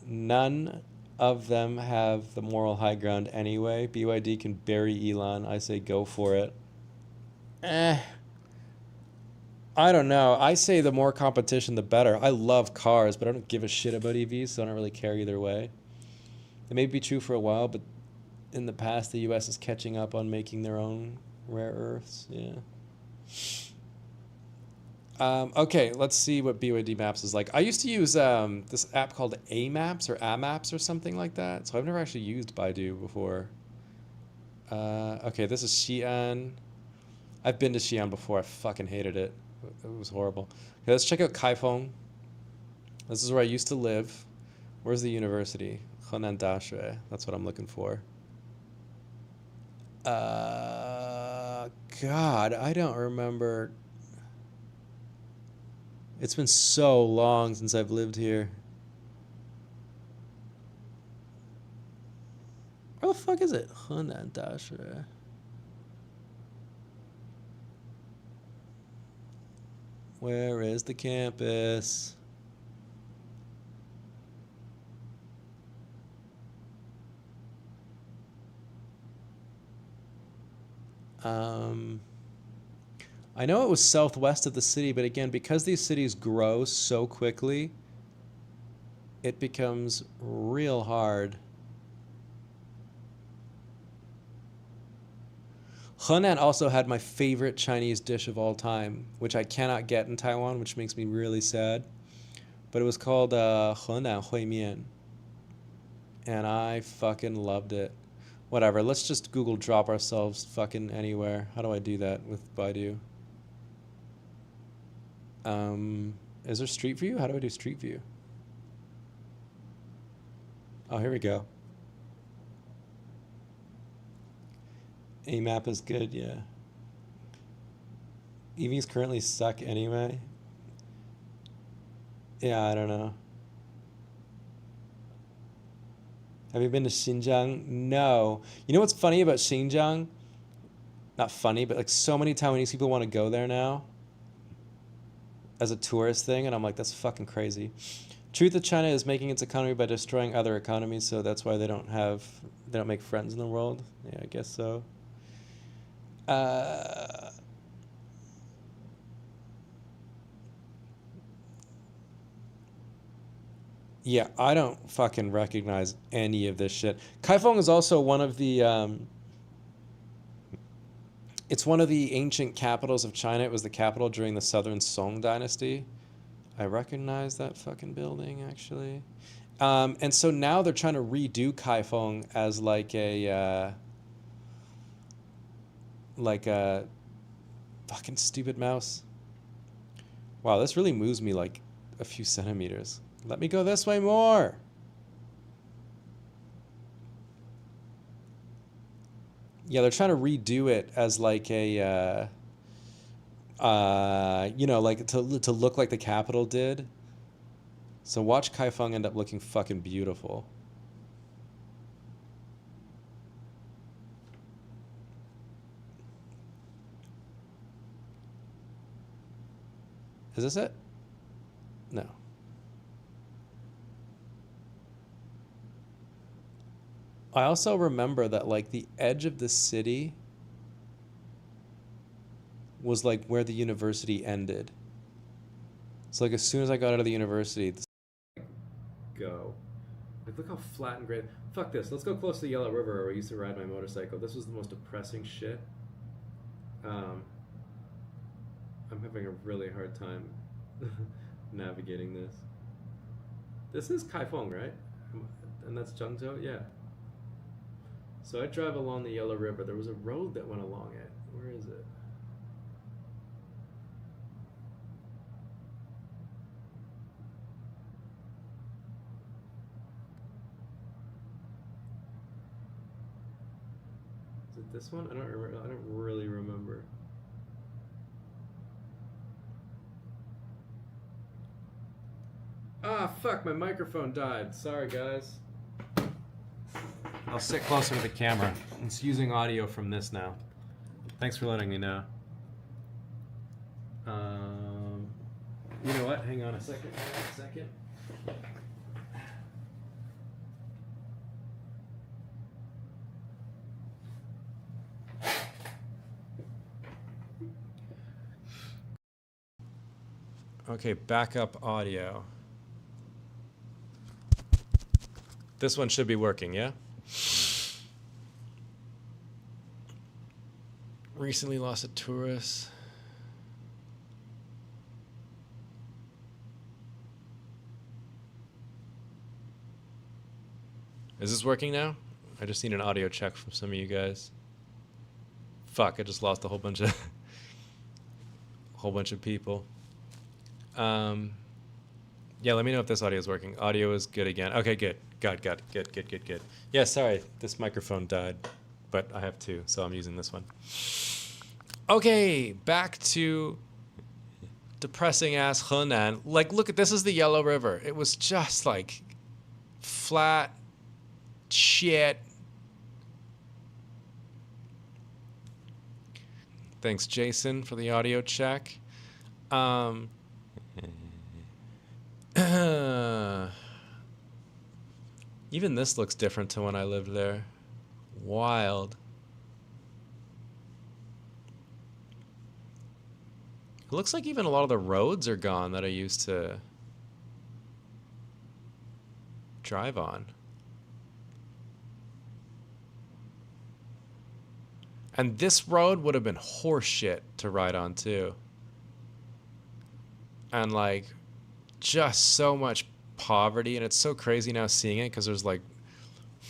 none of them have the moral high ground anyway. BYD can bury Elon. I say go for it. I don't know. I say the more competition, the better. I love cars, but I don't give a shit about EVs, so I don't really care either way. It may be true for a while, but in the past, the US is catching up on making their own rare earths. Yeah. Okay, let's see what BYD Maps is like. I used to use this app called A-Maps or A-Maps or something like that, so I've never actually used Baidu before. Okay, this is Xi'an. I've been to Xi'an before. I fucking hated it. It was horrible. Okay, let's check out Kaifeng. This is where I used to live. Where's the university? Henan Dashui. That's what I'm looking for. God, I don't remember. It's been so long since I've lived here. Where the fuck is it? Henan Dashui. Where is the campus? I know it was southwest of the city, but again, because these cities grow so quickly, it becomes real hard. Henan also had my favorite Chinese dish of all time, which I cannot get in Taiwan, which makes me really sad. But it was called Henan Hui Mian. And I fucking loved it. Whatever, let's just Google drop ourselves fucking anywhere. How do I do that with Baidu? Is there Street View? How do I do Street View? Oh, here we go. A-Map is good, yeah. EVs currently suck anyway. Yeah, I don't know. Have you been to Xinjiang? No. You know what's funny about Xinjiang? Not funny, but like so many Taiwanese people want to go there now as a tourist thing, and I'm like, that's fucking crazy. Truth of China is making its economy by destroying other economies, so that's why they don't make friends in the world. Yeah, I guess so. Yeah, I don't fucking recognize any of this shit. Kaifeng is also one of the it's one of the ancient capitals of China. It was the capital during the Southern Song Dynasty. I recognize that fucking building, actually. And so now they're trying to redo Kaifeng as like a fucking stupid mouse. Wow, this really moves me like a few centimeters. Let me go this way more. Yeah, they're trying to redo it as like a, you know, like to look like the capital did. So watch Kaifeng end up looking fucking beautiful. Is this it? No. I also remember that like the edge of the city was like where the university ended. So like as soon as I got out of the university, Go. Like, look how flat and great. Fuck this. Let's go close to the Yellow River where I used to ride my motorcycle. This was the most depressing shit. I'm having a really hard time navigating this. This is Kaifeng, right? And that's Zhengzhou? Yeah. So I drive along the Yellow River. There was a road that went along it. Where is it? Is it this one? I don't remember. I don't really remember. Ah, fuck, my microphone died. Sorry, guys. I'll sit closer to the camera. It's using audio from this now. Thanks for letting me know. You know what? Hang on a second. Okay, backup audio. This one should be working, yeah? Recently lost a tourist. Is this working now? I just need an audio check from some of you guys. Fuck, I just lost a whole bunch of people. Yeah, let me know if this audio is working. Audio is good again. Okay, good. Good. Yeah, sorry, this microphone died, but I have two, so I'm using this one. Okay, back to depressing ass Henan. Like, look at this is the Yellow River. It was just like flat shit. Thanks, Jason, for the audio check. Even this looks different to when I lived there. Wild. It looks like even a lot of the roads are gone that I used to drive on. And this road would have been horseshit to ride on too. And like, just so much poverty, and it's so crazy now seeing it because there's like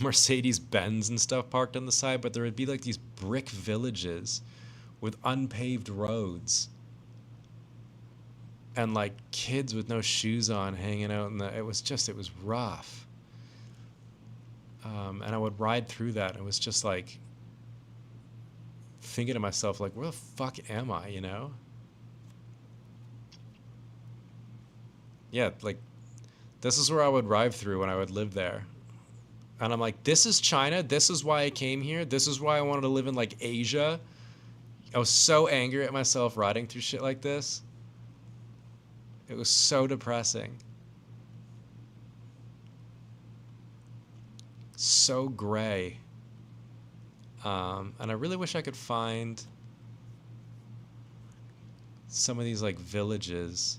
Mercedes-Benz and stuff parked on the side, but there would be like these brick villages with unpaved roads and like kids with no shoes on hanging out in the, it was rough. And I would ride through that, and it was just like thinking to myself, like, where the fuck am I, you know? Yeah, like, this is where I would drive through when I would live there. And I'm like, this is China? This is why I came here? This is why I wanted to live in, like, Asia? I was so angry at myself riding through shit like this. It was so depressing. So gray. And I really wish I could find some of these, like, villages.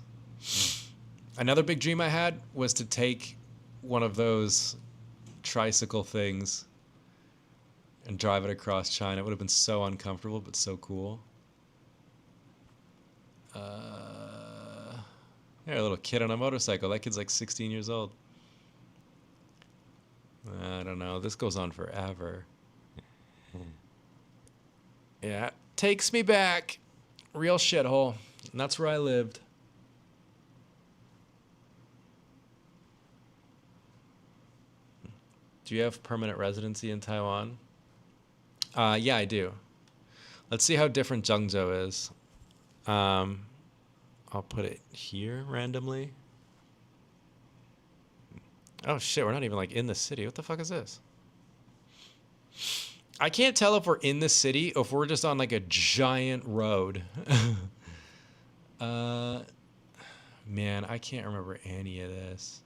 Another big dream I had was to take one of those tricycle things and drive it across China. It would have been so uncomfortable, but so cool. Yeah, a little kid on a motorcycle. That kid's like 16 years old. I don't know. This goes on forever. Yeah, takes me back. Real shithole. And that's where I lived. Do you have permanent residency in Taiwan? Yeah, I do. Let's see how different Zhengzhou is. I'll put it here randomly. Oh shit, we're not even like in the city. What the fuck is this? I can't tell if we're in the city or if we're just on like a giant road. Man, I can't remember any of this.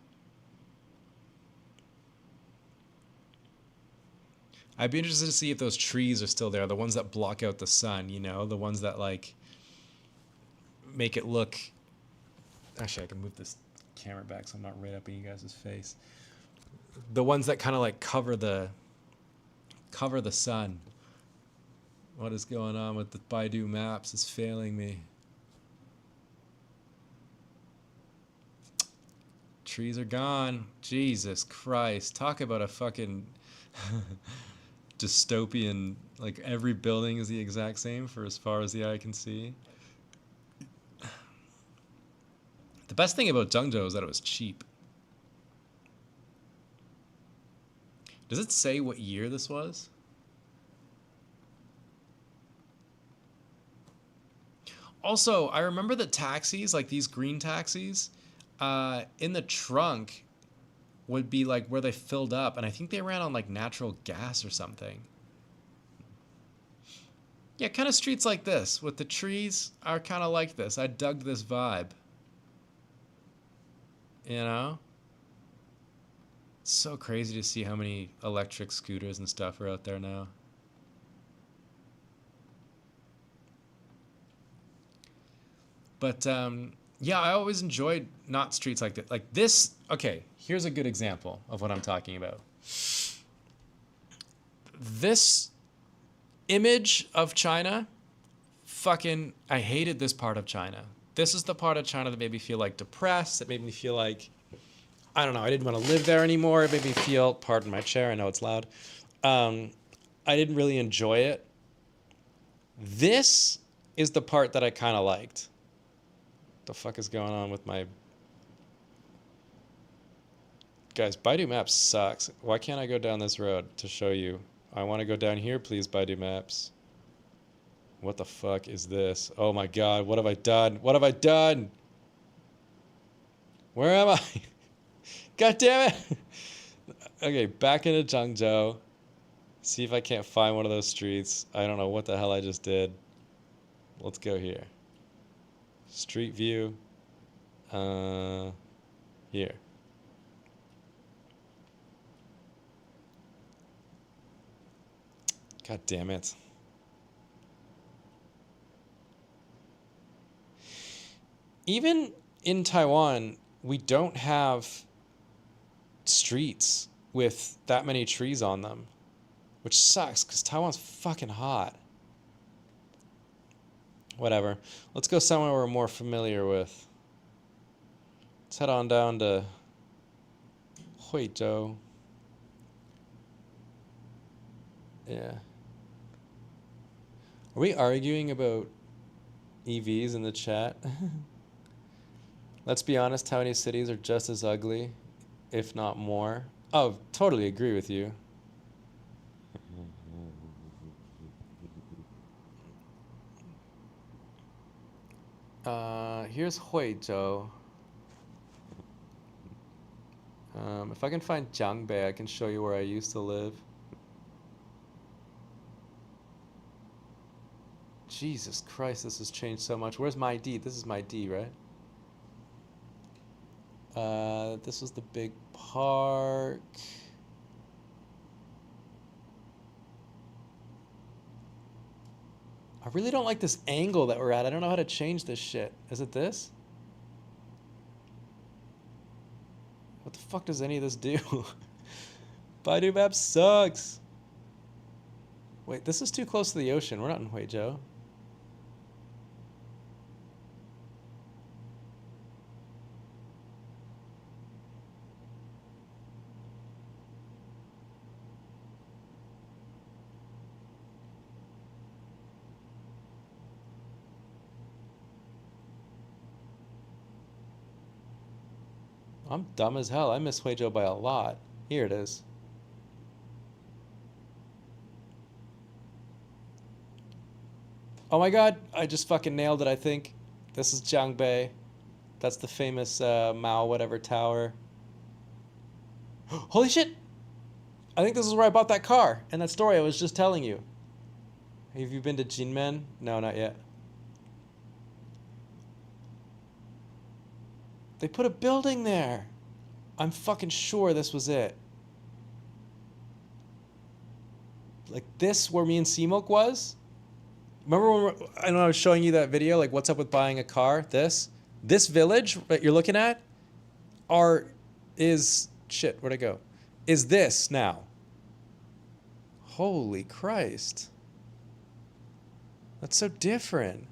I'd be interested to see if those trees are still there, the ones that block out the sun, you know, the ones that like make it look. Actually, I can move this camera back so I'm not right up in you guys' face. The ones that kind of like cover the sun. What is going on with the Baidu Maps? It's failing me. Trees are gone. Jesus Christ. Talk about a fucking dystopian, like every building is the exact same for as far as the eye can see. The best thing about Zhengzhou is that it was cheap. Does it say what year this was? Also, I remember that taxis, like these green taxis, in the trunk would be like where they filled up, and I think they ran on like natural gas or something. Yeah, kind of streets like this with the trees are kind of like this. I dug this vibe. You know? It's so crazy to see how many electric scooters and stuff are out there now. But yeah, I always enjoyed not streets like that. Like this, okay, here's a good example of what I'm talking about. This image of China, fucking, I hated this part of China. This is the part of China that made me feel like depressed. It made me feel like, I don't know, I didn't want to live there anymore. It made me feel, pardon my chair, I know it's loud. I didn't really enjoy it. This is the part that I kind of liked. The fuck is going on with my... Guys, Baidu Maps sucks. Why can't I go down this road to show you? I want to go down here, please, Baidu Maps. What the fuck is this? Oh my god, what have I done? What have I done? Where am I? God damn it! Okay, back into Zhengzhou. See if I can't find one of those streets. I don't know what the hell I just did. Let's go here. Street view. Here. God damn it. Even in Taiwan, we don't have streets with that many trees on them, which sucks because Taiwan's fucking hot. Whatever. Let's go somewhere we're more familiar with. Let's head on down to Huizhou. Yeah. Are we arguing about EVs in the chat? Let's be honest, Taiwanese cities are just as ugly, if not more. Oh, totally agree with you. Here's Huizhou. If I can find Jiangbei, I can show you where I used to live. Jesus Christ, this has changed so much. Where's my D? This is my D, right? This was the big park. I really don't like this angle that we're at. I don't know how to change this shit. Is it this? What the fuck does any of this do? Baidu Maps sucks. Wait, this is too close to the ocean. We're not in Huizhou. I'm dumb as hell. I miss Huizhou by a lot. Here it is. Oh my god, I just fucking nailed it, I think. This is Jiangbei. That's the famous Mao whatever tower. Holy shit! I think this is where I bought that car and that story I was just telling you. Have you been to Jinmen? No, not yet. They put a building there. I'm fucking sure this was it. Like this, where me and Seamilk was? Remember when I know I was showing you that video, like what's up with buying a car? This village that you're looking at shit, where'd it go? is this now. Holy Christ. That's so different.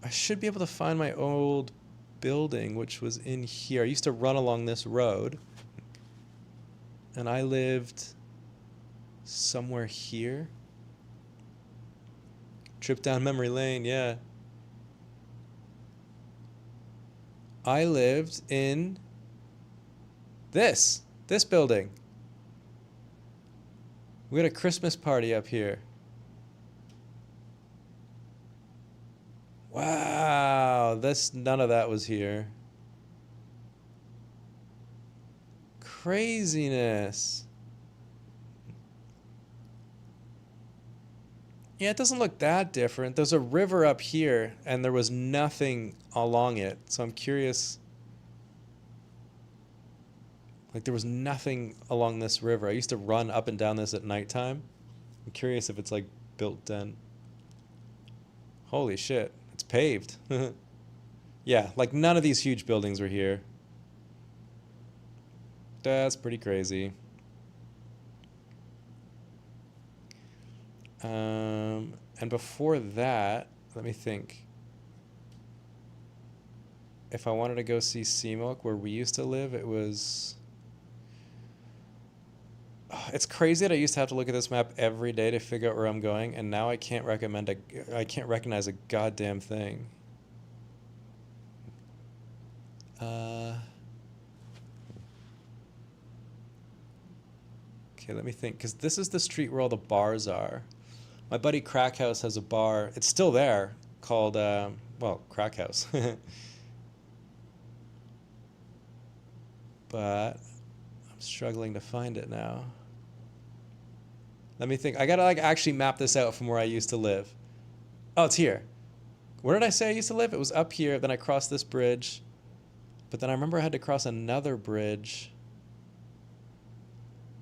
I should be able to find my old building, which was in here. I used to run along this road. And I lived somewhere here. Trip down memory lane, yeah. I lived in this building. We had a Christmas party up here. Wow, none of that was here. Craziness. Yeah, it doesn't look that different. There's a river up here, and there was nothing along it. So I'm curious. Like, there was nothing along this river. I used to run up and down this at nighttime. I'm curious if it's, like, built in. Holy shit. It's paved. Yeah, like, none of these huge buildings were here. That's pretty crazy. And before that, let me think. If I wanted to go see Seamilk, where we used to live, it was... It's crazy that I used to have to look at this map every day to figure out where I'm going, and now I can't recognize a goddamn thing. Okay, let me think, because this is the street where all the bars are. My buddy Crack House has a bar. It's still there, called, well, Crack House. But I'm struggling to find it now. Let me think. I gotta, like, actually map this out from where I used to live. Oh, it's here. Where did I say I used to live? It was up here, then I crossed this bridge. But then I remember I had to cross another bridge.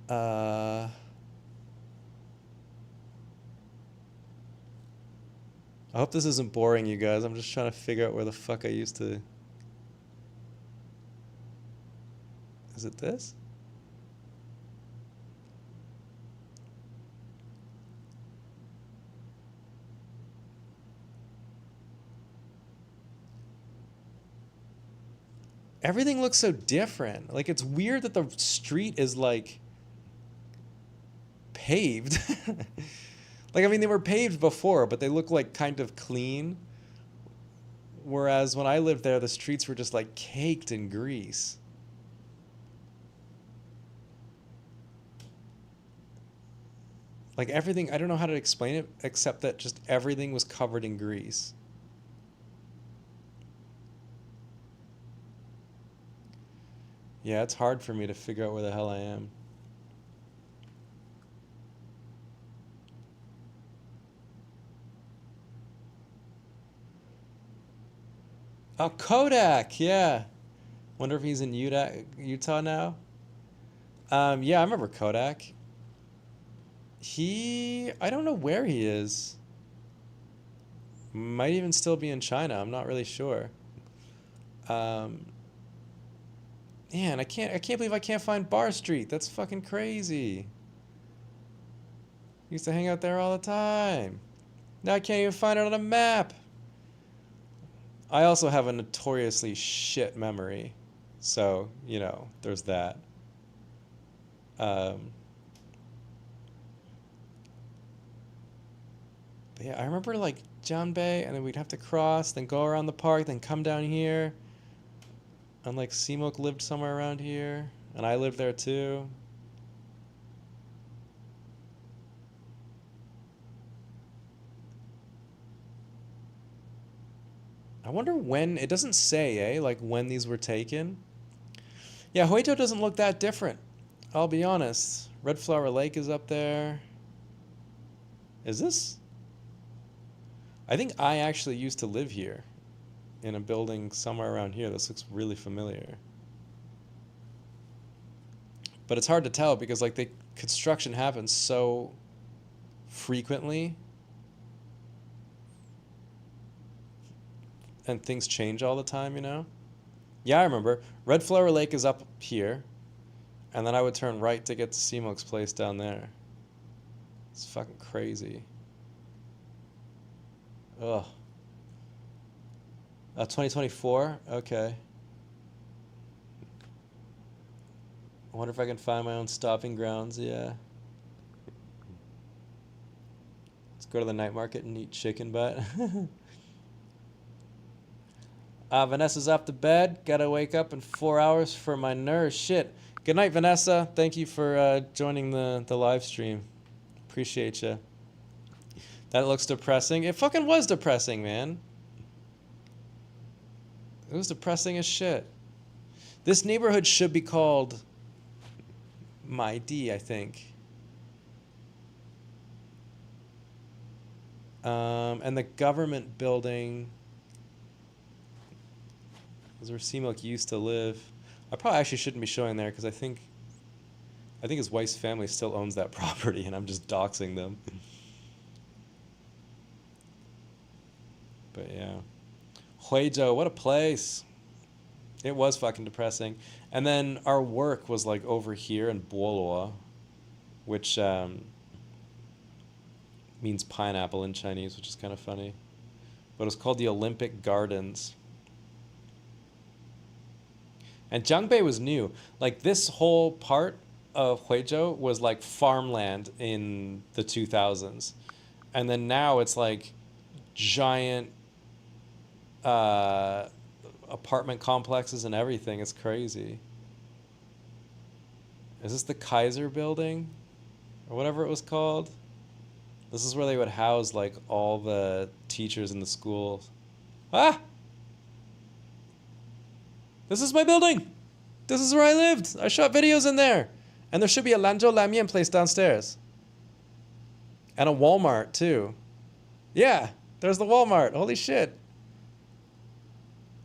I hope this isn't boring, you guys. I'm just trying to figure out where the fuck I used to... Is it this? Everything looks so different. Like, it's weird that the street is, like, paved. Like, I mean, they were paved before, but they look, like, kind of clean. Whereas when I lived there, the streets were just, like, caked in grease. Like, everything, I don't know how to explain it, except that just everything was covered in grease. Yeah, it's hard for me to figure out where the hell I am. Oh, Kodak, yeah. Wonder if he's in Utah now. Yeah, I remember Kodak. I don't know where he is. Might even still be in China. I'm not really sure. Man, I can't believe I can't find Bar Street. That's fucking crazy. Used to hang out there all the time. Now I can't even find it on a map. I also have a notoriously shit memory. So, you know, there's that. But yeah, I remember like John Bay, and then we'd have to cross, then go around the park, then come down here. And like Seamilk lived somewhere around here, and I lived there too. I wonder when, it doesn't say, like when these were taken. Yeah, Huito doesn't look that different, I'll be honest. Red Flower Lake is up there. Is this? I think I actually used to live here in a building somewhere around here. This looks really familiar. But it's hard to tell because like the construction happens so frequently and things change all the time, you know? Yeah, I remember. Red Flower Lake is up here, and then I would turn right to get to Seamilk's place down there. It's fucking crazy. Ugh. 2024? Okay. I wonder if I can find my own stopping grounds. Yeah. Let's go to the night market and eat chicken butt. Vanessa's up to bed. Gotta wake up in 4 hours for my nurse. Shit. Good night, Vanessa. Thank you for joining the live stream. Appreciate you. That looks depressing. It fucking was depressing, man. It was depressing as shit. This neighborhood should be called My D, I think. And the government building is where Seamilk used to live. I probably actually shouldn't be showing there because I think his wife's family still owns that property and I'm just doxing them. But yeah. Huizhou, what a place. It was fucking depressing. And then our work was like over here in Boluo, which means pineapple in Chinese, which is kind of funny. But it was called the Olympic Gardens. And Jiangbei was new. Like this whole part of Huizhou was like farmland in the 2000s. And then now it's like giant apartment complexes and everything. It's crazy. Is this the Kaiser building? Or whatever it was called? This is where they would house like all the teachers in the schools. Ah! This is my building! This is where I lived! I shot videos in there! And there should be a Lanzhou Lamian place downstairs. And a Walmart too. Yeah, there's the Walmart. Holy shit.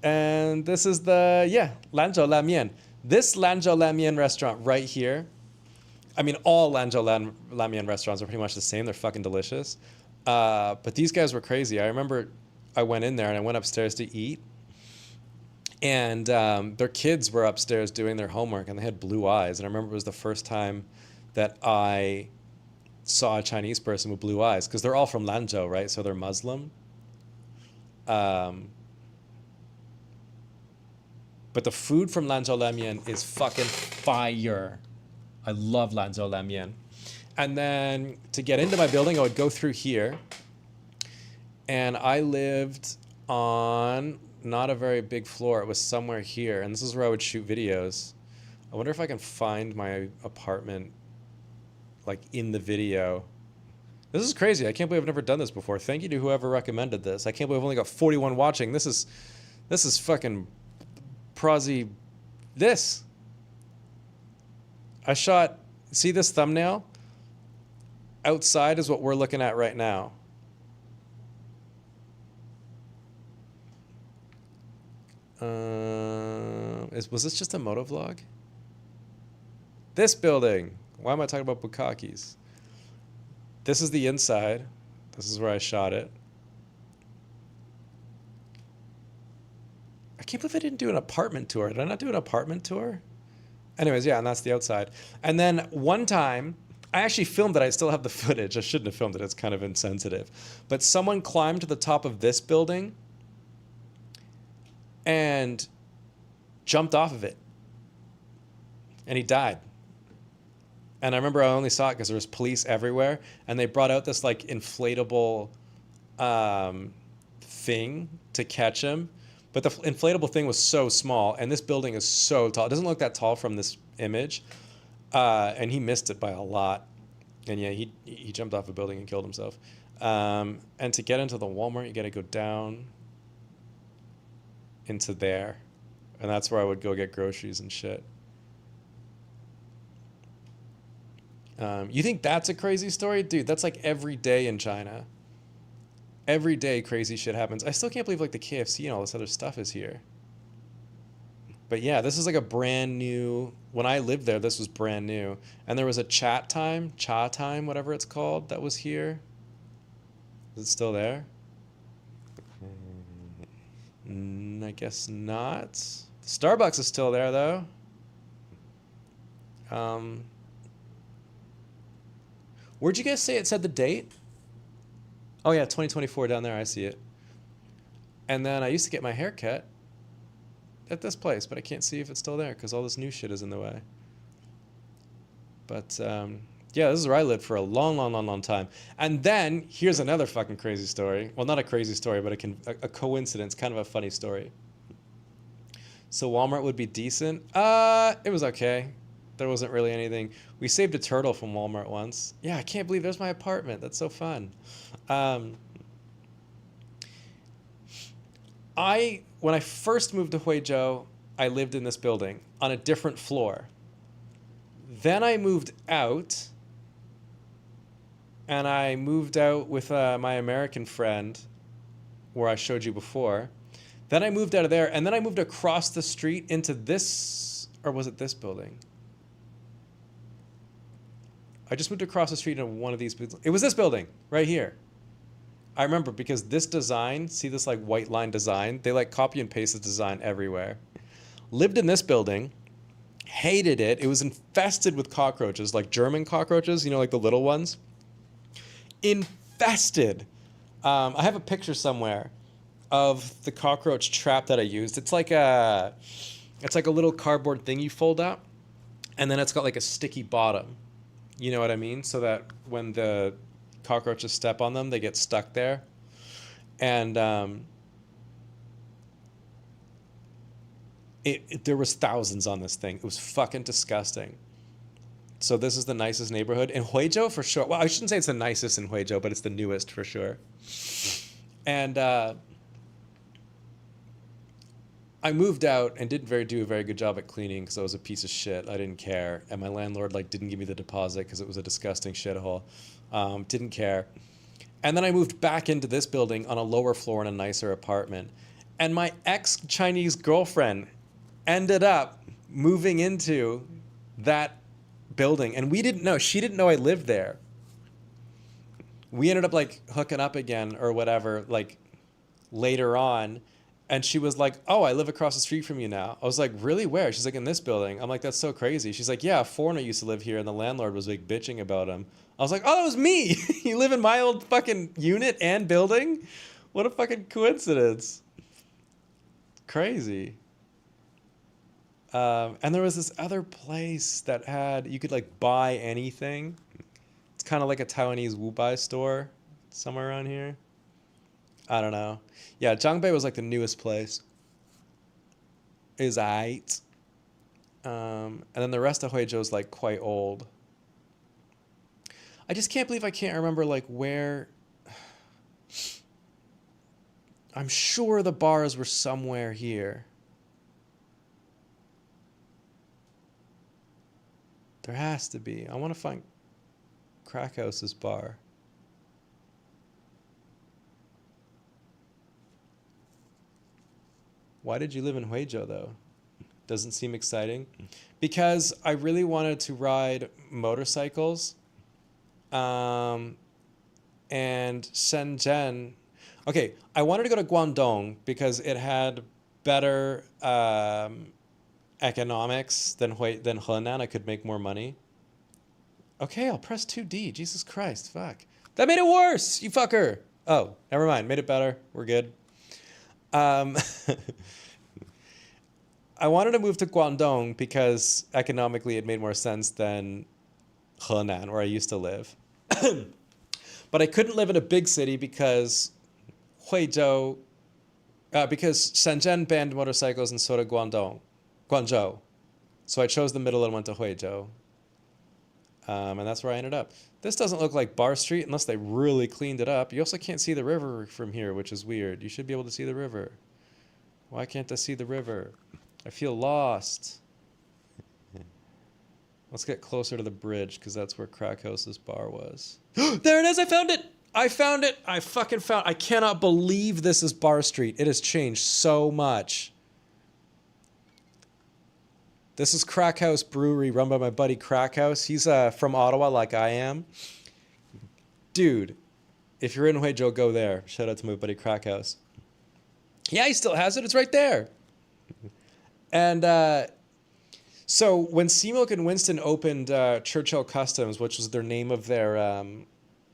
And this is the, yeah, Lanzhou Lamian. This Lanzhou Lamian restaurant right here, I mean, all Lanzhou Lamian restaurants are pretty much the same. They're fucking delicious. But these guys were crazy. I remember I went in there and I went upstairs to eat. And their kids were upstairs doing their homework and they had blue eyes. And I remember it was the first time that I saw a Chinese person with blue eyes. Because they're all from Lanzhou, right? So they're Muslim. But the food from Lanzhou Lamian is fucking fire. I love Lanzhou Lamian. And then to get into my building, I would go through here. And I lived on not a very big floor. It was somewhere here. And this is where I would shoot videos. I wonder if I can find my apartment like in the video. This is crazy. I can't believe I've never done this before. Thank you to whoever recommended this. I can't believe I've only got 41 watching. This is fucking prosy. This. I shot, see this thumbnail? Outside is what we're looking at right now. Was this just a motovlog? This building. Why am I talking about bukakis? This is the inside. This is where I shot it. I can't believe I didn't do an apartment tour. Did I not do an apartment tour? Anyways, yeah, and that's the outside. And then one time, I actually filmed it. I still have the footage. I shouldn't have filmed it. It's kind of insensitive. But someone climbed to the top of this building and jumped off of it. And he died. And I remember I only saw it because there was police everywhere. And they brought out this like inflatable thing to catch him. But the inflatable thing was so small. And this building is so tall. It doesn't look that tall from this image. And he missed it by a lot. And yeah, he jumped off a building and killed himself. And to get into the Walmart, you got to go down into there. And that's where I would go get groceries and shit. You think that's a crazy story? Dude, that's like every day in China. Every day crazy shit happens. I still can't believe like the KFC and all this other stuff is here. But yeah, this is like a brand new, when I lived there, this was brand new. And there was a cha time, whatever it's called, that was here. Is it still there? I guess not. The Starbucks is still there, though. Where'd you guys say it said the date? Oh, yeah, 2024 down there. I see it. And then I used to get my hair cut at this place, but I can't see if it's still there because all this new shit is in the way. But, yeah, this is where I lived for a long, long, long, long time. And then, here's another fucking crazy story. Well, not a crazy story, but a coincidence, kind of a funny story. So Walmart would be decent. It was okay. There wasn't really anything. We saved a turtle from Walmart once. Yeah, I can't believe there's my apartment. That's so fun. When I first moved to Huizhou, I lived in this building on a different floor. Then I moved out, and I moved out with my American friend, where I showed you before. Then I moved out of there, and then I moved across the street into this, or was it this building? I just moved across the street into one of these buildings. It was this building, right here. I remember because this design, see this like white line design? They like copy and paste the design everywhere. Lived in this building, hated it. It was infested with cockroaches, like German cockroaches, you know, like the little ones. Infested. I have a picture somewhere of the cockroach trap that I used. It's like a little cardboard thing you fold up, and then it's got like a sticky bottom. You know what I mean? So that when the cockroaches step on them, they get stuck there. And there was thousands on this thing. It was fucking disgusting. So this is the nicest neighborhood in Huizhou for sure. Well, I shouldn't say it's the nicest in Huizhou, but it's the newest for sure. And I moved out and didn't do a very good job at cleaning because I was a piece of shit. I didn't care. And my landlord like didn't give me the deposit because it was a disgusting shithole. Didn't care. And then I moved back into this building on a lower floor in a nicer apartment. And my ex-Chinese girlfriend ended up moving into that building. And we didn't know. She didn't know I lived there. We ended up like hooking up again or whatever, like later on. And she was like, oh, I live across the street from you now. I was like, really? Where? She's like, in this building. I'm like, that's so crazy. She's like, yeah, a foreigner used to live here and the landlord was like bitching about him. I was like, oh, that was me. You live in my old fucking unit and building? What a fucking coincidence. Crazy. And there was this other place that had, you could like buy anything. It's kind of like a Taiwanese Wu-Bai store somewhere around here. I don't know. Yeah, Zhangbei was like the newest place. Is aight. And then the rest of Huizhou is like quite old. I just can't believe I can't remember like where. I'm sure the bars were somewhere here. There has to be. I want to find Krakhaus's bar. Why did you live in Huizhou, though? Doesn't seem exciting. Because I really wanted to ride motorcycles. And Shenzhen. Okay, I wanted to go to Guangdong because it had better economics than Henan. I could make more money. Okay, I'll press 2D. Jesus Christ, fuck. That made it worse, you fucker. Oh, never mind. Made it better. We're good. I wanted to move to Guangdong because economically it made more sense than Henan, where I used to live. But I couldn't live in a big city because because Shenzhen banned motorcycles and so did Guangzhou. So I chose the middle and went to Huizhou. And that's where I ended up. This doesn't look like Bar Street unless they really cleaned it up. You also can't see the river from here, which is weird. You should be able to see the river. Why can't I see the river? I feel lost. Let's get closer to the bridge because that's where Krakhaus's bar was. There it is! I found it! I found it! I fucking found it. I cannot believe this is Bar Street. It has changed so much. This is Crackhouse Brewery run by my buddy Crackhouse. He's from Ottawa like I am. Dude, if you're in Huizhou, go there. Shout out to my buddy Crackhouse. Yeah, he still has it. It's right there. And so when Seamilk and Winston opened Churchill Customs, which was their name of their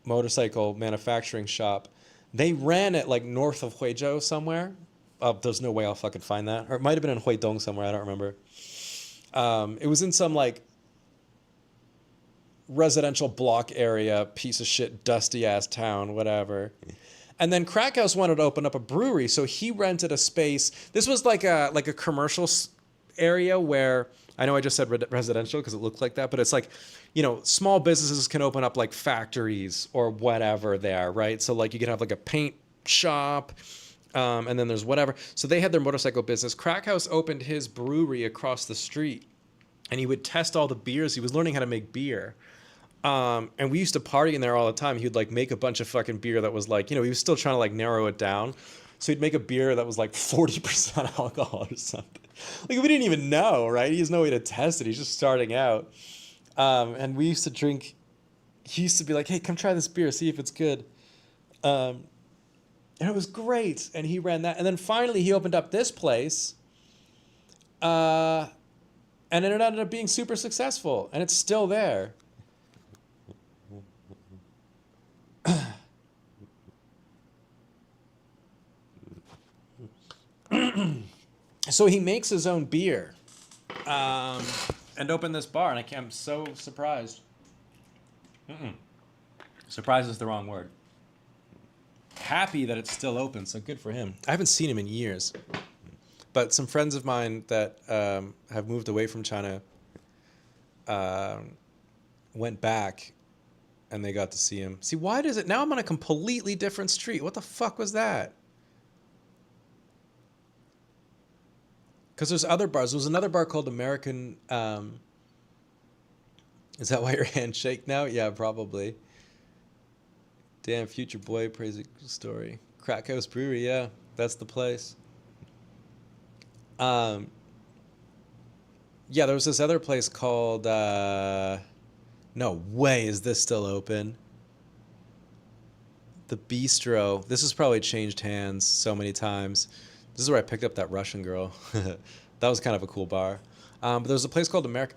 motorcycle manufacturing shop, they ran it like north of Huizhou somewhere. There's no way I'll fucking find that. Or it might have been in Huidong somewhere. I don't remember. It was in some like residential block area, piece of shit, dusty ass town, whatever. And then Krackhouse wanted to open up a brewery, so he rented a space. This was like a commercial area where, I know I just said residential because it looked like that, but it's like, you know, small businesses can open up like factories or whatever there, right? So like you could have like a paint shop, and then there's whatever. So they had their motorcycle business. Krackhouse opened his brewery across the street, and he would test all the beers. He was learning how to make beer. And we used to party in there all the time. He would like make a bunch of fucking beer that was like, you know, he was still trying to like narrow it down. So he'd make a beer that was like 40% alcohol or something. Like we didn't even know, right? He has no way to test it. He's just starting out. And we used to drink, he used to be like, hey, come try this beer, see if it's good. And it was great. And he ran that. And then finally he opened up this place. And it ended up being super successful. And it's still there. So he makes his own beer, and opened this bar, and I'm so surprised. Surprised is the wrong word. Happy that it's still open, so good for him. I haven't seen him in years, but some friends of mine that have moved away from China went back, and they got to see him. See, why does it... Now I'm on a completely different street. What the fuck was that? Because there's other bars. There was another bar called American... is that why your hands shake now? Yeah, probably. Damn, Future Boy praise story. Crack House Brewery, yeah. That's the place. Yeah, there was this other place called... no way is this still open. The Bistro. This has probably changed hands so many times. This is where I picked up that Russian girl. That was kind of a cool bar. But there's a place called America.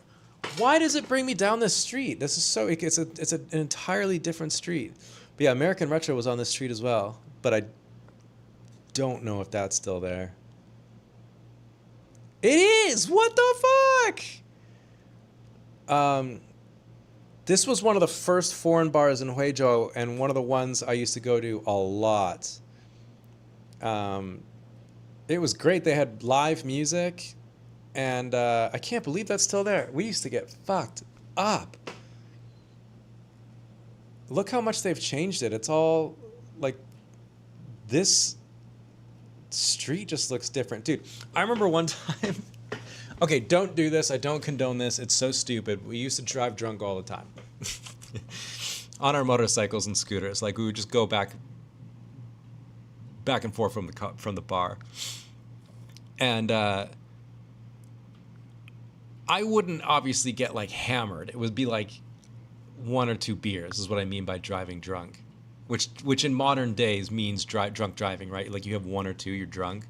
Why does it bring me down this street? This is so... It's an entirely different street. But yeah, American Retro was on this street as well. But I don't know if that's still there. It is! What the fuck? This was one of the first foreign bars in Huizhou, and one of the ones I used to go to a lot. It was great. They had live music, and I can't believe that's still there. We used to get fucked up. Look how much they've changed it. It's all like this street just looks different. Dude, I remember one time... Okay, don't do this. I don't condone this. It's so stupid. We used to drive drunk all the time. On our motorcycles and scooters. Like, we would just go back and forth from the bar. And I wouldn't obviously get, like, hammered. It would be, like, 1 or 2 beers is what I mean by driving drunk. Which in modern days means drunk driving, right? Like, you have 1 or 2, you're drunk.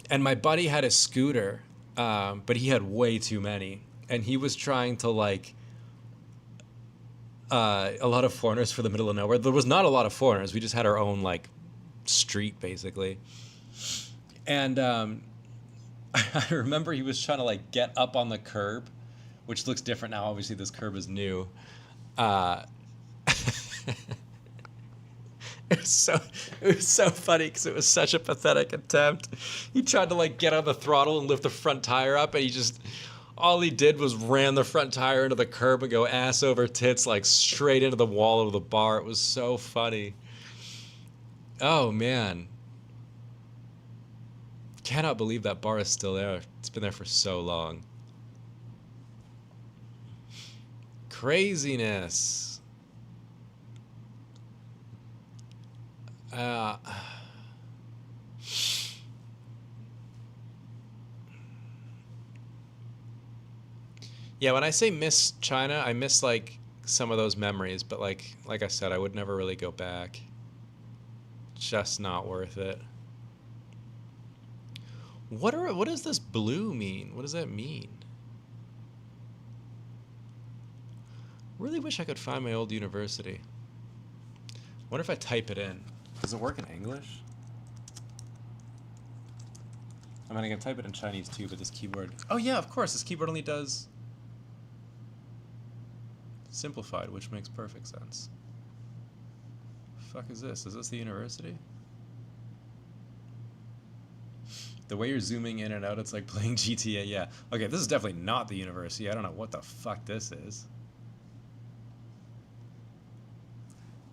And my buddy had a scooter... but he had way too many, and he was trying to like a lot of foreigners for the middle of nowhere. There was not a lot of foreigners. We just had our own like street basically. And I remember he was trying to like get up on the curb, which looks different now. Obviously, this curb is new. It was so funny because it was such a pathetic attempt. He tried to like get on the throttle and lift the front tire up, and all he did was ran the front tire into the curb and go ass over tits like straight into the wall of the bar. It was so funny. Oh man. Cannot believe that bar is still there. It's been there for so long. Craziness. Yeah, when I say miss China, I miss like some of those memories, but like I said, I would never really go back. Just not worth it. What does this blue mean? What does that mean? Really wish I could find my old university. Wonder if I type it in. Does it work in English? I mean, I can type it in Chinese too, but this keyboard... Oh yeah, of course, this keyboard only does simplified, which makes perfect sense. Fuck is this? Is this the university? The way you're zooming in and out, it's like playing GTA, yeah. Okay, this is definitely not the university. I don't know what the fuck this is.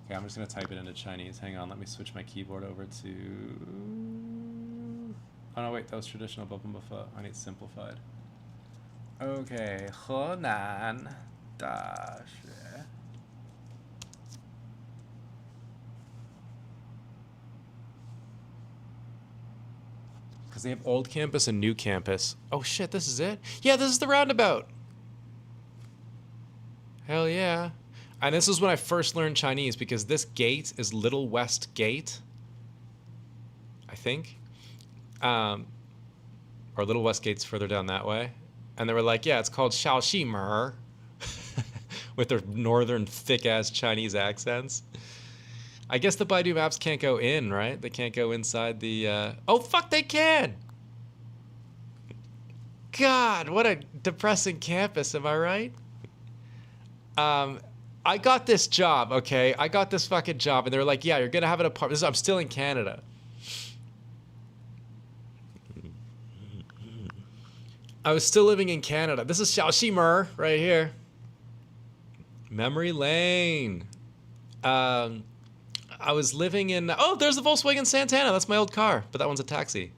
Okay, I'm just gonna type it into Chinese. Hang on, let me switch my keyboard over to... Oh no, wait, that was traditional Bopomofo. I need simplified. Okay, 河南大学. Because they have old campus and new campus. Oh shit, this is it? Yeah, this is the roundabout. Hell yeah. And this is when I first learned Chinese, because this gate is Little West Gate, I think. Or Little West Gate's further down that way. And they were like, yeah, it's called Shaoximer. With their northern thick-ass Chinese accents. I guess the Baidu Maps can't go in, right? They can't go inside the... Oh, fuck, they can! God, what a depressing campus, am I right? I got this job, okay? I got this fucking job, and they were like, yeah, you're gonna have an apartment. I'm still in Canada. I was still living in Canada. This is Shaoximer right here. Memory Lane. I was living in... Oh, there's the Volkswagen Santana. That's my old car, but that one's a taxi.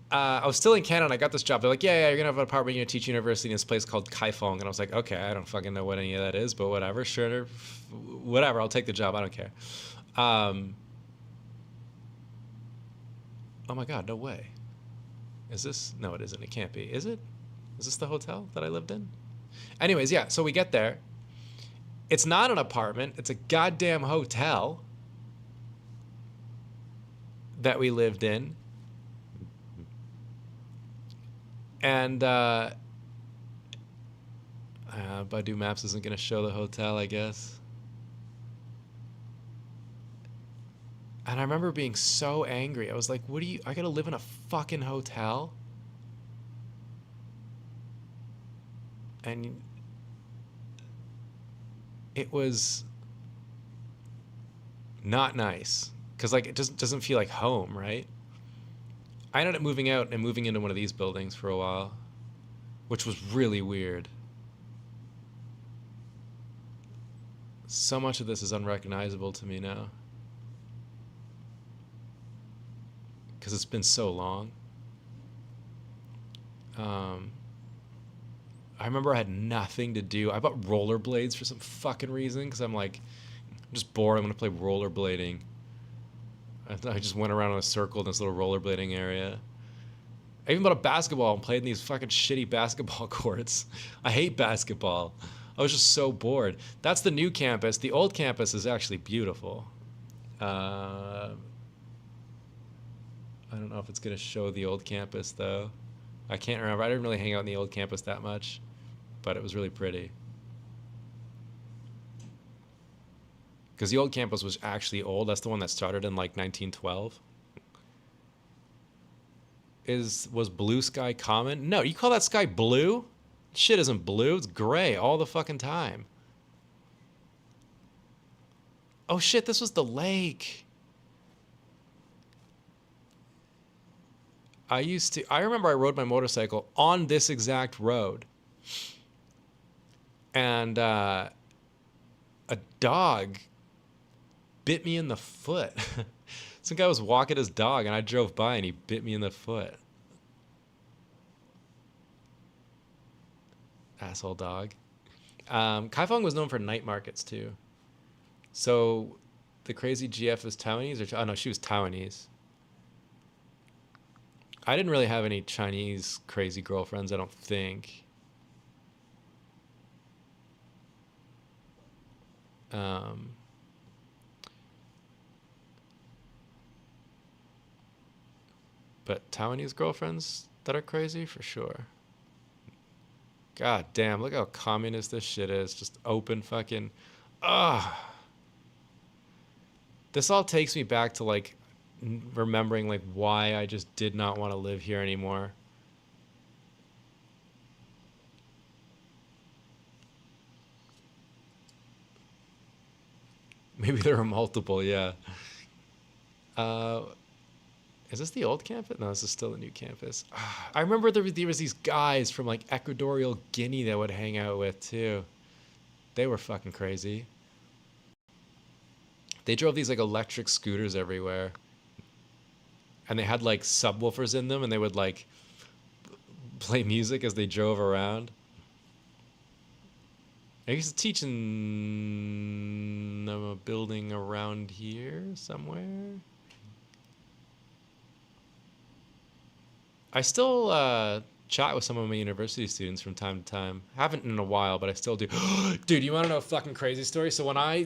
I was still in Canada, and I got this job. They're like, yeah, you're going to have an apartment. You're going to teach university in this place called Kaifeng. And I was like, okay, I don't fucking know what any of that is, but whatever. Sure, whatever. I'll take the job. I don't care. Oh, my God, no way. Is this? No, it isn't. It can't be. Is it? Is this the hotel that I lived in? Anyways, yeah, so we get there. It's not an apartment. It's a goddamn hotel that we lived in. And Baidu Maps isn't going to show the hotel, I guess. And I remember being so angry. I was like, what do you... I got to live in a fucking hotel? And it was not nice. Because, like, it just doesn't feel like home, right? I ended up moving out and moving into one of these buildings for a while, which was really weird. So much of this is unrecognizable to me now. Because it's been so long. I remember I had nothing to do. I bought rollerblades for some fucking reason, because I'm like, I'm just bored. I'm going to play rollerblading. I just went around in a circle in this little rollerblading area. I even bought a basketball and played in these fucking shitty basketball courts. I hate basketball. I was just so bored. That's the new campus. The old campus is actually beautiful. I don't know if it's going to show the old campus, though. I can't remember. I didn't really hang out in the old campus that much, but it was really pretty. Because the old campus was actually old. That's the one that started in like 1912. Was blue sky common? No, you call that sky blue? Shit isn't blue. It's gray all the fucking time. Oh shit, this was the lake. I remember I rode my motorcycle on this exact road. And a dog bit me in the foot. Some guy was walking his dog, and I drove by, and he bit me in the foot. Asshole dog. Kaifeng was known for night markets, too. So, the crazy GF is Taiwanese? Oh, no, she was Taiwanese. I didn't really have any Chinese crazy girlfriends, I don't think. But Taiwanese girlfriends that are crazy for sure. God damn, look how communist this shit is. Just open fucking. Ah. This all takes me back to like remembering like why I just did not want to live here anymore. Maybe there are multiple, yeah. Is this the old campus? No, this is still the new campus. I remember there was these guys from like Equatorial Guinea that I would hang out with too. They were fucking crazy. They drove these like electric scooters everywhere. And they had like subwoofers in them and they would like play music as they drove around. I used to teach in a building around here somewhere. I still chat with some of my university students from time to time. Haven't in a while, but I still do. Dude, you want to know a fucking crazy story? So I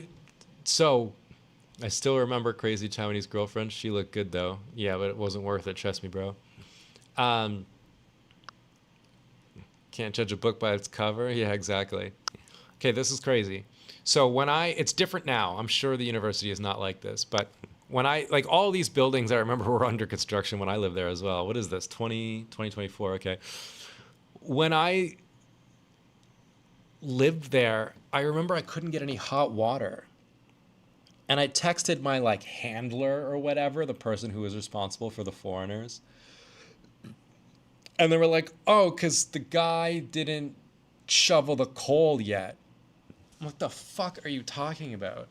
still remember crazy Taiwanese girlfriend. She looked good though. Yeah, but it wasn't worth it. Trust me, bro. Can't judge a book by its cover. Yeah, exactly. Okay, this is crazy. So it's different now. I'm sure the university is not like this, but when like all these buildings I remember were under construction when I lived there as well. What is this? 2024, okay. When I lived there, I remember I couldn't get any hot water. And I texted my like handler or whatever, the person who was responsible for the foreigners. And they were like, oh, because the guy didn't shovel the coal yet. What the fuck are you talking about?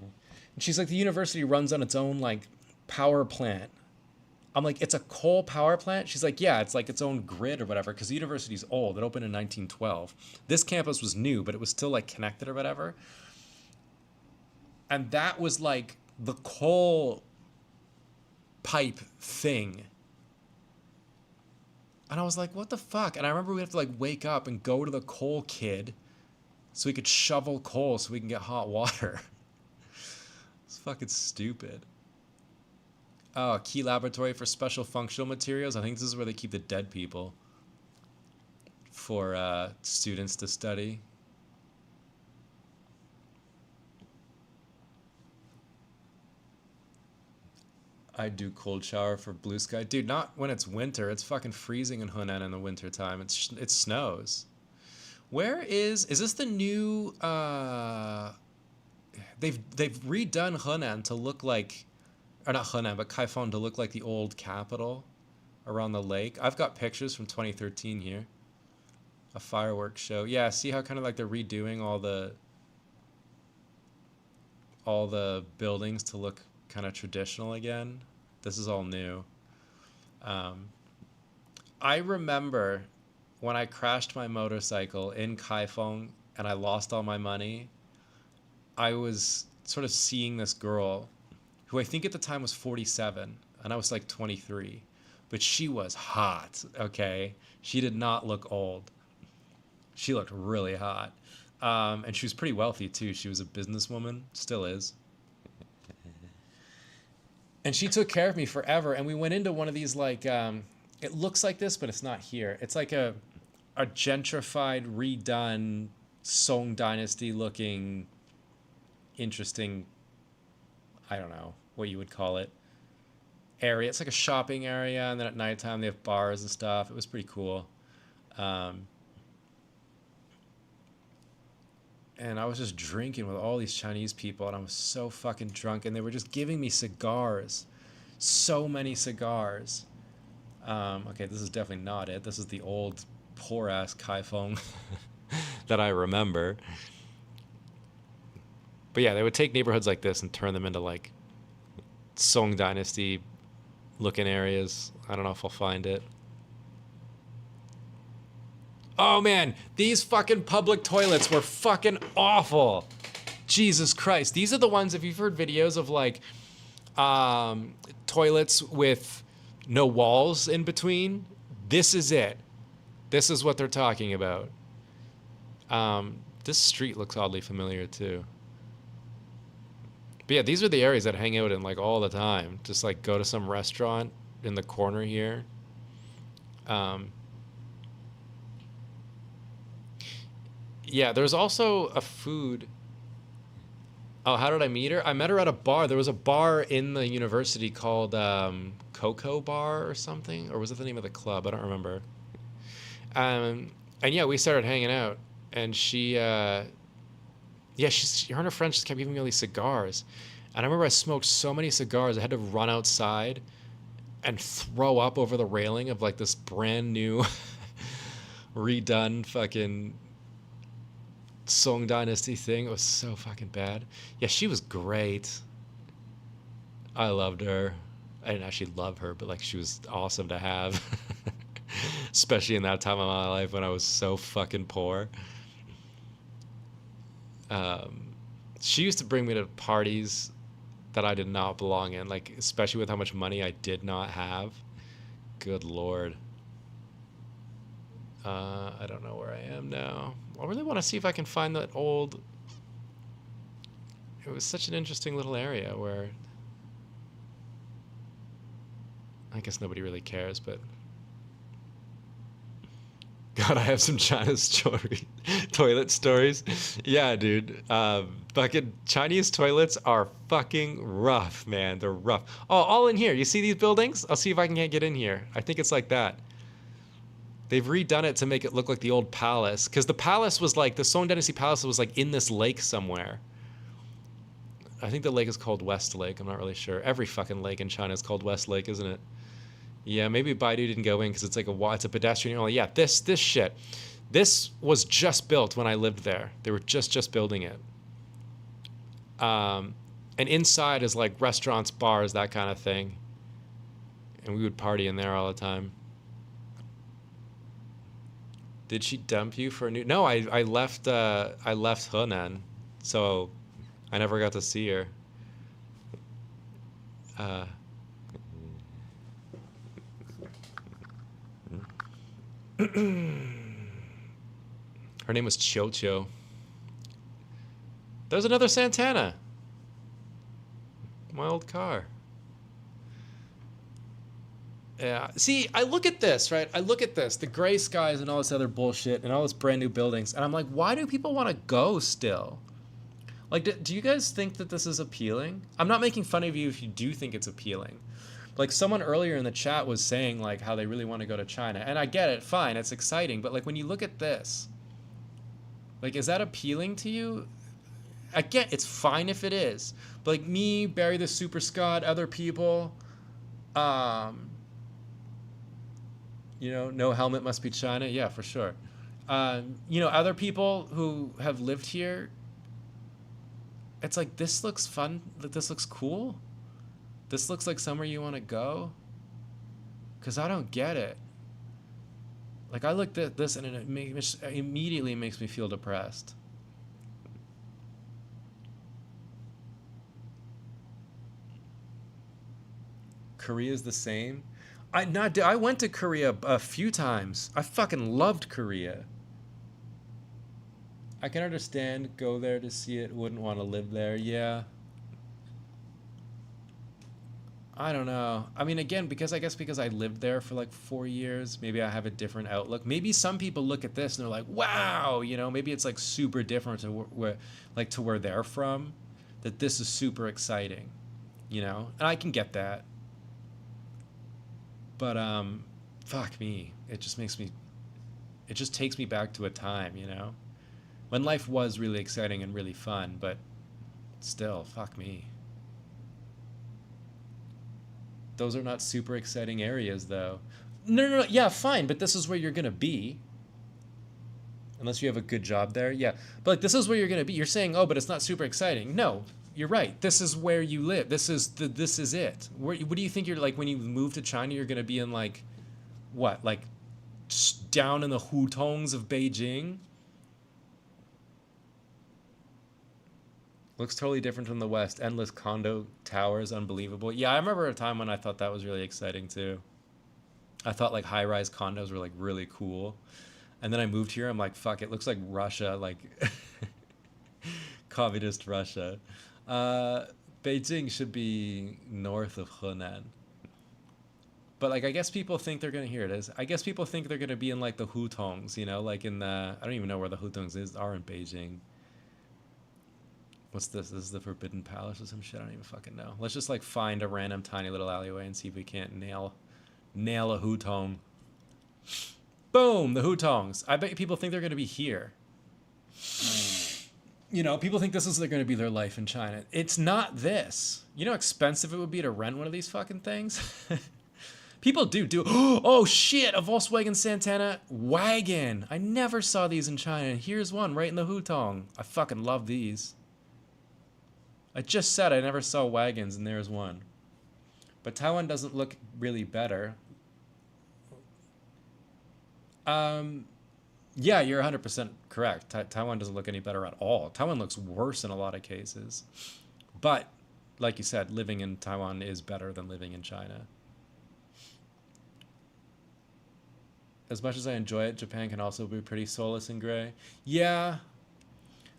And she's like, the university runs on its own like power plant. I'm like, it's a coal power plant? She's like, yeah, it's like its own grid or whatever, because the university's old. It opened in 1912. This campus was new, but it was still like connected or whatever. And that was like the coal pipe thing. And I was like, what the fuck? And I remember we had to like wake up and go to the coal kid so we could shovel coal so we can get hot water. It's fucking stupid. Oh, key laboratory for special functional materials. I think this is where they keep the dead people for students to study. I do cold shower for blue sky. Dude, not when it's winter. It's fucking freezing in Hunan in the winter time. It snows. Where is this the new they've redone Hunan to look like, or not Hunan, but Kaifeng to look like the old capital around the lake. I've got pictures from 2013 here. A fireworks show. Yeah, see how kind of like they're redoing all the buildings to look kind of traditional again. This is all new. I remember when I crashed my motorcycle in Kaifeng and I lost all my money, I was sort of seeing this girl who I think at the time was 47 and I was like 23, but she was hot, okay? She did not look old. She looked really hot. And she was pretty wealthy too. She was a businesswoman, still is. And she took care of me forever. And we went into one of these like, it looks like this, but it's not here. It's like a gentrified, redone, Song Dynasty looking, interesting, I don't know what you would call it, area. It's like a shopping area. And then at nighttime they have bars and stuff. It was pretty cool. And I was just drinking with all these Chinese people, and I was so fucking drunk, and they were just giving me cigars. So many cigars. Okay, this is definitely not it. This is the old, poor-ass Kaifeng that I remember. But yeah, they would take neighborhoods like this and turn them into, like, Song Dynasty-looking areas. I don't know if I'll find it. Oh man, these fucking public toilets were fucking awful. Jesus Christ. These are the ones, if you've heard videos of like toilets with no walls in between, this is it. This is what they're talking about. This street looks oddly familiar too. But yeah, these are the areas that I hang out in like all the time. Just like go to some restaurant in the corner here. Um, yeah, there's also a food. Oh, how did I meet her? I met her at a bar. There was a bar in the university called Cocoa Bar or something, or was it the name of the club? I don't remember. And yeah, we started hanging out, and her and her friends just kept giving me all these cigars, and I remember I smoked so many cigars I had to run outside and throw up over the railing of like this brand new, redone fucking Song Dynasty thing. It was so fucking bad. Yeah, she was great. I loved her. I didn't actually love her, but like she was awesome to have. Especially in that time of my life when I was so fucking poor. She used to bring me to parties that I did not belong in, like especially with how much money I did not have. Good lord. I don't know where I am now. I really want to see if I can find that old... It was such an interesting little area where... I guess nobody really cares, but... God, I have some China's toilet stories. Yeah, dude. Fucking Chinese toilets are fucking rough, man. They're rough. Oh, all in here. You see these buildings? I'll see if I can get in here. I think it's like that. They've redone it to make it look like the old palace. Because the palace was like, the Song Dynasty Palace was like in this lake somewhere. I think the lake is called West Lake. I'm not really sure. Every fucking lake in China is called West Lake, isn't it? Yeah, maybe Baidu didn't go in because it's like it's a pedestrian only. Yeah, this shit. This was just built when I lived there. They were just building it. And inside is like restaurants, bars, that kind of thing. And we would party in there all the time. Did she dump you for a new... No, I left Henan, so I never got to see her. Her name was Chocho. There's another Santana. My old car. Yeah. See, I look at this, right? I look at this, the gray skies and all this other bullshit and all this brand new buildings, and I'm like, why do people want to go still? Like, do you guys think that this is appealing? I'm not making fun of you if you do think it's appealing. Like, someone earlier in the chat was saying, like, how they really want to go to China. And I get it, fine, it's exciting. But, like, when you look at this, like, is that appealing to you? I get it's fine if it is. But, like, me, Barry the Super Scott, other people, you know, no helmet must be China. Yeah, for sure. You know, other people who have lived here, it's like, this looks fun. This looks cool. This looks like somewhere you want to go. Because I don't get it. Like, I looked at this and it immediately makes me feel depressed. Korea's the same. I went to Korea a few times. I fucking loved Korea. I can understand, go there to see it, wouldn't want to live there. Yeah. I don't know. I mean, again, because I lived there for like 4 years, maybe I have a different outlook. Maybe some people look at this and they're like, wow, you know, maybe it's like super different to where they're from, that this is super exciting, you know? And I can get that. But, fuck me. It just takes me back to a time, you know? When life was really exciting and really fun, but still, fuck me. Those are not super exciting areas, though. No, yeah, fine, but this is where you're gonna be. Unless you have a good job there, yeah. But like, this is where you're gonna be. You're saying, oh, but it's not super exciting. No, you're right. This is where you live. This is it. What do you think you're like when you move to China? You're gonna be in like, what, like, down in the hutongs of Beijing? Looks totally different from the West. Endless condo towers, unbelievable. Yeah, I remember a time when I thought that was really exciting too. I thought like high-rise condos were like really cool. And then I moved here, I'm like, fuck, it looks like Russia, like communist Russia. Beijing should be north of Henan. But like, I guess people think they're gonna. Here it is. I guess people think they're gonna be in like the hutongs, you know, like in the. I don't even know where the hutongs are in Beijing. What's this? This is the Forbidden Palace or some shit. I don't even fucking know. Let's just like find a random tiny little alleyway and see if we can't nail a hutong. Boom, the hutongs. I bet people think they're gonna be here. You know, people think this is going to be their life in China. It's not this. You know how expensive it would be to rent one of these fucking things? People do. Oh, shit, a Volkswagen Santana wagon. I never saw these in China. Here's one right in the hutong. I fucking love these. I just said I never saw wagons, and there's one. But Taiwan doesn't look really better. Yeah, you're 100% correct. Taiwan doesn't look any better at all. Taiwan looks worse in a lot of cases. But, like you said, living in Taiwan is better than living in China. As much as I enjoy it, Japan can also be pretty soulless and gray. Yeah,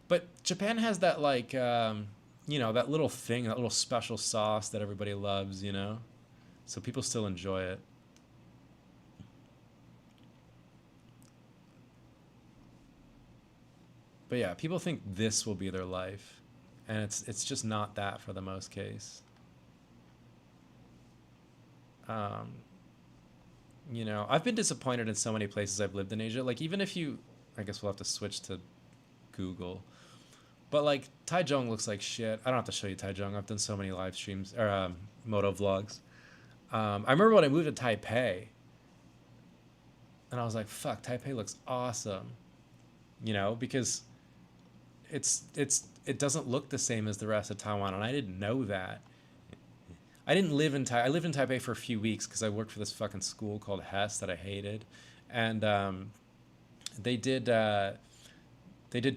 but Japan has that, like, you know, that little thing, that little special sauce that everybody loves, you know? So people still enjoy it. But yeah, people think this will be their life, and it's just not that for the most case. You know, I've been disappointed in so many places I've lived in Asia. Like, even if you, I guess we'll have to switch to Google, but like Taichung looks like shit. I don't have to show you Taichung. I've done so many live streams or moto vlogs. I remember when I moved to Taipei, and I was like, "Fuck, Taipei looks awesome," you know, because it doesn't look the same as the rest of Taiwan, and I didn't know that. I didn't live in I lived in Taipei for a few weeks because I worked for this fucking school called Hess that I hated, and they did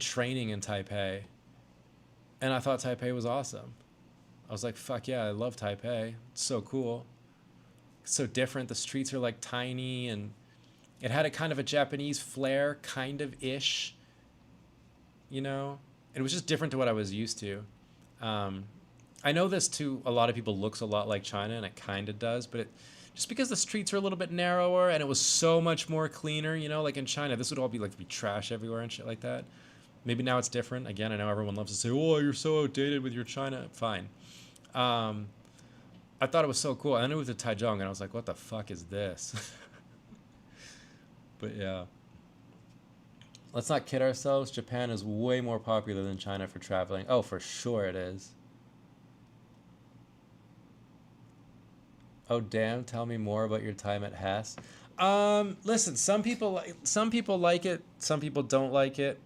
training in Taipei, and I thought Taipei was awesome. I was like, fuck yeah, I love Taipei. It's so cool. It's so different. The streets are like tiny, and it had a kind of a Japanese flair, kind of ish. You know, it was just different to what I was used to. I know this to a lot of people looks a lot like China, and it kind of does, but just because the streets are a little bit narrower and it was so much more cleaner, you know, like in China, this would all be like be trash everywhere and shit like that. Maybe now it's different. Again, I know everyone loves to say, "Oh, you're so outdated with your China." Fine. I thought it was so cool. And then I moved to Taichung, and I was like, "What the fuck is this?" But yeah. Let's not kid ourselves. Japan is way more popular than China for traveling. Oh, for sure it is. Oh, damn. Tell me more about your time at Hess. Listen, some people like it. Some people don't like it.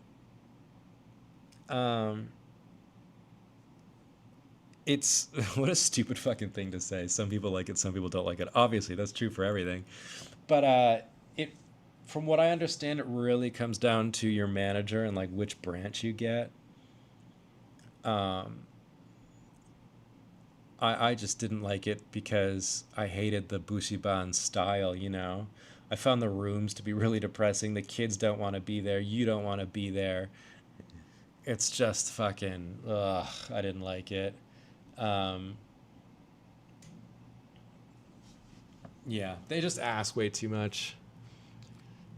It's what a stupid fucking thing to say. Some people like it, some people don't like it. Obviously, that's true for everything. But from what I understand, it really comes down to your manager and like which branch you get. I just didn't like it because I hated the Bushiban style, you know. I found the rooms to be really depressing. The kids don't want to be there. You don't want to be there. It's just fucking, ugh, I didn't like it. Yeah, they just ask way too much.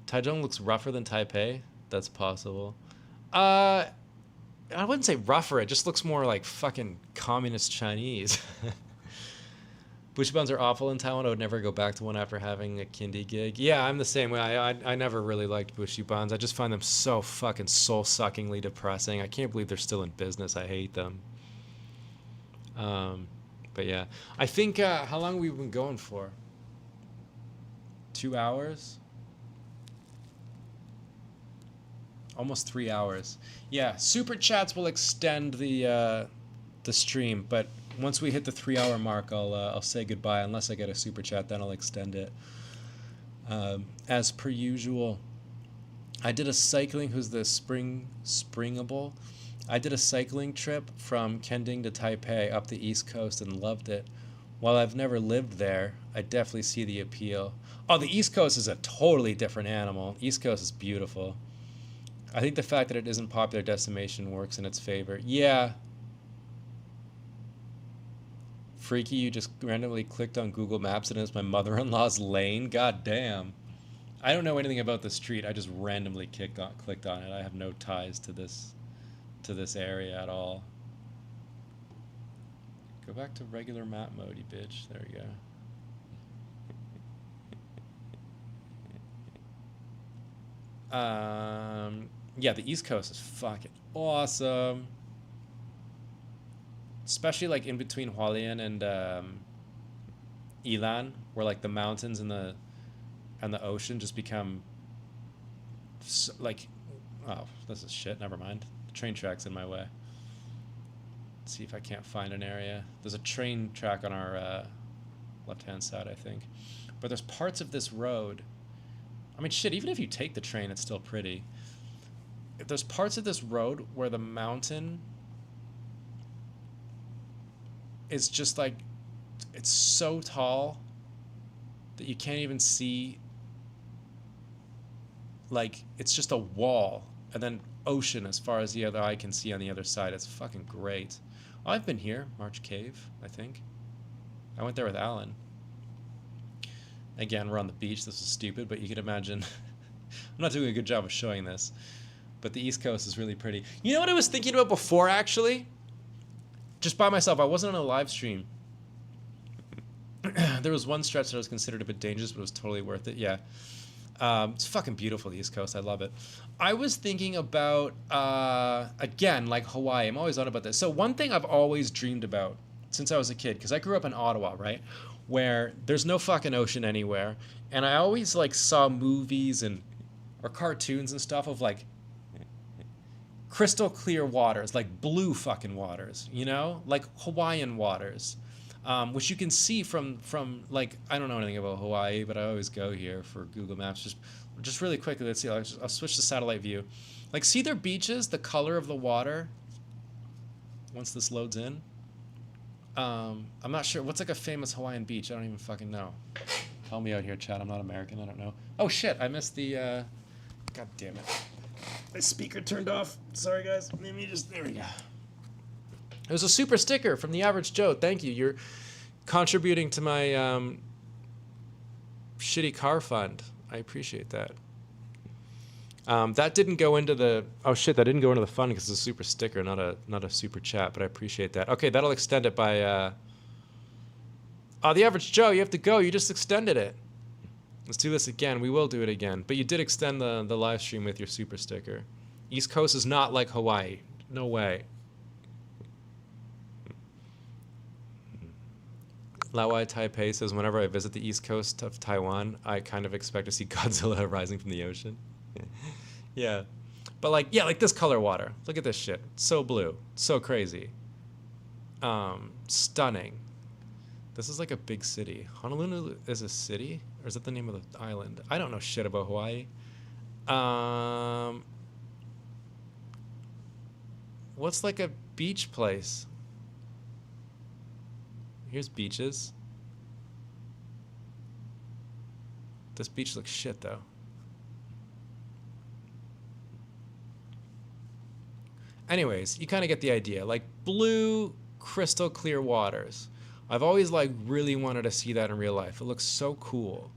Taichung looks rougher than Taipei. That's possible. I wouldn't say rougher. It just looks more like fucking communist Chinese. Bushibans are awful in Taiwan. I would never go back to one after having a kindy gig. Yeah, I'm the same way. I never really liked Bushibans. I just find them so fucking soul-suckingly depressing. I can't believe they're still in business. I hate them. But yeah. I think, how long have we been going for? 2 hours? Almost 3 hours. Yeah, super chats will extend the stream, but once we hit the 3 hour mark, I'll say goodbye. Unless I get a super chat, then I'll extend it. As per usual, I did a cycling. Who's the Springable? I did a cycling trip from Kending to Taipei up the East Coast and loved it. While I've never lived there, I definitely see the appeal. Oh, the East Coast is a totally different animal. East Coast is beautiful. I think the fact that it isn't a popular destination works in its favor. Yeah. Freaky, you just randomly clicked on Google Maps and it's my mother-in-law's lane. God damn. I don't know anything about the street. I just randomly clicked on it. I have no ties to this area at all. Go back to regular map mode, you bitch. There we go. Yeah, the East Coast is fucking awesome. Especially like in between Hualien and Ilan, where like the mountains and the ocean just become so, like, oh, this is shit. Never mind. The train track's in my way. Let's see if I can't find an area. There's a train track on our left-hand side, I think. But there's parts of this road. I mean, shit, even if you take the train, it's still pretty. If there's parts of this road where the mountain is just like, it's so tall that you can't even see, like, it's just a wall and then ocean as far as the other eye can see on the other side. It's fucking great. Oh, I've been here, March Cave, I think. I went there with Alan. Again, we're on the beach. This is stupid, but you can imagine. I'm not doing a good job of showing this, but the East Coast is really pretty. You know what I was thinking about before, actually? Just by myself. I wasn't on a live stream. There was one stretch that was considered a bit dangerous, but it was totally worth it. Yeah. It's fucking beautiful, the East Coast. I love it. I was thinking about, again, like Hawaii. I'm always on about this. So one thing I've always dreamed about since I was a kid, because I grew up in Ottawa, right? Where there's no fucking ocean anywhere. And I always, like, saw movies or cartoons and stuff of, like, crystal clear waters, like blue fucking waters, you know? Like Hawaiian waters. Which you can see from like, I don't know anything about Hawaii, but I always go here for Google Maps. Just really quickly, let's see. I'll switch to satellite view. Like, see their beaches, the color of the water. Once this loads in, I'm not sure what's like a famous Hawaiian beach. I don't even fucking know. Help me out here, Chad. I'm not American. I don't know. Oh shit! I missed the. God damn it! My speaker turned off. Sorry, guys. Let me just. There we go. It was a super sticker from the Average Joe. Thank you. You're contributing to my shitty car fund. I appreciate that. That didn't go into the... Oh, shit, that didn't go into the fund because it's a super sticker, not a super chat, but I appreciate that. Okay, that'll extend it by... Oh, the Average Joe, you have to go. You just extended it. Let's do this again. We will do it again. But you did extend the live stream with your super sticker. East Coast is not like Hawaii. No way. Lawai Taipei says, whenever I visit the east coast of Taiwan, I kind of expect to see Godzilla rising from the ocean. Yeah. But like, yeah, like this color water. Look at this shit. So blue. So crazy. Stunning. This is like a big city. Honolulu is a city? Or is that the name of the island? I don't know shit about Hawaii. What's like a beach place? Here's beaches. This beach looks shit, though. Anyways, you kind of get the idea. Like, blue, crystal clear waters. I've always, like, really wanted to see that in real life. It looks so cool.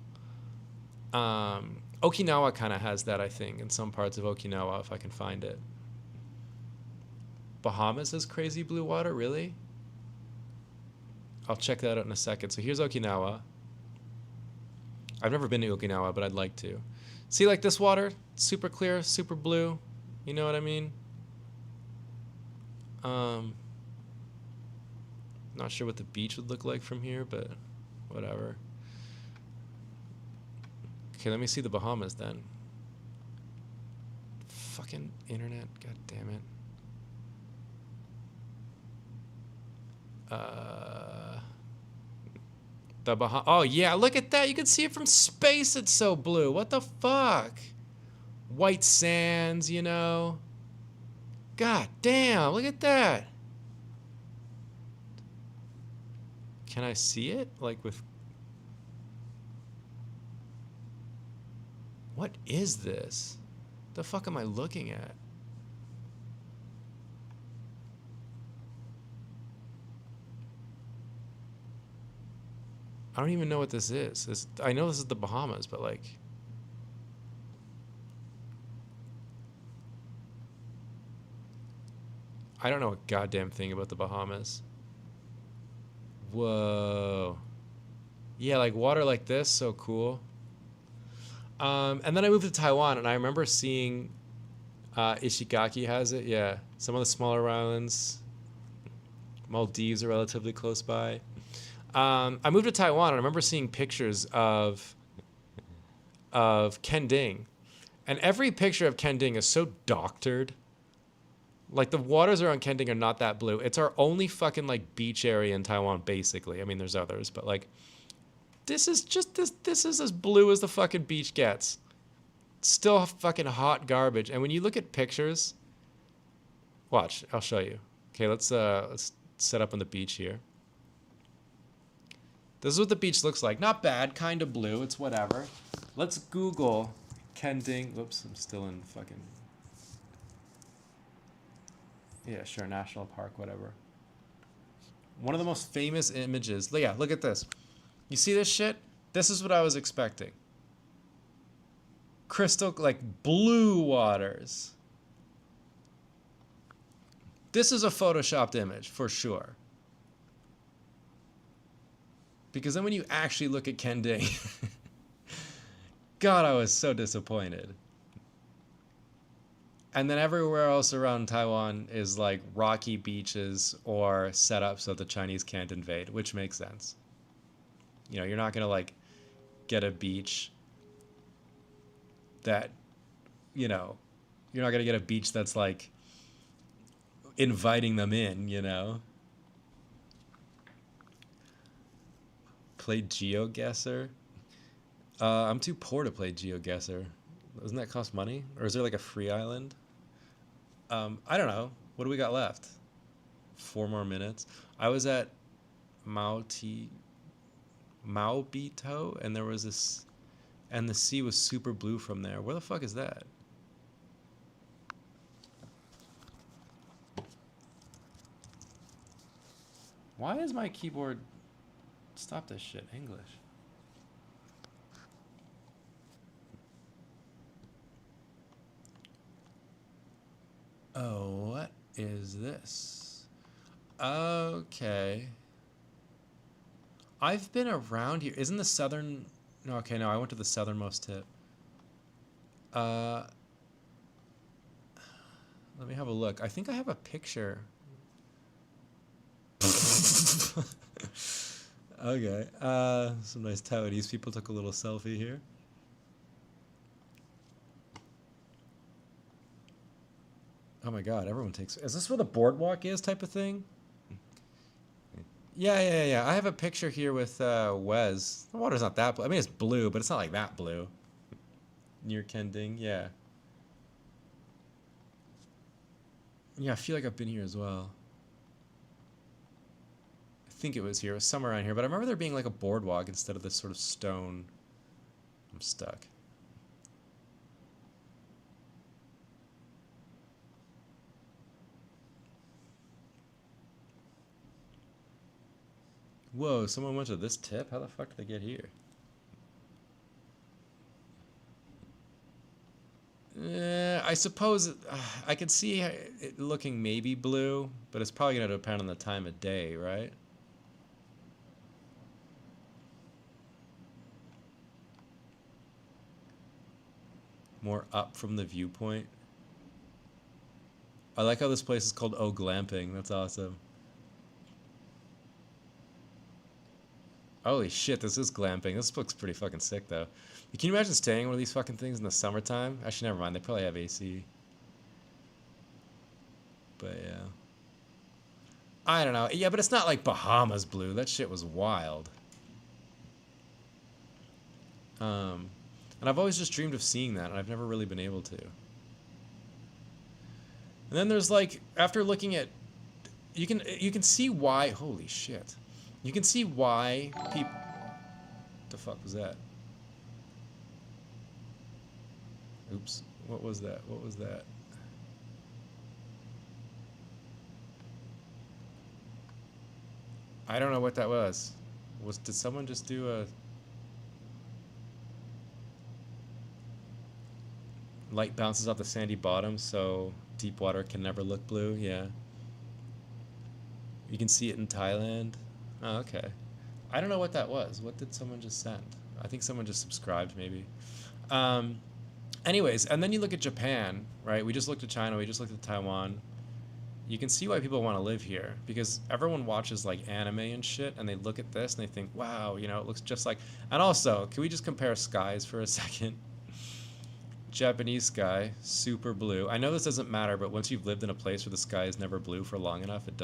Okinawa kind of has that, I think, in some parts of Okinawa, if I can find it. Bahamas has crazy blue water? Really? I'll check that out in a second. So here's Okinawa. I've never been to Okinawa, but I'd like to. See, like this water? Super clear, super blue. You know what I mean? Not sure what the beach would look like from here, but whatever. Okay, let me see the Bahamas then. Fucking internet, god damn it. Oh yeah, look at that. You can see it from space. It's so blue. What the fuck? White sands, you know. God damn, look at that. Can I see it? Like with... What is this? The fuck am I looking at? I don't even know what this is. I know this is the Bahamas, but like, I don't know a goddamn thing about the Bahamas. Whoa. Yeah, like water like this, so cool. And then I moved to Taiwan, and I remember seeing Ishigaki has it. Yeah, some of the smaller islands. Maldives are relatively close by. I moved to Taiwan, and I remember seeing pictures of Kending, and every picture of Kending is so doctored. Like, the waters around Kending are not that blue. It's our only fucking, like, beach area in Taiwan, basically. I mean, there's others, but, like, this is just, this is as blue as the fucking beach gets. Still fucking hot garbage. And when you look at pictures, watch, I'll show you. Okay, let's set up on the beach here. This is what the beach looks like. Not bad, kind of blue, it's whatever. Let's Google Kending. Whoops, I'm still in fucking... Yeah, sure, national park, whatever. One of the most famous images. Yeah, look at this. You see this shit? This is what I was expecting. Crystal, like, blue waters. This is a photoshopped image, for sure. Because then when you actually look at Kending, God, I was so disappointed. And then everywhere else around Taiwan is like rocky beaches or set up so the Chinese can't invade, which makes sense. You know, you're not going to like get a beach that, you know, you're not going to get a beach that's like inviting them in, you know. Play GeoGuessr. I'm too poor to play GeoGuessr. Doesn't that cost money? Or is there like a free island? I don't know. What do we got left? 4 more minutes. I was at Maobito, and there was this, and the sea was super blue from there. Where the fuck is that? Why is my keyboard... Stop this shit, English. Oh, what is this? Okay. I've been around here. Isn't the southern... No, okay, no, I went to the southernmost tip. Let me have a look. I think I have a picture. Okay. Some nice Taiwanese people took a little selfie here. Oh my god, everyone takes... Is this where the boardwalk is type of thing? Yeah. I have a picture here with Wes. The water's not that blue. I mean, it's blue, but it's not like that blue. Near Kending, yeah. Yeah, I feel like I've been here as well. I think it was here. It was somewhere around here. But I remember there being like a boardwalk instead of this sort of stone. I'm stuck. Whoa, someone went to this tip? How the fuck did they get here? I suppose I could see it looking maybe blue, but it's probably going to depend on the time of day, right? More up from the viewpoint. I like how this place is called Oh Glamping. That's awesome. Holy shit, this is glamping. This looks pretty fucking sick, though. Can you imagine staying in one of these fucking things in the summertime? Actually, never mind. They probably have AC. But, yeah. I don't know. Yeah, but it's not like Bahamas blue. That shit was wild. And I've always just dreamed of seeing that, and I've never really been able to. And then there's, like, after looking at... You can see why... Holy shit. You can see why people... What the fuck was that? Oops. What was that? What was that? I don't know what that was. Did someone just do a light bounces off the sandy bottom, so deep water can never look blue? Yeah. You can see it in Thailand. Oh, okay. I don't know what that was. What did someone just send? I think someone just subscribed, maybe. Anyways, and then you look at Japan, right? We just looked at China. We just looked at Taiwan. You can see why people want to live here, because everyone watches like anime and shit, and they look at this and they think, wow, you know, it looks just like. And also, can we just compare skies for a second? Japanese sky, super blue. I know this doesn't matter, but once you've lived in a place where the sky is never blue for long enough, it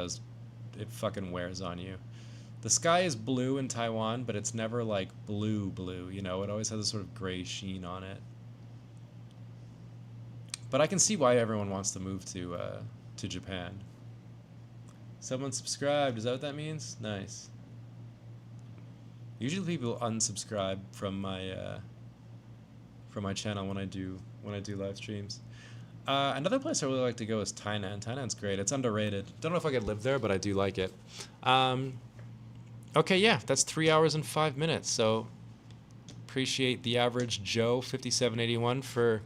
fucking wears on you. The sky is blue in Taiwan, but it's never like blue, you know? It always has a sort of gray sheen on it. But I can see why everyone wants to move to Japan. Someone subscribed, is that what that means? Nice. Usually people unsubscribe from my channel when I do live streams. Another place I really like to go is Tainan. Tainan's great. It's underrated. Don't know if I could live there, but I do like it. Okay, yeah, that's 3 hours and 5 minutes. So appreciate the average Joe 5781 for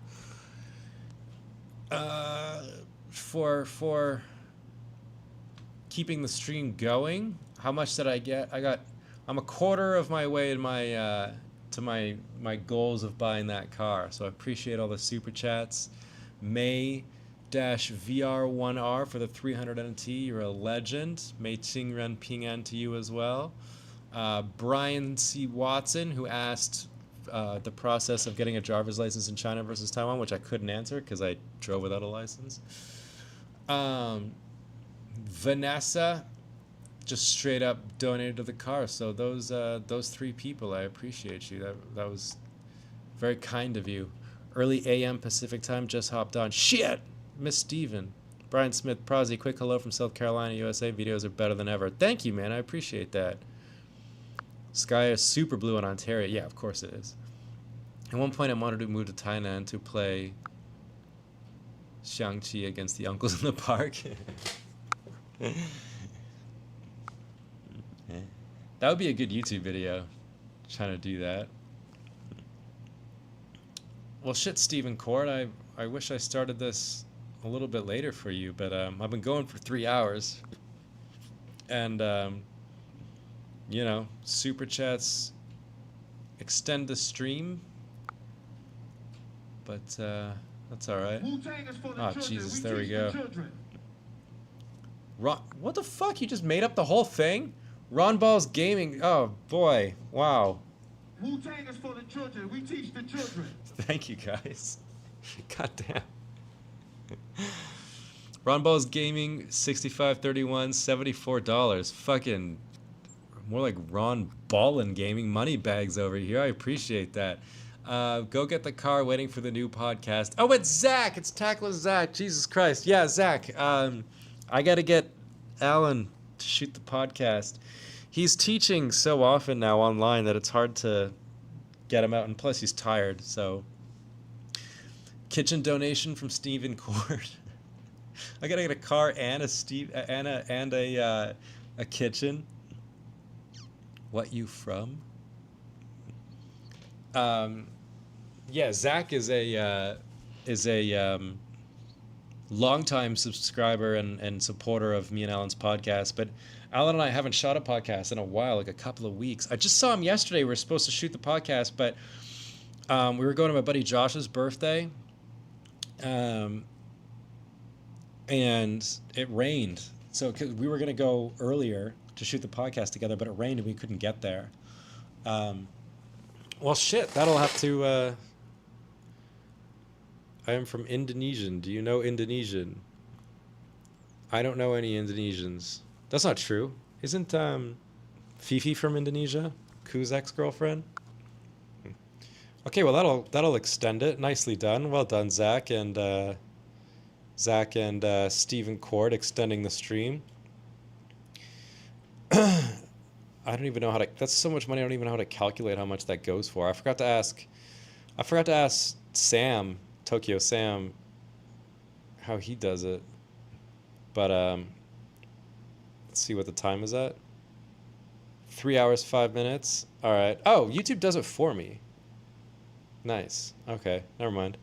keeping the stream going. How much did I get? I'm a quarter of my way in my to my goals of buying that car. So I appreciate all the super chats. May-VR1R for the 300 NT. You're a legend. Mei Qingren Ping An to you as well. Brian C. Watson, who asked the process of getting a driver's license in China versus Taiwan, which I couldn't answer because I drove without a license. Vanessa just straight up donated to the car. So those three people, I appreciate you. That was very kind of you. Early AM Pacific time, just hopped on. Shit! Miss Steven. Brian Smith, Prozzy, quick hello from South Carolina, USA. Videos are better than ever. Thank you, man. I appreciate that. Sky is super blue in Ontario. Yeah, of course it is. At one point, I wanted to move to Tainan to play Shang-Chi against the uncles in the park. That would be a good YouTube video. Trying to do that. Well, shit, Stephen Cord. I wish I started this a little bit later for you, but I've been going for 3 hours. And, you know, super chats extend the stream. But that's all right. Oh, Jesus, there we go. Ron, what the fuck? You just made up the whole thing? Ron Ball's Gaming. Oh, boy. Wow. Wu-Tang is for the children. We teach the children. Thank you, guys. God damn. Ron Ball's Gaming, $65.31, $74. Fucking more like Ron Ballin Gaming. Money bags over here. I appreciate that. Go get the car, waiting for the new podcast. Oh, it's Zach. It's Tackless Zach. Jesus Christ. Yeah, Zach. I got to get Alan to shoot the podcast. He's teaching so often now online that it's hard to get him out, and plus he's tired. So, kitchen donation from Stephen Cord. I gotta get a car and a kitchen. What you from? Yeah, Zach is a longtime subscriber and supporter of me and Alan's podcast, but Alan and I haven't shot a podcast in a while, like a couple of weeks. I just saw him yesterday. We were supposed to shoot the podcast, but we were going to my buddy Josh's birthday, and it rained. So 'cause we were going to go earlier to shoot the podcast together, but it rained and we couldn't get there. Well, shit, that'll have to... I am from Indonesian. Do you know Indonesian? I don't know any Indonesians. That's not true. Isn't Fifi from Indonesia? Ku's ex-girlfriend? Okay, well that'll extend it. Nicely done. Well done, Zach and Stephen Cord extending the stream. I don't even know how to. That's so much money. I don't even know how to calculate how much that goes for. I forgot to ask Sam, Tokyo Sam, how he does it. But let's see what the time is at. 3 hours, 5 minutes. All right. Oh, YouTube does it for me. Nice. Okay, never mind.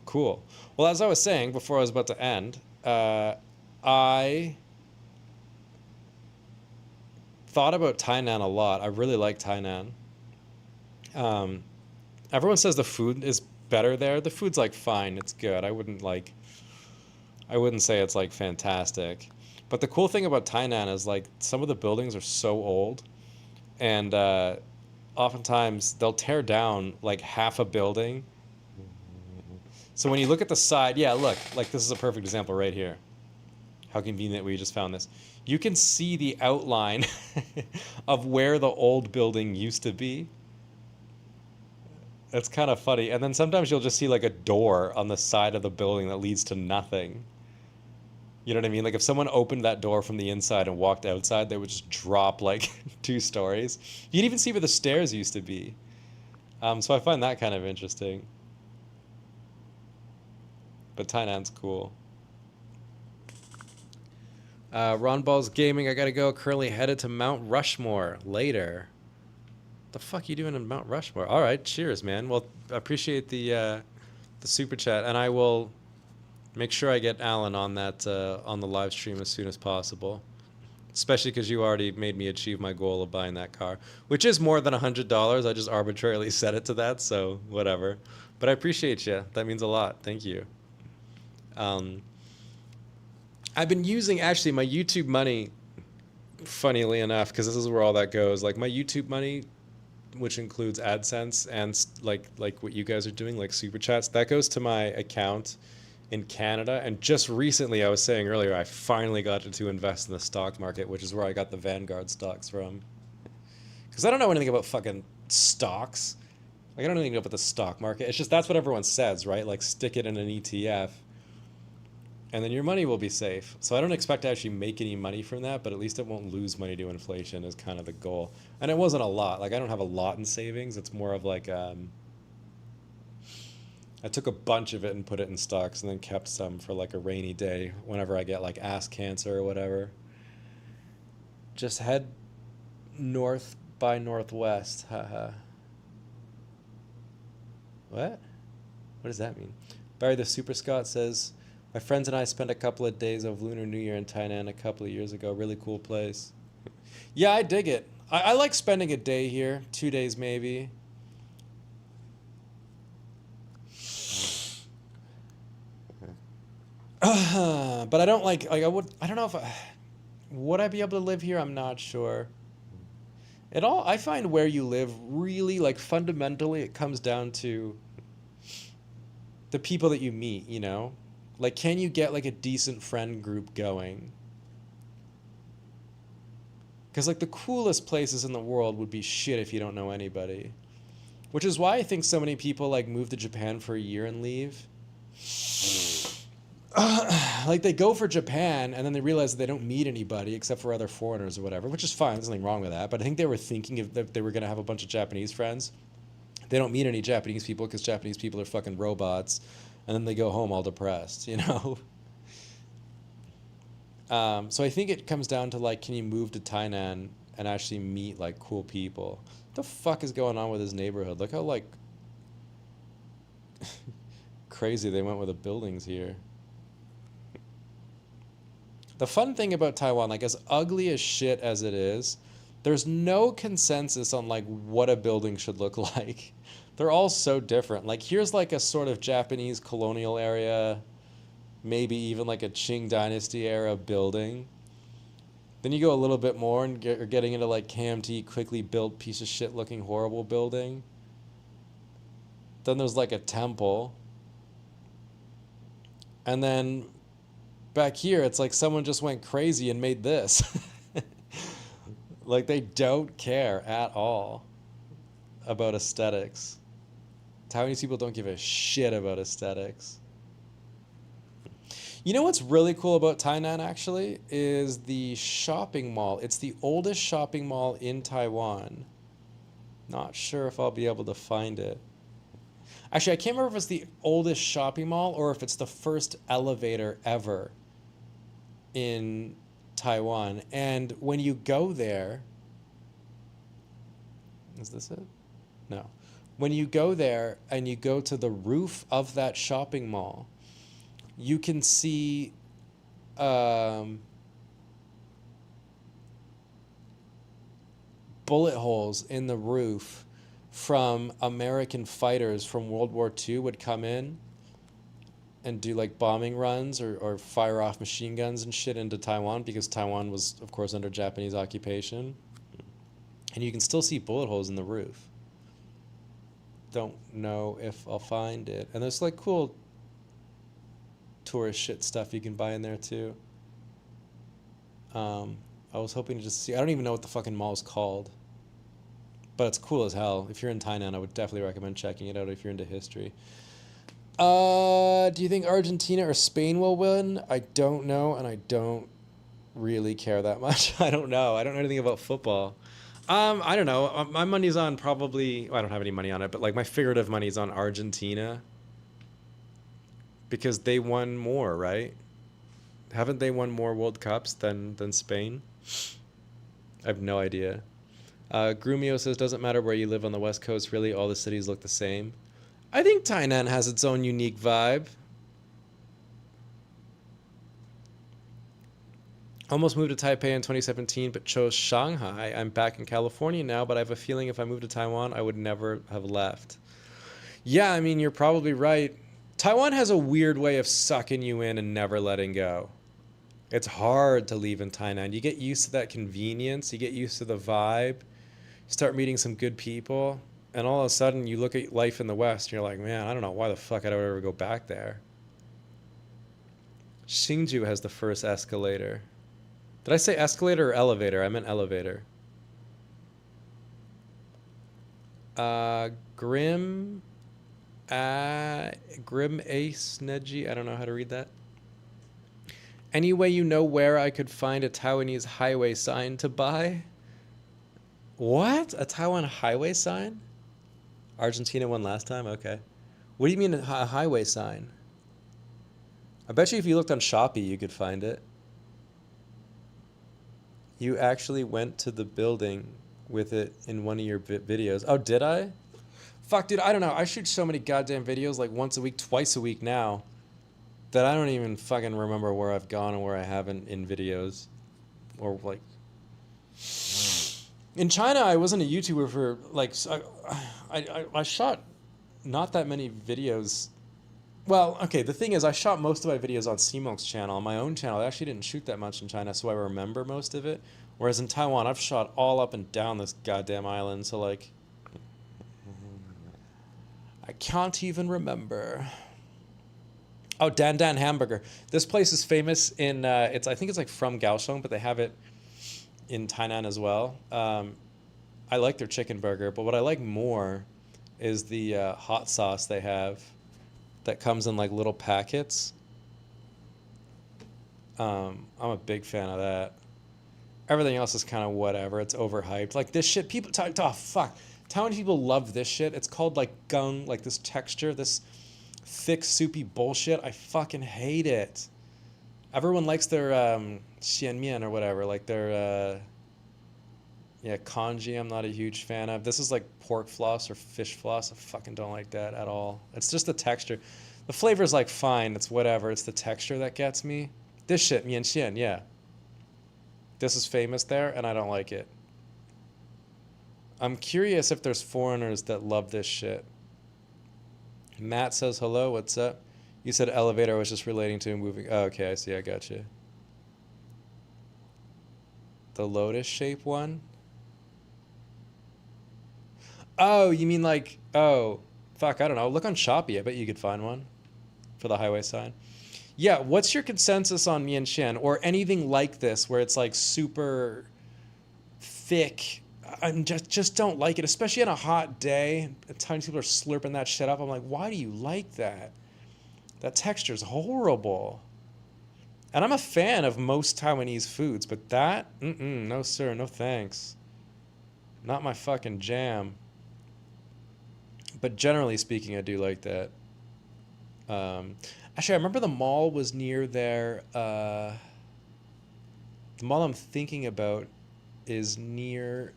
Cool. Well, as I was saying before I was about to end, I thought about Tainan a lot. I really like Tainan. Everyone says the food is better there. The food's like fine. It's good. I wouldn't say it's like fantastic. But the cool thing about Tainan is like some of the buildings are so old, and oftentimes they'll tear down like half a building. So when you look at the side, yeah, look, like this is a perfect example right here. How convenient we just found this. You can see the outline of where the old building used to be. That's kind of funny. And then sometimes you'll just see like a door on the side of the building that leads to nothing. You know what I mean? Like if someone opened that door from the inside and walked outside, they would just drop like 2 stories. You can even see where the stairs used to be. So I find that kind of interesting. But Tainan's cool. Ron Ball's Gaming, I gotta go. Currently headed to Mount Rushmore later. The fuck you doing in Mount Rushmore? All right, cheers, man. Well, I appreciate the super chat, and I will make sure I get Alan on that on the live stream as soon as possible. Especially because you already made me achieve my goal of buying that car, which is more than $100. I just arbitrarily set it to that, so whatever. But I appreciate you. That means a lot. Thank you. I've been using actually my YouTube money, funnily enough, because this is where all that goes. Like my YouTube money, which includes AdSense and like what you guys are doing, like super chats, that goes to my account in Canada. And just recently, I was saying earlier, I finally got to invest in the stock market, which is where I got the Vanguard stocks from. Because I don't know anything about fucking stocks. Like I don't know anything about the stock market. It's just that's what everyone says, right? Like stick it in an ETF. And then your money will be safe. So I don't expect to actually make any money from that, but at least it won't lose money to inflation is kind of the goal. And it wasn't a lot. Like I don't have a lot in savings. It's more of like I took a bunch of it and put it in stocks and then kept some for like a rainy day whenever I get like ass cancer or whatever. Just head north by northwest. Haha. What? What does that mean? Barry the Super Scott says, my friends and I spent a couple of days of Lunar New Year in Tainan a couple of years ago. Really cool place. Yeah, I dig it. I like spending a day here. 2 days maybe. But I don't like I don't know if would I be able to live here? I'm not sure. I find where you live really, like, fundamentally it comes down to the people that you meet, you know? Like, can you get like a decent friend group going? Because like the coolest places in the world would be shit if you don't know anybody. Which is why I think so many people like move to Japan for a year and leave. Like they go for Japan and then they realize that they don't meet anybody except for other foreigners or whatever, which is fine. There's nothing wrong with that. But I think they were thinking that they were going to have a bunch of Japanese friends. They don't meet any Japanese people because Japanese people are fucking robots. And then they go home all depressed, you know? So I think it comes down to, like, can you move to Tainan and actually meet, like, cool people? What the fuck is going on with this neighborhood? Look how, like, crazy they went with the buildings here. The fun thing about Taiwan, like, as ugly as shit as it is, there's no consensus on, like, what a building should look like. They're all so different. Like, here's like a sort of Japanese colonial area, maybe even like a Qing Dynasty era building. Then you go a little bit more and you're getting into like KMT, quickly built piece of shit looking horrible building. Then there's like a temple. And then back here, it's like someone just went crazy and made this. Like they don't care at all about aesthetics. Taiwanese people don't give a shit about aesthetics. You know what's really cool about Tainan, actually, is the shopping mall. It's the oldest shopping mall in Taiwan. Not sure if I'll be able to find it. Actually, I can't remember if it's the oldest shopping mall or if it's the first elevator ever in Taiwan. And when you go there, Is this it? No. When you go there and you go to the roof of that shopping mall, you can see bullet holes in the roof from American fighters from World War II would come in and do like bombing runs or fire off machine guns and shit into Taiwan, because Taiwan was, of course, under Japanese occupation. And you can still see bullet holes in the roof. Don't know if I'll find it. And there's like cool tourist shit stuff you can buy in there too. I was hoping to just see, I don't even know what the fucking mall is called, but it's cool as hell. If you're in Tainan, I would definitely recommend checking it out if you're into history. Do you think Argentina or Spain will win? I don't know, and I don't really care that much. I don't know. I don't know anything about football. I don't know. My money's on probably, well, I don't have any money on it, but like my figurative money's on Argentina because they won more, right? Haven't they won more World Cups than Spain? I have no idea. Grumio says, doesn't matter where you live on the West Coast, really all the cities look the same. I think Tainan has its own unique vibe. Almost moved to Taipei in 2017, but chose Shanghai. I'm back in California now, but I have a feeling if I moved to Taiwan, I would never have left. Yeah, I mean, you're probably right. Taiwan has a weird way of sucking you in and never letting go. It's hard to leave in Tainan. You get used to that convenience. You get used to the vibe. You start meeting some good people. And all of a sudden, you look at life in the West, and you're like, man, I don't know why the fuck I'd ever go back there. Hsinchu has the first escalator. Did I say escalator or elevator? I meant elevator. Grim Ace Neji. I don't know how to read that. Any way you know where I could find a Taiwanese highway sign to buy? What? A Taiwan highway sign? Argentina won last time? Okay. What do you mean a highway sign? I bet you if you looked on Shopee, you could find it. You actually went to the building with it in one of your videos. Oh, did I? Fuck, dude, I don't know. I shoot so many goddamn videos like once a week, twice a week now, that I don't even fucking remember where I've gone and where I haven't in videos. Or like... In China, I wasn't a YouTuber for like... I shot not that many videos. Well, okay, the thing is, I shot most of my videos on Simok's channel. On my own channel, I actually didn't shoot that much in China, so I remember most of it. Whereas in Taiwan, I've shot all up and down this goddamn island, so like... I can't even remember. Oh, Dan Dan Hamburger. This place is famous in, I think it's like from Kaohsiung, but they have it in Tainan as well. I like their chicken burger, but what I like more is the hot sauce they have that comes in like little packets. I'm a big fan of that. Everything else is kind of whatever. It's overhyped. Like this shit, people talk, oh fuck. Taiwanese people love this shit. It's called like gung, like this texture, this thick, soupy bullshit. I fucking hate it. Everyone likes their xian mian or whatever, like their congee. I'm not a huge fan of. This is like pork floss or fish floss. I fucking don't like that at all. It's just the texture. The flavor is like fine. It's whatever. It's the texture that gets me. This shit, mian xian, yeah. This is famous there, and I don't like it. I'm curious if there's foreigners that love this shit. Matt says hello. What's up? You said elevator. I was just relating to moving. Oh, okay, I see. I got you. The lotus shape one? Oh, you mean like, oh, fuck, I don't know. Look on Shopee. I bet you could find one for the highway sign. Yeah, what's your consensus on mian xian or anything like this where it's like super thick? I just don't like it, especially on a hot day. At times people are slurping that shit up. I'm like, why do you like that? That texture's horrible. And I'm a fan of most Taiwanese foods, but that, no sir, no thanks. Not my fucking jam. But generally speaking, I do like that. Actually, I remember the mall was near there. The mall I'm thinking about is near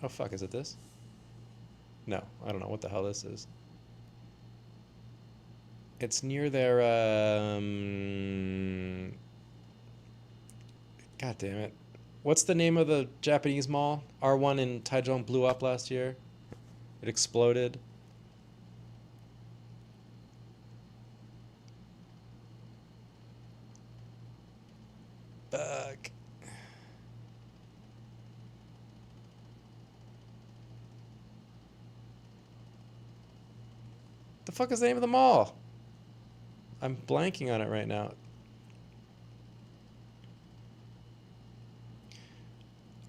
Oh fuck, is it this? No, I don't know what the hell this is. It's near their God damn it. What's the name of the Japanese mall? R1 in Taichung blew up last year. It exploded. Fuck. The fuck is the name of the mall? I'm blanking on it right now.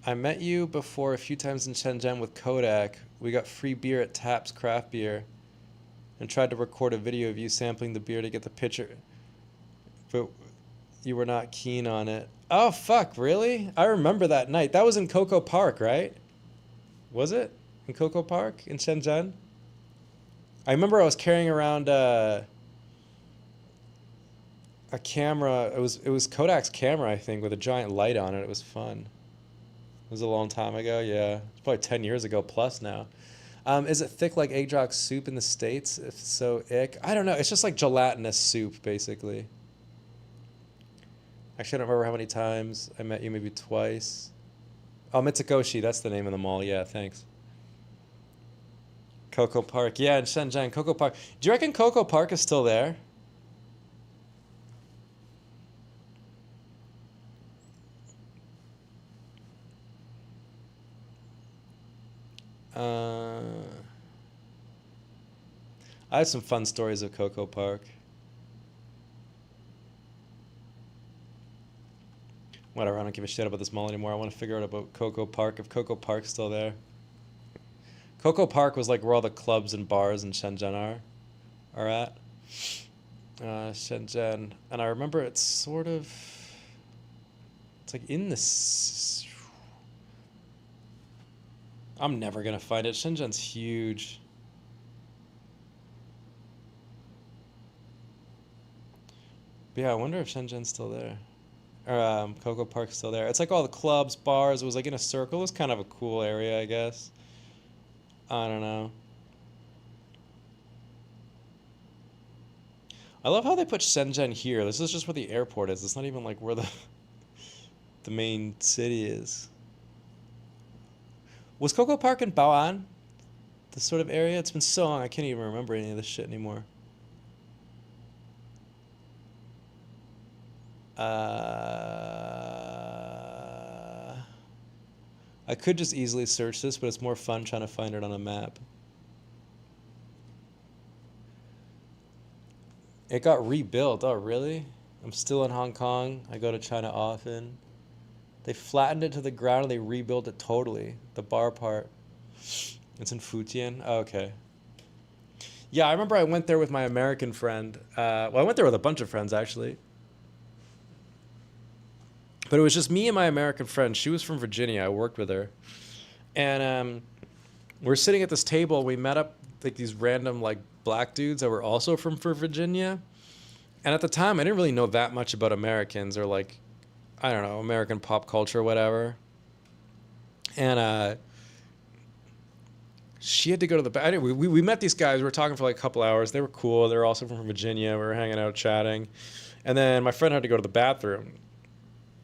I met you before a few times in Shenzhen with Kodak. We got free beer at Taps Craft Beer and tried to record a video of you sampling the beer to get the picture. But you were not keen on it. Oh, fuck, really? I remember that night. That was in Coco Park, right? Was it? In Coco Park in Shenzhen? I remember I was carrying around a camera. It was Kodak's camera, I think, with a giant light on it. It was fun. It was a long time ago, yeah. It's probably 10 years ago plus now. Is it thick like egg drop soup in the States? If so, ick. I don't know. It's just like gelatinous soup, basically. Actually, I don't remember how many times I met you, maybe twice. Oh, Mitsukoshi, that's the name of the mall. Yeah, thanks. Coco Park. Yeah, in Shenzhen, Coco Park. Do you reckon Coco Park is still there? I have some fun stories of Coco Park. Whatever, I don't give a shit about this mall anymore. I want to figure out about Coco Park, if Coco Park's still there. Coco Park was like where all the clubs and bars in Shenzhen are at. Shenzhen. And I remember it's sort of... It's like in the... I'm never going to find it. Shenzhen's huge. But yeah, I wonder if Shenzhen's still there. Or Coco Park's still there. It's like all the clubs, bars. It was like in a circle. It was kind of a cool area, I guess. I don't know. I love how they put Shenzhen here. This is just where the airport is. It's not even like where the main city is. Was Coco Park in Bao'an? This sort of area? It's been so long, I can't even remember any of this shit anymore. I could just easily search this, but it's more fun trying to find it on a map. It got rebuilt. Oh, really? I'm still in Hong Kong. I go to China often. They flattened it to the ground and they rebuilt it totally. The bar part. It's in Fujian. Oh, okay. Yeah, I remember I went there with my American friend. Well, I went there with a bunch of friends, actually. But it was just me and my American friend. She was from Virginia. I worked with her. And we're sitting at this table. We met up like these random like black dudes that were also from Virginia. And at the time, I didn't really know that much about Americans or like, I don't know, American pop culture or whatever. And she had to go to the bathroom. Anyway, we met these guys. We were talking for like a couple hours. They were cool. They were also from Virginia. We were hanging out, chatting. And then my friend had to go to the bathroom.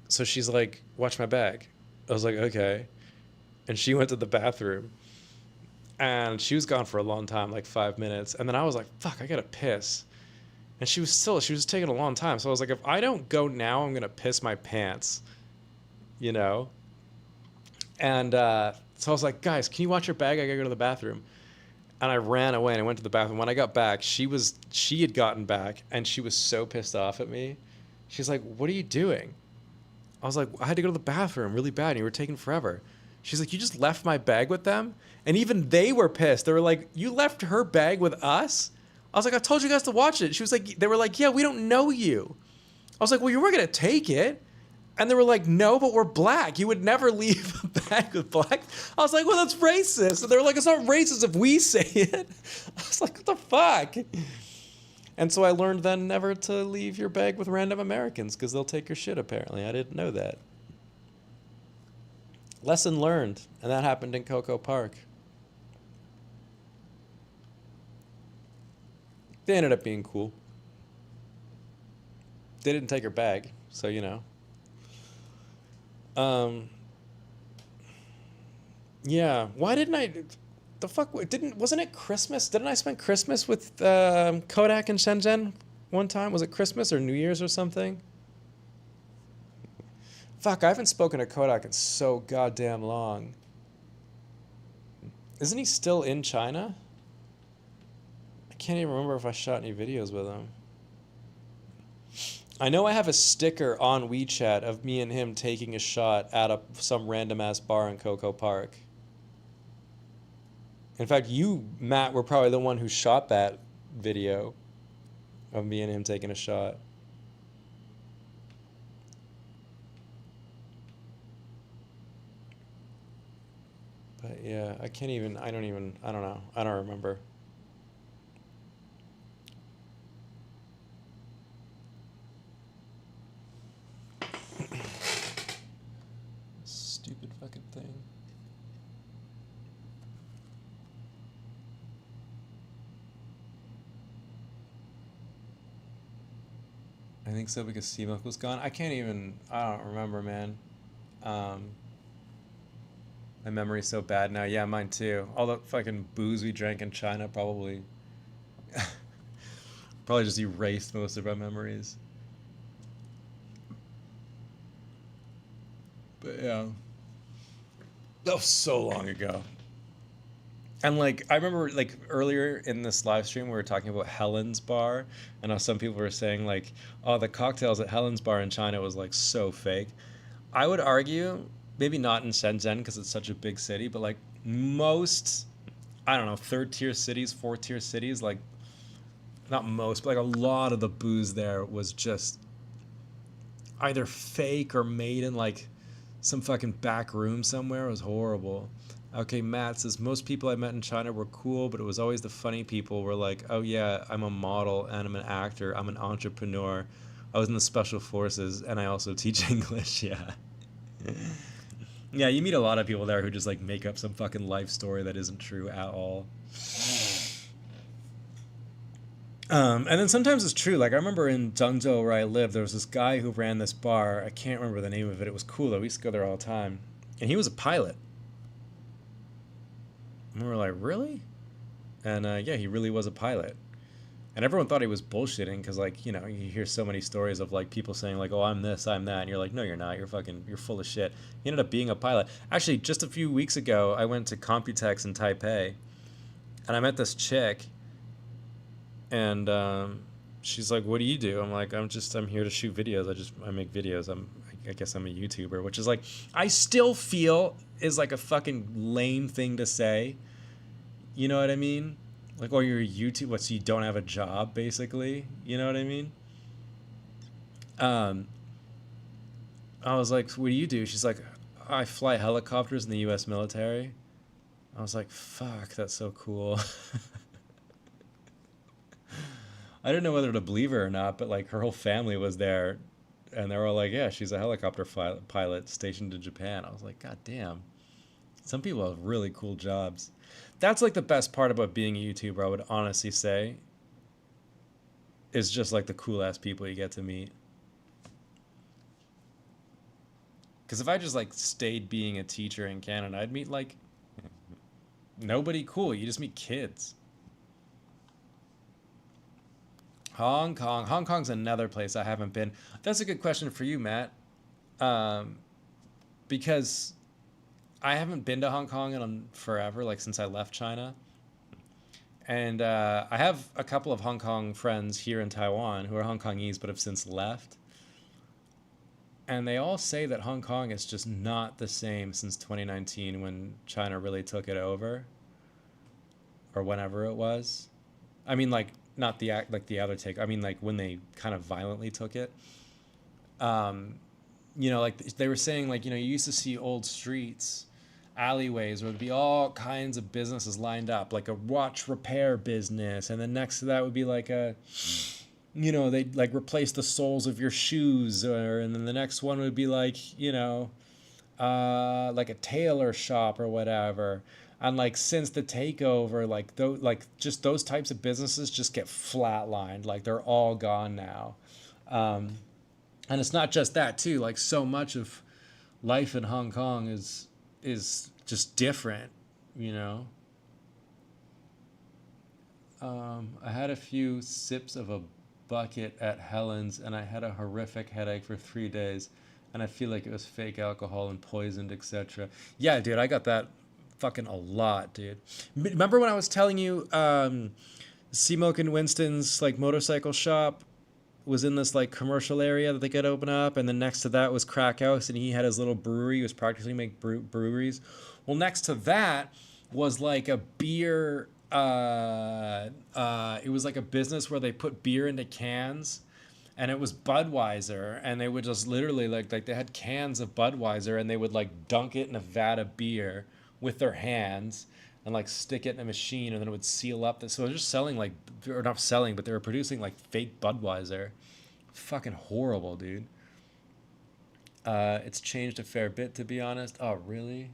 So she's like, watch my bag. I was like, okay. And she went to the bathroom. And she was gone for a long time, like 5 minutes. And then I was like, fuck, I gotta piss. And she was taking a long time. So I was like, if I don't go now, I'm gonna piss my pants. You know? And so I was like, guys, can you watch your bag? I gotta go to the bathroom. And I ran away and I went to the bathroom. When I got back, she had gotten back and she was so pissed off at me. She's like, what are you doing? I was like, I had to go to the bathroom really bad and you were taking forever. She's like, you just left my bag with them? And even they were pissed. They were like, you left her bag with us? I was like, I told you guys to watch it. She was like, they were like, yeah, we don't know you. I was like, well, you weren't going to take it. And they were like, no, but we're black. You would never leave a bag with black. I was like, well, that's racist. And they were like, it's not racist if we say it. I was like, what the fuck? And so I learned then never to leave your bag with random Americans because they'll take your shit, apparently. I didn't know that. Lesson learned, and that happened in Coco Park. They ended up being cool. They didn't take her bag, so you know. Yeah. Why didn't I? The fuck? Wasn't it Christmas? Didn't I spend Christmas with Kodak in Shenzhen one time? Was it Christmas or New Year's or something? Fuck, I haven't spoken to Kodak in so goddamn long. Isn't he still in China? I can't even remember if I shot any videos with him. I know I have a sticker on WeChat of me and him taking a shot at some random ass bar in Coco Park. In fact, you, Matt, were probably the one who shot that video of me and him taking a shot. But yeah, I don't know. I don't remember. Stupid fucking thing. I think so because C-Milk was gone. I don't remember, man. My memory's so bad now. Yeah, mine too. All the fucking booze we drank in China probably just erased most of our memories. But yeah. That was so long ago. And like I remember like earlier in this live stream we were talking about Helen's Bar, and how some people were saying like, oh, the cocktails at Helen's Bar in China was like so fake. I would argue, maybe not in Shenzhen because it's such a big city, but like most, I don't know, 3rd-tier cities, 4th-tier cities, like not most, but like a lot of the booze there was just either fake or made in like some fucking back room somewhere. It was horrible. Okay, Matt says, most people I met in China were cool, but it was always the funny people were like, oh yeah, I'm a model and I'm an actor, I'm an entrepreneur, I was in the special forces, and I also teach English. Yeah. Yeah, you meet a lot of people there who just like make up some fucking life story that isn't true at all. And then sometimes it's true. Like I remember in Zhengzhou where I lived, there was this guy who ran this bar. I can't remember the name of it. It was cool though. We used to go there all the time. And he was a pilot. And we were like, really? And yeah, he really was a pilot. And everyone thought he was bullshitting because, like, you know, you hear so many stories of, like, people saying, like, oh, I'm this, I'm that. And you're like, no, you're not. You're full of shit. He ended up being a pilot. Actually, just a few weeks ago, I went to Computex in Taipei. And I met this chick. And she's like, what do you do? I'm like, I'm here to shoot videos. I make videos. I guess I'm a YouTuber, which is like, I still feel is like a fucking lame thing to say. You know what I mean? Like, oh, you're a YouTuber, what, so you don't have a job, basically? You know what I mean? I was like, what do you do? She's like, I fly helicopters in the U.S. military. I was like, fuck, that's so cool. I didn't know whether to believe her or not, but, like, her whole family was there, and they were all like, yeah, she's a helicopter pilot stationed in Japan. I was like, god damn. Some people have really cool jobs. That's like the best part about being a YouTuber, I would honestly say, is just like the cool ass people you get to meet. Because if I just like stayed being a teacher in Canada, I'd meet like nobody cool. You just meet kids. Hong Kong. Hong Kong's another place I haven't been. That's a good question for you, Matt. Because I haven't been to Hong Kong in forever, like since I left China. And I have a couple of Hong Kong friends here in Taiwan who are Hong Kongese but have since left. And they all say that Hong Kong is just not the same since 2019 when China really took it over. Or whenever it was. I mean, like, not the other take. I mean, like, when they kind of violently took it. You know, like, they were saying, like, you know, you used to see old streets, alleyways where there'd be all kinds of businesses lined up, like a watch repair business, and then next to that would be like a, you know, they'd like replace the soles of your shoes, and then the next one would be like, you know, like a tailor shop or whatever. And like since the takeover, like just those types of businesses just get flatlined. Like they're all gone now. And it's not just that too. Like so much of life in Hong Kong is just different, you know. I had a few sips of a bucket at Helen's and I had a horrific headache for 3 days, and I feel like it was fake alcohol and poisoned, etc. Yeah, dude, I got that fucking a lot, dude. Remember when I was telling you C-Milk and Winston's like motorcycle shop was in this like commercial area that they could open up, and then next to that was Crack House, and he had his little brewery. He was practically make breweries. Well, next to that was like a beer. It was like a business where they put beer into cans, and it was Budweiser, and they would just literally like they had cans of Budweiser, and they would like dunk it in a vat of beer with their hands and like stick it in a machine, and then it would seal up. So they're just selling like, or not selling, but they were producing like fake Budweiser. Fucking horrible, dude. It's changed a fair bit, to be honest. Oh, really?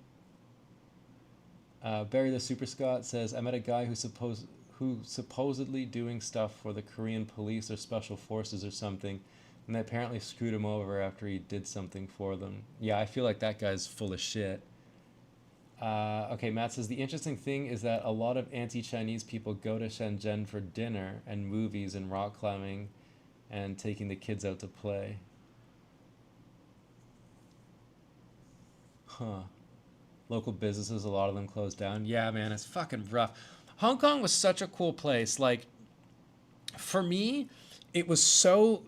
Barry the Super Scott says, I met a guy who supposedly doing stuff for the Korean police or special forces or something, and they apparently screwed him over after he did something for them. Yeah, I feel like that guy's full of shit. Okay, Matt says, the interesting thing is that a lot of anti-Chinese people go to Shenzhen for dinner and movies and rock climbing and taking the kids out to play. Huh. Local businesses, a lot of them closed down. Yeah, man, it's fucking rough. Hong Kong was such a cool place. Like, for me, it was so...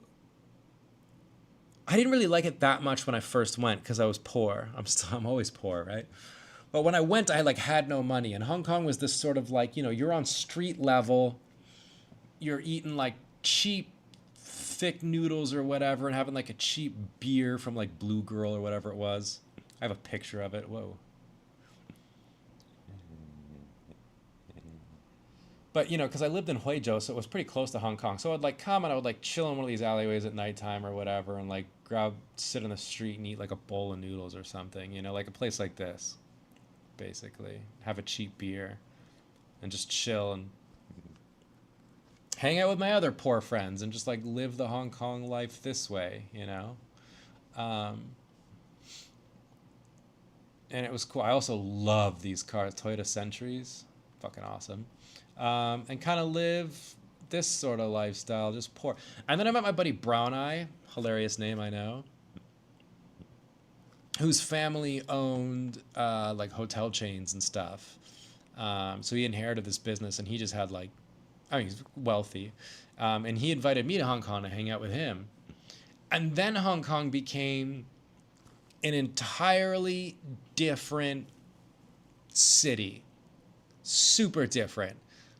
I didn't really like it that much when I first went because I was poor. I'm always poor, right? But when I went, I like had no money. And Hong Kong was this sort of like, you know, you're on street level. You're eating like cheap, thick noodles or whatever and having like a cheap beer from like Blue Girl or whatever it was. I have a picture of it. Whoa. But, you know, because I lived in Huizhou, so it was pretty close to Hong Kong. So I'd like come and I would like chill in one of these alleyways at nighttime or whatever and like sit on the street and eat like a bowl of noodles or something, you know, like a place like this, basically. Have a cheap beer and just chill and hang out with my other poor friends and just like live the Hong Kong life this way, you know? And it was cool. I also love these cars, Toyota Centuries. Fucking awesome. And kind of live this sort of lifestyle, just poor. And then I met my buddy Brown Eye, hilarious name, I know, whose family owned like hotel chains and stuff. So he inherited this business, and he just had like, I mean, he's wealthy. And he invited me to Hong Kong to hang out with him. And then Hong Kong became an entirely different city. Super different.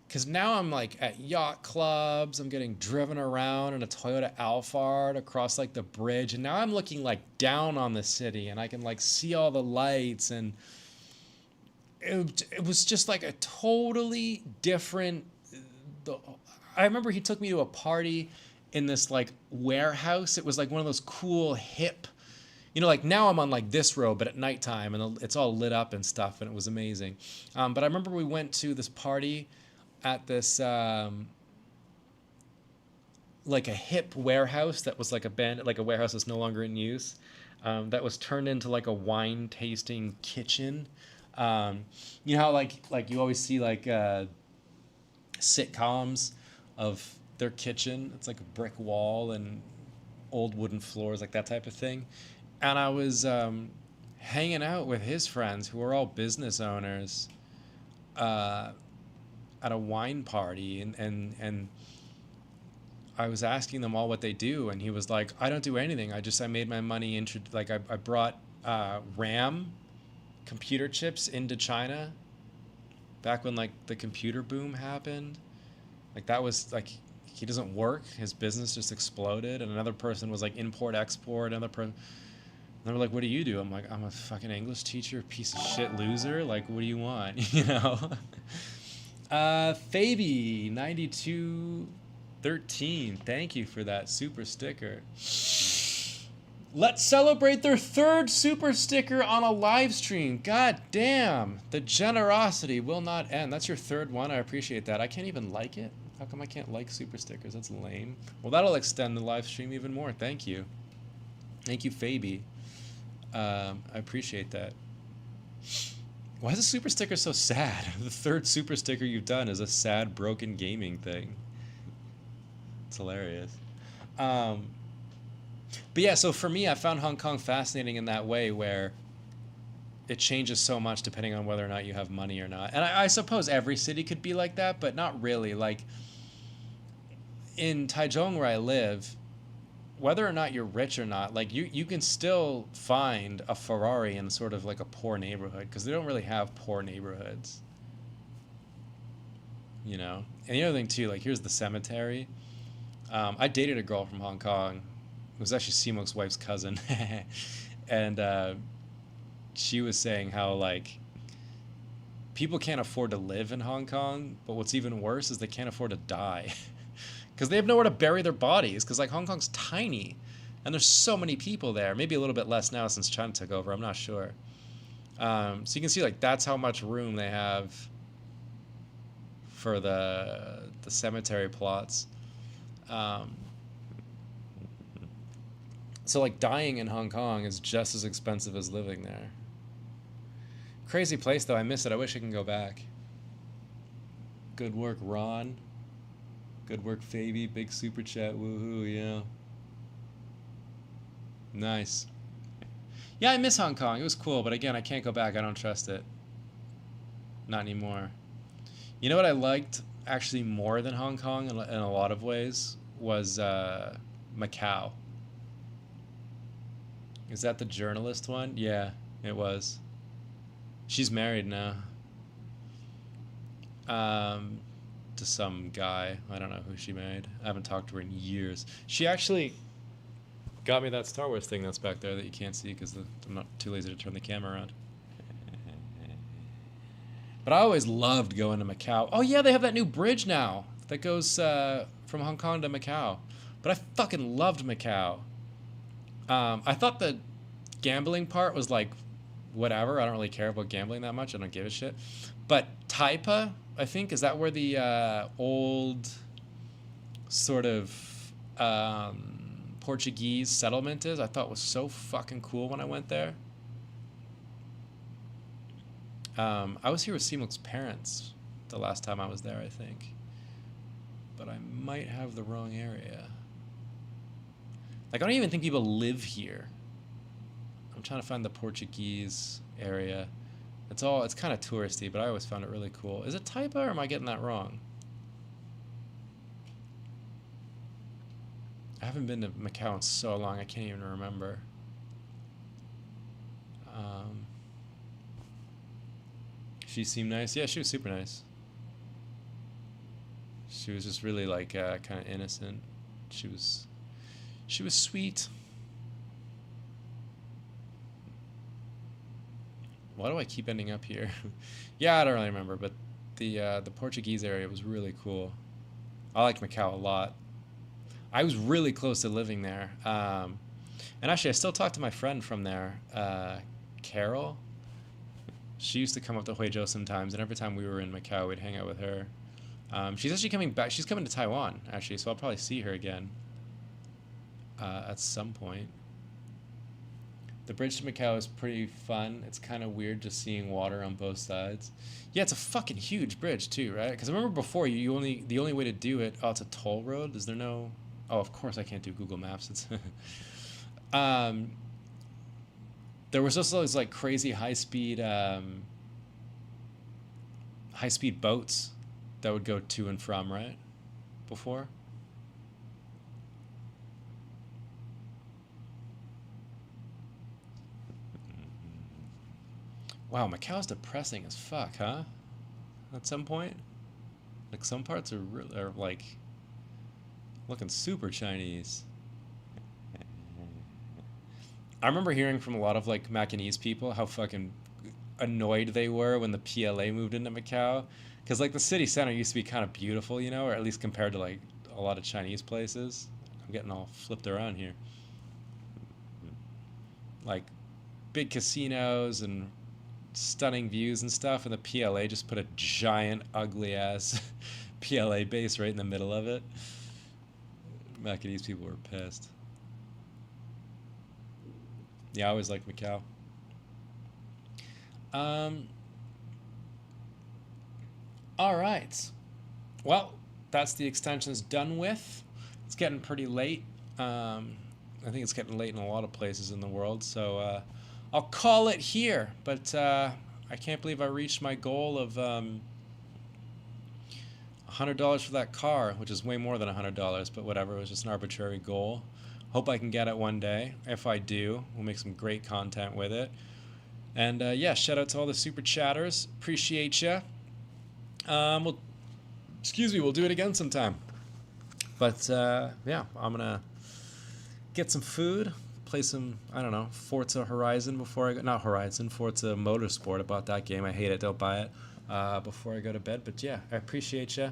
Because now I'm like at yacht clubs, I'm getting driven around in a Toyota Alphard across like the bridge, and now I'm looking like down on the city, and I can like see all the lights, and it was just like a totally different... I remember he took me to a party in this like warehouse. It was like one of those cool hip, you know, like now I'm on like this road, but at nighttime, and it's all lit up and stuff, and it was amazing. But I remember we went to this party at this like a hip warehouse that was like like a warehouse that's no longer in use, that was turned into like a wine tasting kitchen. You know how like you always see like sitcoms of their kitchen, it's like a brick wall and old wooden floors, like that type of thing. And I was hanging out with his friends who were all business owners at a wine party, and I was asking them all what they do, and he was like, I don't do anything. I made my money I brought RAM computer chips into China back when like the computer boom happened. Like that was like, he doesn't work, his business just exploded. And another person was like import export, another person. And they were like, what do you do? I'm like, I'm a fucking English teacher, piece of shit loser. Like, what do you want? You know? Fabi 9213, thank you for that super sticker. Let's celebrate their third super sticker on a live stream. God damn. The generosity will not end. That's your third one. I appreciate that. I can't even like it. How come I can't like super stickers? That's lame. Well, that'll extend the live stream even more. Thank you. Thank you, Fabi. I appreciate that. Why is a super sticker so sad? The third super sticker you've done is a sad, broken gaming thing. It's hilarious. But yeah, so for me, I found Hong Kong fascinating in that way where it changes so much depending on whether or not you have money or not. And I suppose every city could be like that, but not really. Like, in Taichung, where I live, whether or not you're rich or not, like, you can still find a Ferrari in sort of like a poor neighborhood, because they don't really have poor neighborhoods. You know? And the other thing, too, like, here's the cemetery. I dated a girl from Hong Kong. It was actually Simok's wife's cousin. And she was saying how, like, people can't afford to live in Hong Kong, but what's even worse is they can't afford to die. Because they have nowhere to bury their bodies, because, like, Hong Kong's tiny. And there's so many people there. Maybe a little bit less now since China took over. I'm not sure. So you can see, like, that's how much room they have for the cemetery plots. So, like, dying in Hong Kong is just as expensive as living there. Crazy place, though. I miss it. I wish I can go back. Good work, Ron. Good work, Fabi. Big super chat. Woohoo, yeah. Nice. Yeah, I miss Hong Kong. It was cool, but again, I can't go back. I don't trust it. Not anymore. You know what I liked actually more than Hong Kong in a lot of ways was Macau. Is that the journalist one? Yeah, it was. She's married now. To some guy. I don't know who she married. I haven't talked to her in years. She actually got me that Star Wars thing that's back there that you can't see because I'm not too lazy to turn the camera around. But I always loved going to Macau. Oh yeah, they have that new bridge now that goes from Hong Kong to Macau. But I fucking loved Macau. I thought the gambling part was like, whatever. I don't really care about gambling that much. I don't give a shit. But Taipa, I think, is that where the old sort of Portuguese settlement is? I thought was so fucking cool when I went there. I was here with Simok's parents the last time I was there, I think. But I might have the wrong area. Like, I don't even think people live here. I'm trying to find the Portuguese area. It's kind of touristy, but I always found it really cool. Is it Taipa, or am I getting that wrong? I haven't been to Macau in so long, I can't even remember. She seemed nice. Yeah, she was super nice. She was just really, like, kind of innocent. She was sweet. Why do I keep ending up here? Yeah, I don't really remember, but the Portuguese area was really cool. I liked Macau a lot. I was really close to living there. And actually, I still talk to my friend from there, Carol. She used to come up to Huizhou sometimes, and every time we were in Macau, we'd hang out with her. She's actually coming back. She's coming to Taiwan, actually, so I'll probably see her again at some point. The bridge to Macau is pretty fun. It's kind of weird just seeing water on both sides. Yeah, it's a fucking huge bridge too, right? Because I remember before, the only way to do it... Oh, it's a toll road? Is there no... Oh, of course I can't do Google Maps. It's there was also those, like, crazy high-speed boats that would go to and from, right? Before? Wow, Macau's depressing as fuck, huh? At some point? Like, some parts are like, looking super Chinese. I remember hearing from a lot of, like, Macanese people how fucking annoyed they were when the PLA moved into Macau. Because, like, the city center used to be kind of beautiful, you know, or at least compared to, like, a lot of Chinese places. I'm getting all flipped around here. like big casinos and stunning views and stuff, and the PLA just put a giant ugly ass PLA base right in the middle of it. Macanese people were pissed. Yeah, I always liked Macau. All right. Well, that's the extensions done with. It's getting pretty late. I think it's getting late in a lot of places in the world, so I'll call it here. But I can't believe I reached my goal of $100 for that car, which is way more than $100, but whatever. It was just an arbitrary goal. Hope I can get it one day. If I do, we'll make some great content with it. And yeah, shout out to all the super chatters. Appreciate you. We'll do it again sometime. But yeah, I'm gonna get some food, play some, I don't know, Forza Horizon before I go. Not Horizon, Forza Motorsport. I bought that game. I hate it. Don't buy it. Before I go to bed. But yeah, I appreciate you.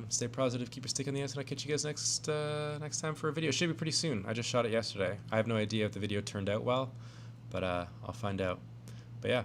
Stay positive, keep your stick in the ice, and I'll catch you guys next time for a video. It should be pretty soon. I just shot it yesterday. I have no idea if the video turned out well, but I'll find out. But yeah,